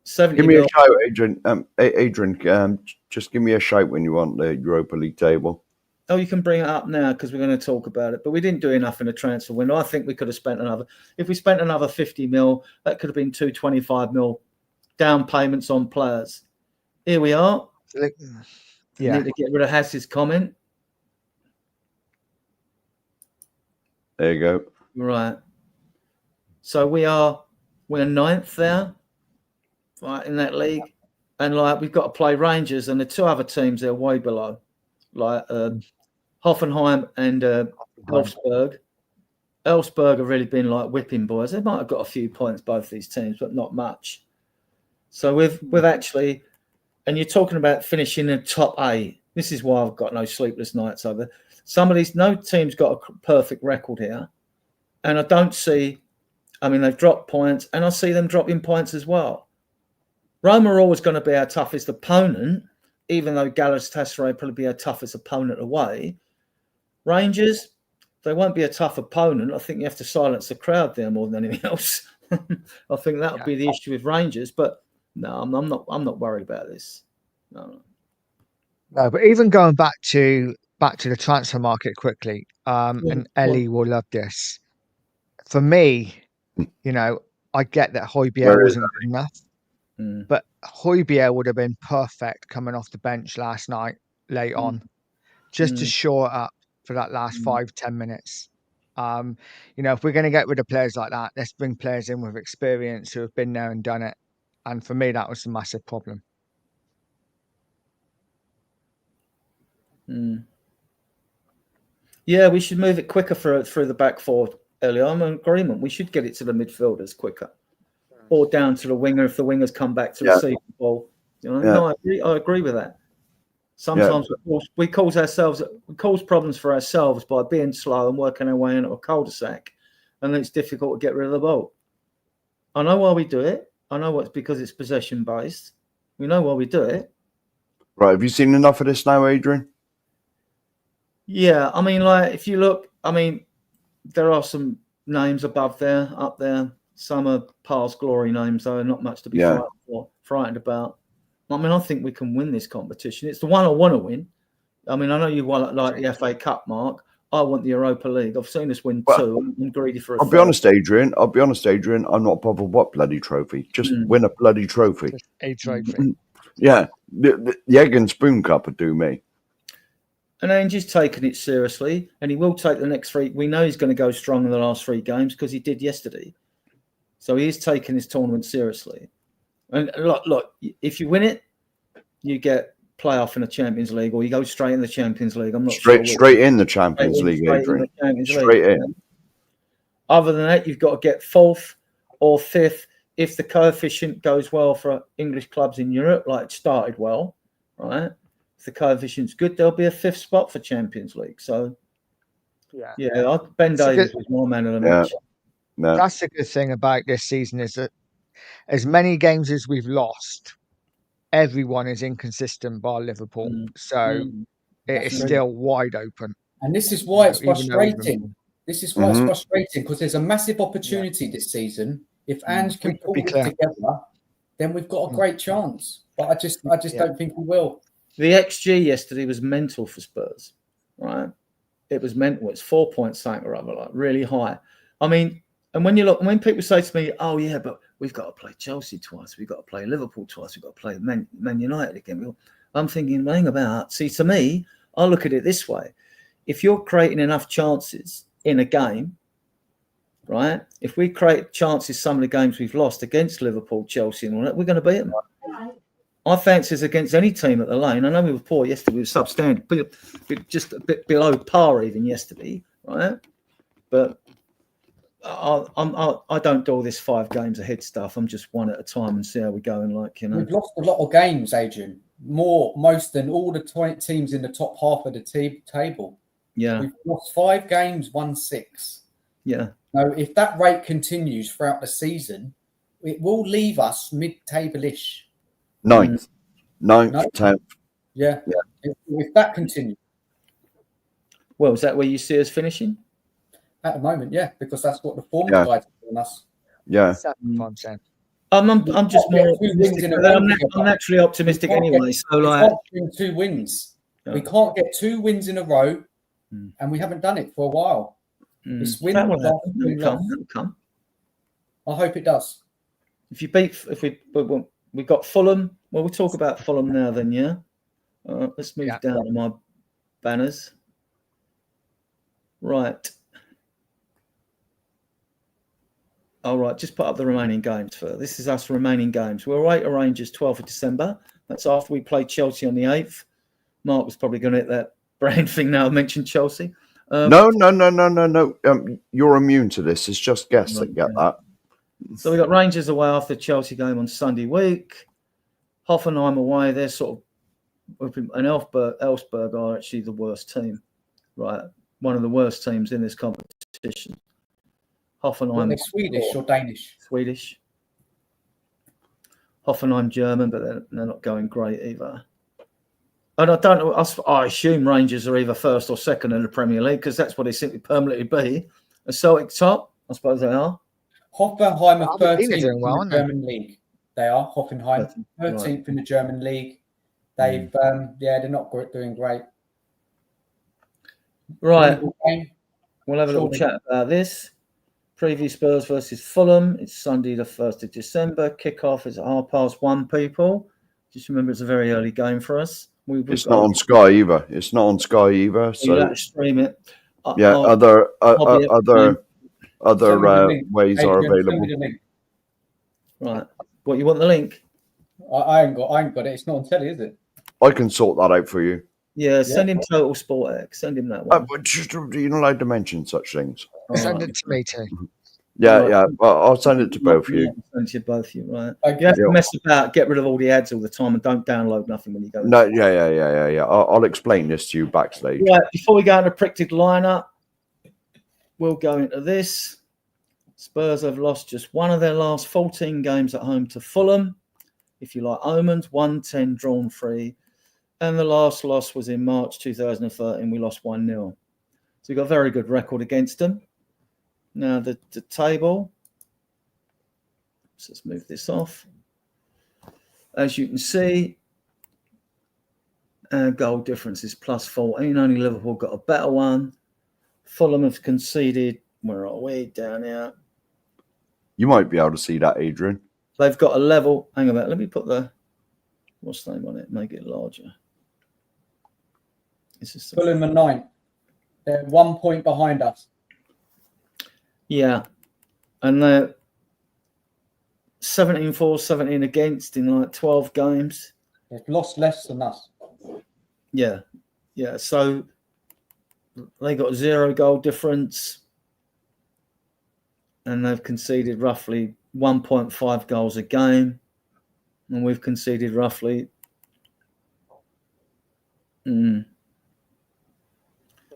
70 Give me mil. a shout, Adrian. Adrian, just give me a shout when you want the Europa League table. Oh, you can bring it up now because we're going to talk about it. But we didn't do enough in the transfer window. I think we could have spent if we spent another 50 mil, that could have been 225 mil down payments on players. Here we are. Yeah. Need to get rid of Hass's comment. There you go. Right. So we're ninth there, right, in that league. And we've got to play Rangers, and the two other teams they're way below. Hoffenheim and Elfsberg. Elfsberg have really been whipping boys. They might have got a few points, both these teams, but not much. So we've actually, and you're talking about finishing in the top 8. This is why I've got no sleepless nights over. Some of these, no team's got a perfect record here, and I don't see. I mean, they've dropped points, and I see them dropping points as well. Roma are always going to be our toughest opponent, even though Galatasaray will probably be our toughest opponent away. Rangers, they won't be a tough opponent. I think you have to silence the crowd there more than anything else. I think that would be the issue with Rangers. But no, I'm not worried about this. No, but even going back to the transfer market quickly, and Ellie will love this. For me, I get that Højbjerg wasn't good enough, but Højbjerg would have been perfect coming off the bench last night, late on, just to shore it up for that last 5-10 minutes. If we're going to get rid of players like that, let's bring players in with experience who have been there and done it. And for me, that was the massive problem. Yeah, we should move it quicker through the back four. Earlier, I'm in agreement. We should get it to the midfielders quicker, or down to the winger if the wingers come back to receive the ball. No, I agree with that. Sometimes we cause problems for ourselves by being slow and working our way into a cul-de-sac, and it's difficult to get rid of the ball. I know why we do it. I know it's because it's possession based. We know why we do it. Right, have you seen enough of this now, Adrian? Yeah, I mean, if you look, there are some names up there. Some are past glory names, though, not much to be frightened about. I think we can win this competition. It's the one I want to win. I know you want the FA Cup, Mark. I want the Europa League. I've seen us win 2. I'm greedy for a I'll be honest, Adrian. I'm not bothered what bloody trophy. Just win a bloody trophy. Just a trophy. Yeah. The egg and spoon cup would do me. And Ange's taken it seriously, and he will take the next 3. We know he's going to go strong in the last 3 games because he did yesterday. So he is taking his tournament seriously. And look, if you win it, you get playoff in the Champions League, or you go straight in the Champions League. I'm not straight in the Champions League, Adrian. Straight in. Other than that, you've got to get 4th or 5th if the coefficient goes well for English clubs in Europe, like it started well, right? If the coefficient's good, there'll be a 5th spot for Champions League. So, Ben Davies was more man of the match. No. That's the good thing about this season is that as many games as we've lost, everyone is inconsistent bar Liverpool. So it is still wide open. And this is why it's frustrating. This is why it's frustrating, because there's a massive opportunity this season. If Ange can pull it together, then we've got a great chance. But I just don't think we will. The XG yesterday was mental for Spurs, right? It was mental. It's 4 points something or other, really high. And when people say to me, "Oh yeah, but we've got to play Chelsea twice, we've got to play Liverpool twice, we've got to play Man United again," I'm thinking, hang about. See, to me, I look at it this way: if you're creating enough chances in a game, right? If we create chances, some of the games we've lost against Liverpool, Chelsea, and all that, we're going to beat them. I fancy us against any team at the Lane. I know we were poor yesterday, we were substandard, just a bit below par even yesterday. right? But I don't do all this 5 games ahead stuff. I'm just one at a time and see how we're going. Like, you know, We've lost a lot of games, Adrian. Most than all the teams in the top half of the table. Yeah, We've lost 5 games, won 6. yeah. Now, if that rate continues throughout the season, it will leave us mid-table-ish. Ninth, No? 10th. Yeah. If that continues. Well, is that where you see us finishing? At the moment, yeah, because that's what the form Yeah. guide's telling us. Yeah. 7%. I'm just more Get 2 wins optimistic. in a I'm row. naturally optimistic We can't anyway. So, We like, can't win 2 wins. Yeah. We can't get 2 wins in a row, and we haven't done it for a while. It's win, that will loss, happen. win, That'll loss. come. I hope it does. If we've got Fulham. Well, we'll talk about Fulham now. Then, yeah. Let's move down to my banners. Right. All right, just put up the remaining games for this is us remaining games. We're away to Rangers 12th of December. That's after we played Chelsea on the 8th. Mark was probably going to hit that brain thing now. I mentioned Chelsea. No. You're immune to this. It's just guests that get that. So we got Rangers away after the Chelsea game on Sunday week. Hoffenheim away. They're sort of, and Elfsberg are actually the worst team, right? One of the worst teams in this competition. Hoffenheim. They're Swedish or Danish? Swedish. Hoffenheim German, but they're not going great either. And I don't know. I assume Rangers are either first or second in the Premier League because that's what they simply permanently be. A Celtic top, I suppose they are. Hoffenheim are 13th doing in well, the aren't they? German league. They are Hoffenheim 13th in the German league. They've they're not doing great. Right. We'll have a little chat about this. Preview Spurs versus Fulham. It's Sunday, the 1st of December. Kickoff is at 1:30, people. Just remember, it's a very early game for us. It's not on Sky either. So you stream it. other ways are available. Right. What, you want the link? I ain't got it. It's not on telly, is it? I can sort that out for you. Yeah, send him Total Sport X. Send him that one. But you're not allowed to mention such things. Send it to me too. Yeah. Well, I'll send it to both of you. Send it to both of you, right? You have to mess about, get rid of all the ads all the time, and don't download nothing when you go. No, yeah. I'll explain this to you backstage. Right, before we go into predicted lineup, we'll go into this. Spurs have lost just one of their last 14 games at home to Fulham. If you like omens, 1-10, drawn 3. And the last loss was in March 2013. We lost 1-0. So we've got a very good record against them. Now, the table. So let's move this off. As you can see, our goal difference is plus 14. Only Liverpool got a better one. Fulham have conceded. Where are we? Down here. You might be able to see that, Adrian. They've got a level. Hang on a minute. Let me put what's the name on it? Make it larger. Fulham are 9th. They're 1 point behind us. Yeah. And they're 17 for, 17 against in like 12 games. They've lost less than us. Yeah. So they got 0 goal difference. And they've conceded roughly 1.5 goals a game. And we've conceded roughly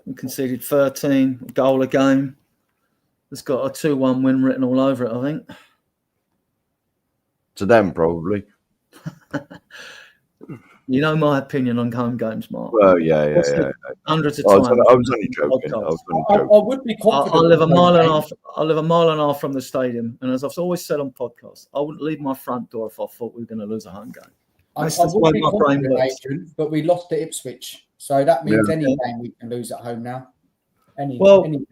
we conceded 13 goal a game. It's got a 2-1 win written all over it, I think. To them, probably. You know my opinion on home games, Mark. Well, yeah. Hundreds of I times. was only joking. I would be confident. I live a mile and a half. I live a mile and a half from the stadium, and as I've always said on podcasts, I wouldn't leave my front door if I thought we were going to lose a home game. I would be confident, Adrian, but we lost to Ipswich, so that means any game we can lose at home now. Any game.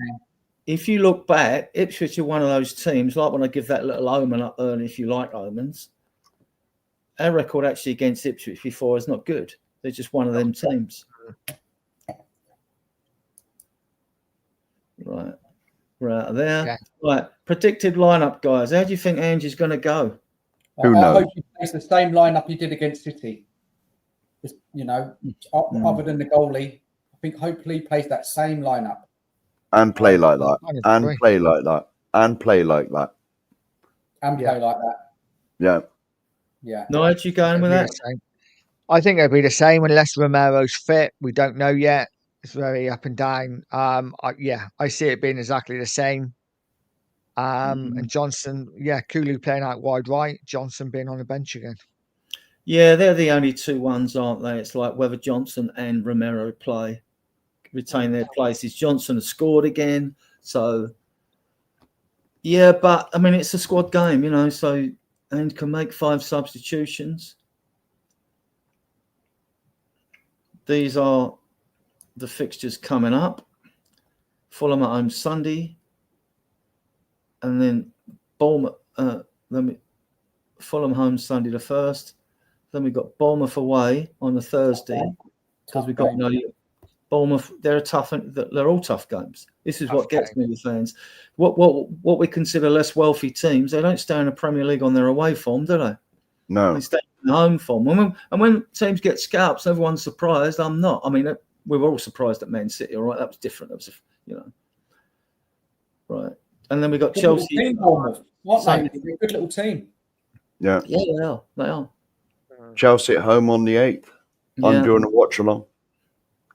If you look back, Ipswich are one of those teams. Like when I give that little omen up early, if you like omens, our record actually against Ipswich before is not good. They're just one of them teams. Right. We're out of there. Yeah. Right. Predicted lineup, guys. How do you think Angie's going to go? Who knows? I hope he plays the same lineup he did against City. Just, other than the goalie, I think hopefully he plays that same lineup. and play like that, I and agree. play like that, and play like that. And play like that. Yeah. Yeah. Nigel, you going with that? I think it'll be the same unless Romero's fit. We don't know yet. It's very up and down. I see it being exactly the same. And Johnson, Kulu playing out wide right, Johnson being on the bench again. Yeah, they're the only two ones, aren't they? It's like whether Johnson and Romero retain their places. Johnson has scored again, so yeah. But I mean, it's a squad game, you know. So and can make 5 substitutions. These are the fixtures coming up. Fulham at home Sunday, and then Bournemouth. Fulham home Sunday the 1st. Then we've got Bournemouth away on the Thursday because we've got Bournemouth. They're they're all tough games. This is what gets me with fans. What we consider less wealthy teams, they don't stay in the Premier League on their away form, do they? No. They stay in the home form. And when teams get scalps, everyone's surprised. I'm not. I mean, we were all surprised at Man City. All right, that was different. That was, right. And then we got Chelsea. Team, Bournemouth. What, mate? They're a good little team. Yeah. Yeah, they are. Chelsea at home on the 8th. Yeah. I'm doing a watch along.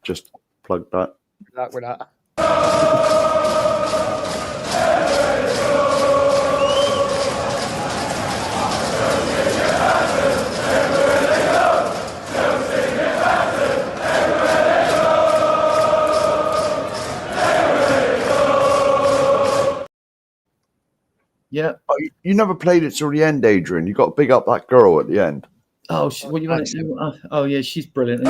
Just plug that. With that. Yeah. Oh, you never played it till the end, Adrian. You got to big up that girl at the end. Oh, what you want to? Oh, yeah, she's brilliant.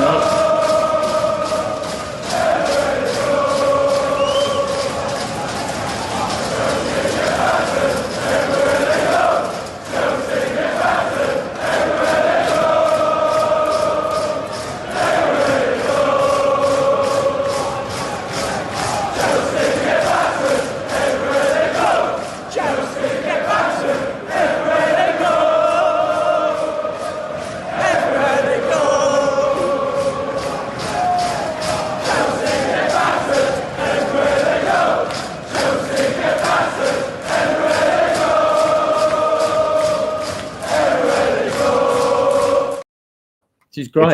She's great.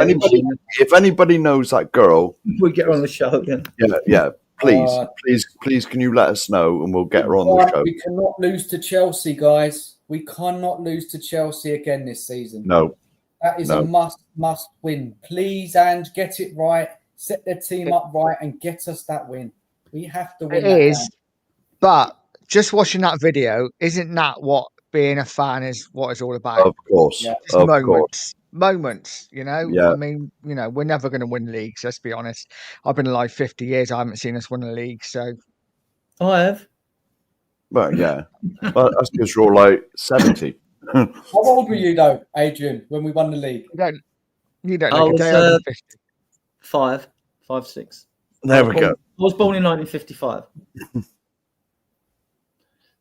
If anybody knows that girl, we get her on the show. Yeah. Please, can you let us know and we'll get her on the show. We cannot lose to Chelsea, guys. We cannot lose to Chelsea again this season. No. That is a must win. Please, Ange, get it right. Set their team up right and get us that win. We have to win. It is, but just watching that video, isn't that what being a fan is? What it's all about? Of course, yeah. Moments. You know, yeah. I mean, we're never going to win leagues. Let's be honest. I've been alive 50 years. I haven't seen us win a league. So, I have. Well, yeah, but that's because you're like 70. How old were you though, Adrian, when we won the league? You don't look a day over 50. 5, 6. There we go. I was born in 1955.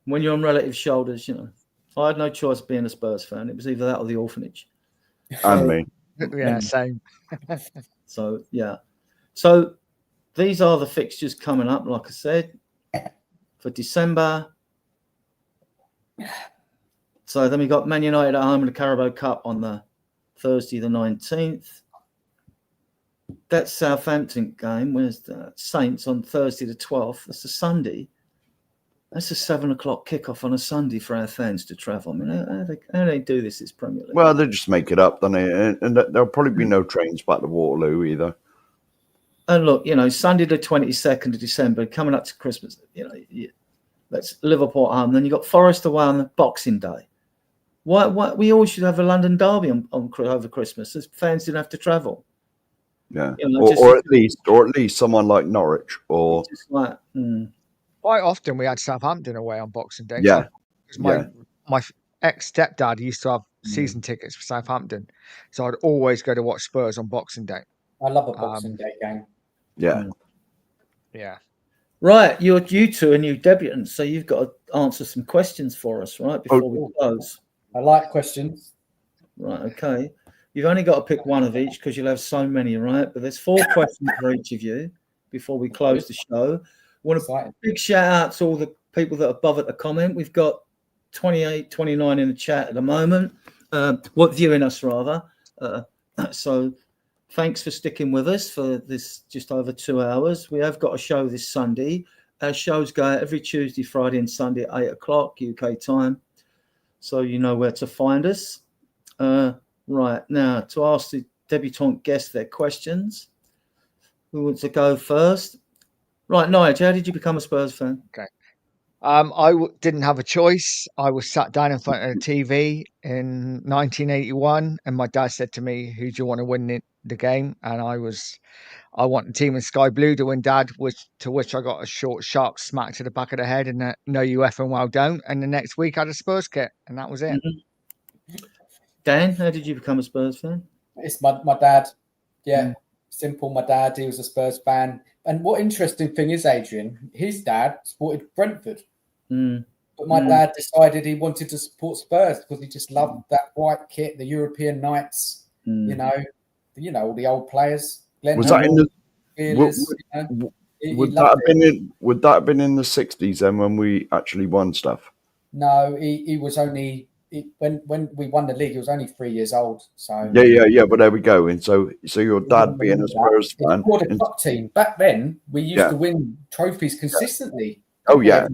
When you're on relative shoulders, I had no choice being a Spurs fan. It was either that or the orphanage. And me. Yeah, same. So, yeah. So, these are the fixtures coming up, like I said, for December. So, then we got Man United at home in the Carabao Cup on the Thursday, the 19th. That Southampton game, where's the Saints on Thursday, the 12th? That's a Sunday. That's a 7 o'clock kickoff on a Sunday for our fans to travel. I mean, how do they do this? It's Premier League. Well, they just make it up, don't they? And there'll probably be no trains back to Waterloo either. And look, Sunday the 22nd of December, coming up to Christmas, that's Liverpool at home. Then you got Forest away on the Boxing Day. Why we always should have a London derby on over Christmas, as fans didn't have to travel. Yeah, or at least someone like Norwich, or just like. Quite often we had Southampton away on Boxing Day. Yeah. My ex-stepdad used to have season tickets for Southampton. So I'd always go to watch Spurs on Boxing Day. I love a Boxing Day game. Yeah. Yeah. Right. You two are new debutants, so you've got to answer some questions for us, right, before we close. I like questions. Right, okay. You've only got to pick one of each because you'll have so many, right? But there's 4 questions for each of you before we close the show. Want a big shout out to all the people that are above at the comment. We've got 28, 29 in the chat at the moment. Viewing us rather. So thanks for sticking with us for this just over 2 hours. We have got a show this Sunday. Our shows go out every Tuesday, Friday, and Sunday at 8 o'clock UK time. So you know where to find us. Right now, to ask the debutant guests their questions. Who wants to go first? Right, Nigel, how did you become a Spurs fan? Okay. Didn't have a choice. I was sat down in front of the TV in 1981, and my dad said to me, "Who do you want to win the game?" And I want the team in sky blue to win, Dad. To which I got a short, sharp smack to the back of the head, and no, you effing well don't. And the next week I had a Spurs kit, and that was it. Mm-hmm. Dan, how did you become a Spurs fan? It's my dad. Yeah, simple. My dad, he was a Spurs fan. And what interesting thing is, Adrian, his dad supported Brentford. But my dad decided he wanted to support Spurs because he just loved that white kit, the European nights, you know, all the old players. Glenn Was Hoddle, that in the would that have been in the 60s then when we actually won stuff? No, he was only when we won the league, he was only 3 years old. So yeah. But there we go. And so your dad being a Spurs fan, the top team back then, we used to win trophies consistently. Oh yeah.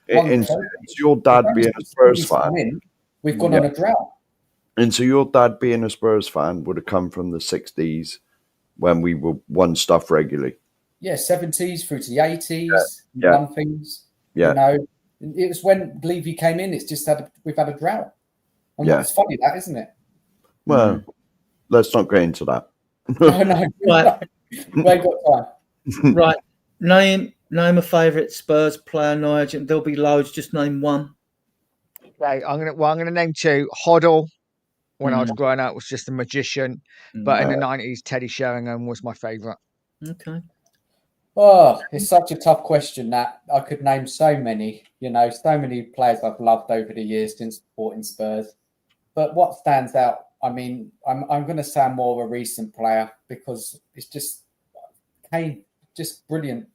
And so your dad being a Spurs fan, we've gone on a drought. And so your dad being a Spurs fan would have come from the 60s when we won stuff regularly. Yeah, 70s through to the 80s, won things. Yeah. You know, it was when Levy came in, it's just we've had a drought. And it's funny that, isn't it? Well, let's not get into that. No. Right. We ain't got time. Right. Name a favourite Spurs player, Nigel. There'll be loads. Just name one. Okay, I'm gonna name two. Hoddle, when I was growing up, was just a magician. But in the 90s, Teddy Sheringham was my favourite. Okay. Oh, it's such a tough question that I could name so many, so many players I've loved over the years since supporting Spurs. But what stands out, I mean, I'm going to say more of a recent player because it's just Kane, just brilliant.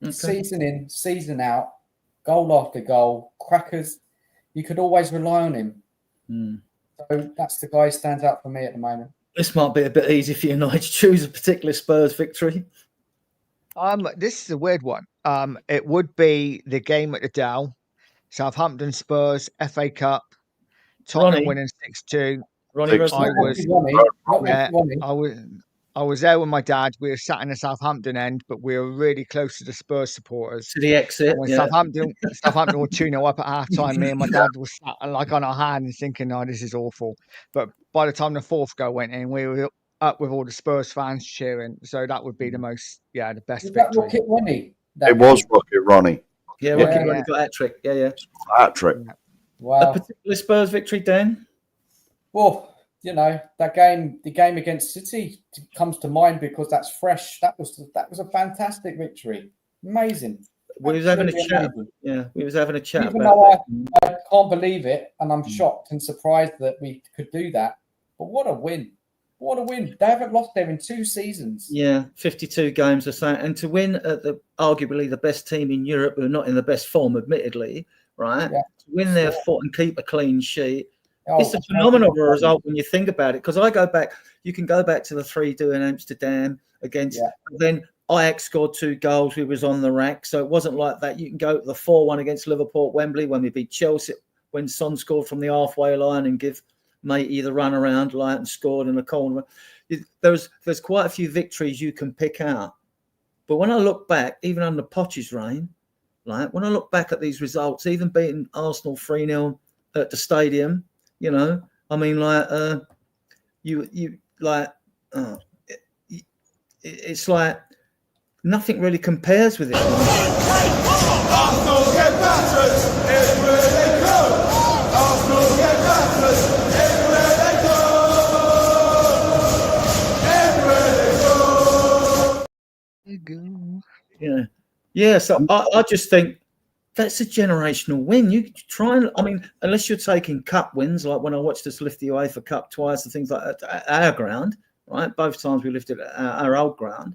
Okay. Season in, season out, goal after goal, crackers. You could always rely on him. So that's the guy who stands out for me at the moment. This might be a bit easy for you, Nigel. Choose a particular Spurs victory. This is a weird one. It would be the game at the Dell, Southampton Spurs, FA Cup, Tottenham winning 6-2. I was there with my dad. We were sat in the Southampton end, but we were really close to the Spurs supporters. To the exit. And when Southampton were 2-0 up at half time, me and my dad were sat like on our hands thinking, "Oh, this is awful." But by the time the fourth goal went in, we were up with all the Spurs fans cheering. So that would be the best victory. Rocket Ronnie? It was Rocket Ronnie. Yeah, Rocket Ronnie got hat-trick. Yeah. Hat-trick. Wow. A particular Spurs victory, Dan? Well, the game against City comes to mind because that's fresh. That was a fantastic victory. Amazing. We was having a chat. Yeah, we was having a chat. Even though I can't believe it, and I'm shocked and surprised that we could do that. But what a win! What a win! They haven't lost there in 2 seasons. Yeah, 52 games or so, and to win at arguably the best team in Europe, who are not in the best form, admittedly, right? Yeah. To win their foot and keep a clean sheet. It's a phenomenal result when you think about it. Because you can go back to the 3-2 in Amsterdam against. Yeah. Then Ajax scored 2 goals. We was on the rack, so it wasn't like that. You can go to the 4-1 against Liverpool at Wembley when we beat Chelsea when Son scored from the halfway line and give Matey the run around light and scored in a corner. There's quite a few victories you can pick out. But when I look back, even under Poch's reign, like when I look back at these results, even beating Arsenal 3-0 at the stadium. I mean, like it's like nothing really compares with it. Arsenal get battered everywhere they go. Arsenal get battered everywhere they go. Everywhere they go. Yeah. So I just think. That's a generational win. You try and, unless you're taking cup wins, like when I watched us lift the UEFA Cup twice and things like that at our ground, right? Both times we lifted our old ground,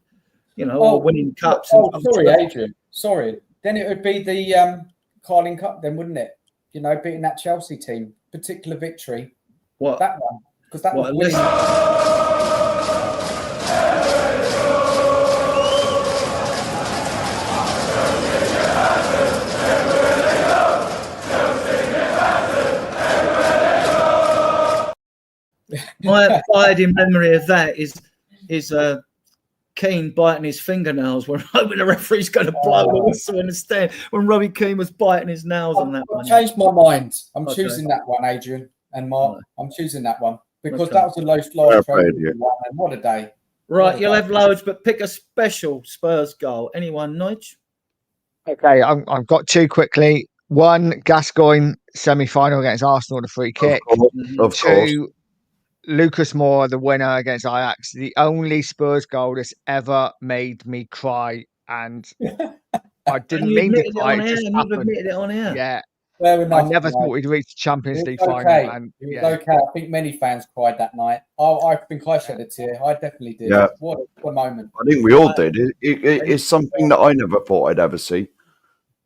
or winning cups. Sorry, Adrian. Sorry. Then it would be the Carling Cup, then, wouldn't it? You know, beating that Chelsea team, particular victory. What? That one, because that was winning. My abiding memory of that is Keane biting his fingernails when the referee's going to blow the whistle in the stand. When Robbie Keane was biting his nails on that one. I've changed my mind. I'm choosing that one, Adrian and Mark. Right. I'm choosing that one because Okay. that was the last trophy we won, and what a day. Right, you'll have loads, but pick a special Spurs goal. Anyone, Nige? Okay, I've got two quickly. One, Gascoigne semi-final against Arsenal, the free kick. Of course. Two, Lucas Moura, the winner against Ajax. The only Spurs goal that's ever made me cry, and I didn't mean to cry. It just happened. Admitted it on here. Yeah, Fair enough, I never thought we'd reach the Champions League final. And it was okay. I think many fans cried that night. I think I shed a tear. I definitely did. Yeah. What a moment. I think we all did. It's something that I never thought I'd ever see.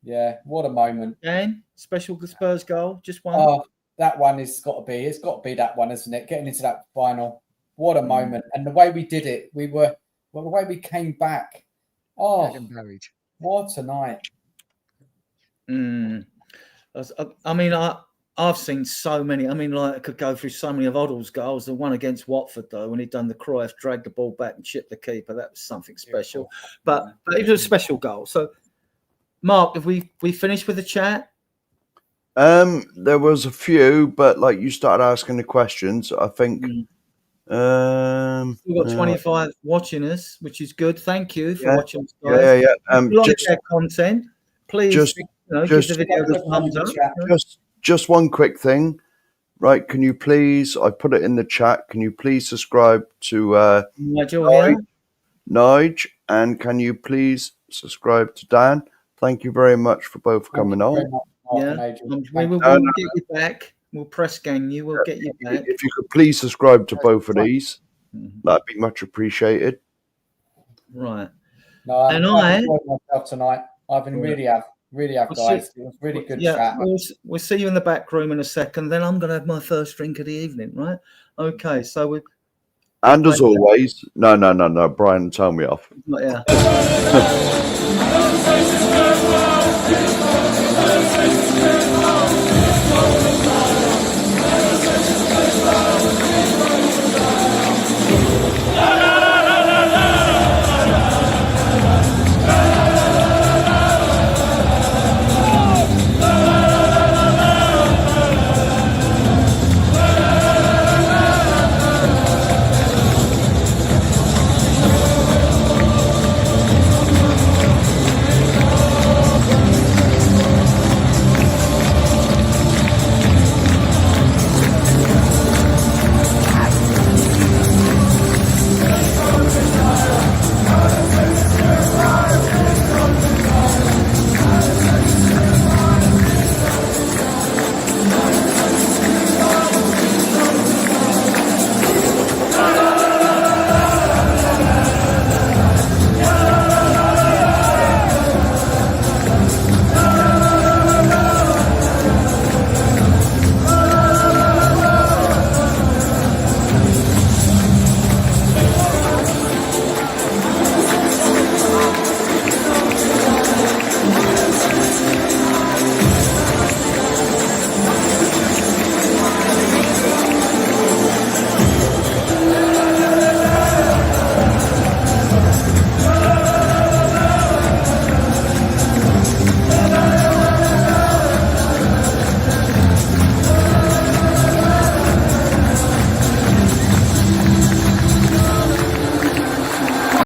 Yeah, what a moment. Dan, special Spurs goal, just one. Oh, that one it's got to be that one, isn't it? Getting into that final. What a moment. And the way we did it, the way we came back. Oh, what a night. I mean, I've seen so many. I mean, like I could go through so many of Oddle's goals. The one against Watford, though, when he'd done the Cruyff, dragged the ball back and chipped the keeper, that was something special. But it was a special goal. So, Mark, have we finished with the chat? There was a few, but like you started asking the questions, I think. We've got 25 watching us, which is good. Thank you for watching us, guys. Yeah. If you like their content, please give the video the thumbs up. Just one quick thing, right? Can you please? I put it in the chat. Can you please subscribe to Nige, and can you please subscribe to Dan? Thank you very much for both coming on. We will get you back. We'll press gang you. We'll get you back. If you could please subscribe to both of these, that'd be much appreciated. Right. No, I've enjoyed myself tonight. I've been really have, guys. It was really good chat. We'll see you in the back room in a second. Then I'm going to have my first drink of the evening, right? Okay, so we. And as always, no, Brian, tell me off. Yeah.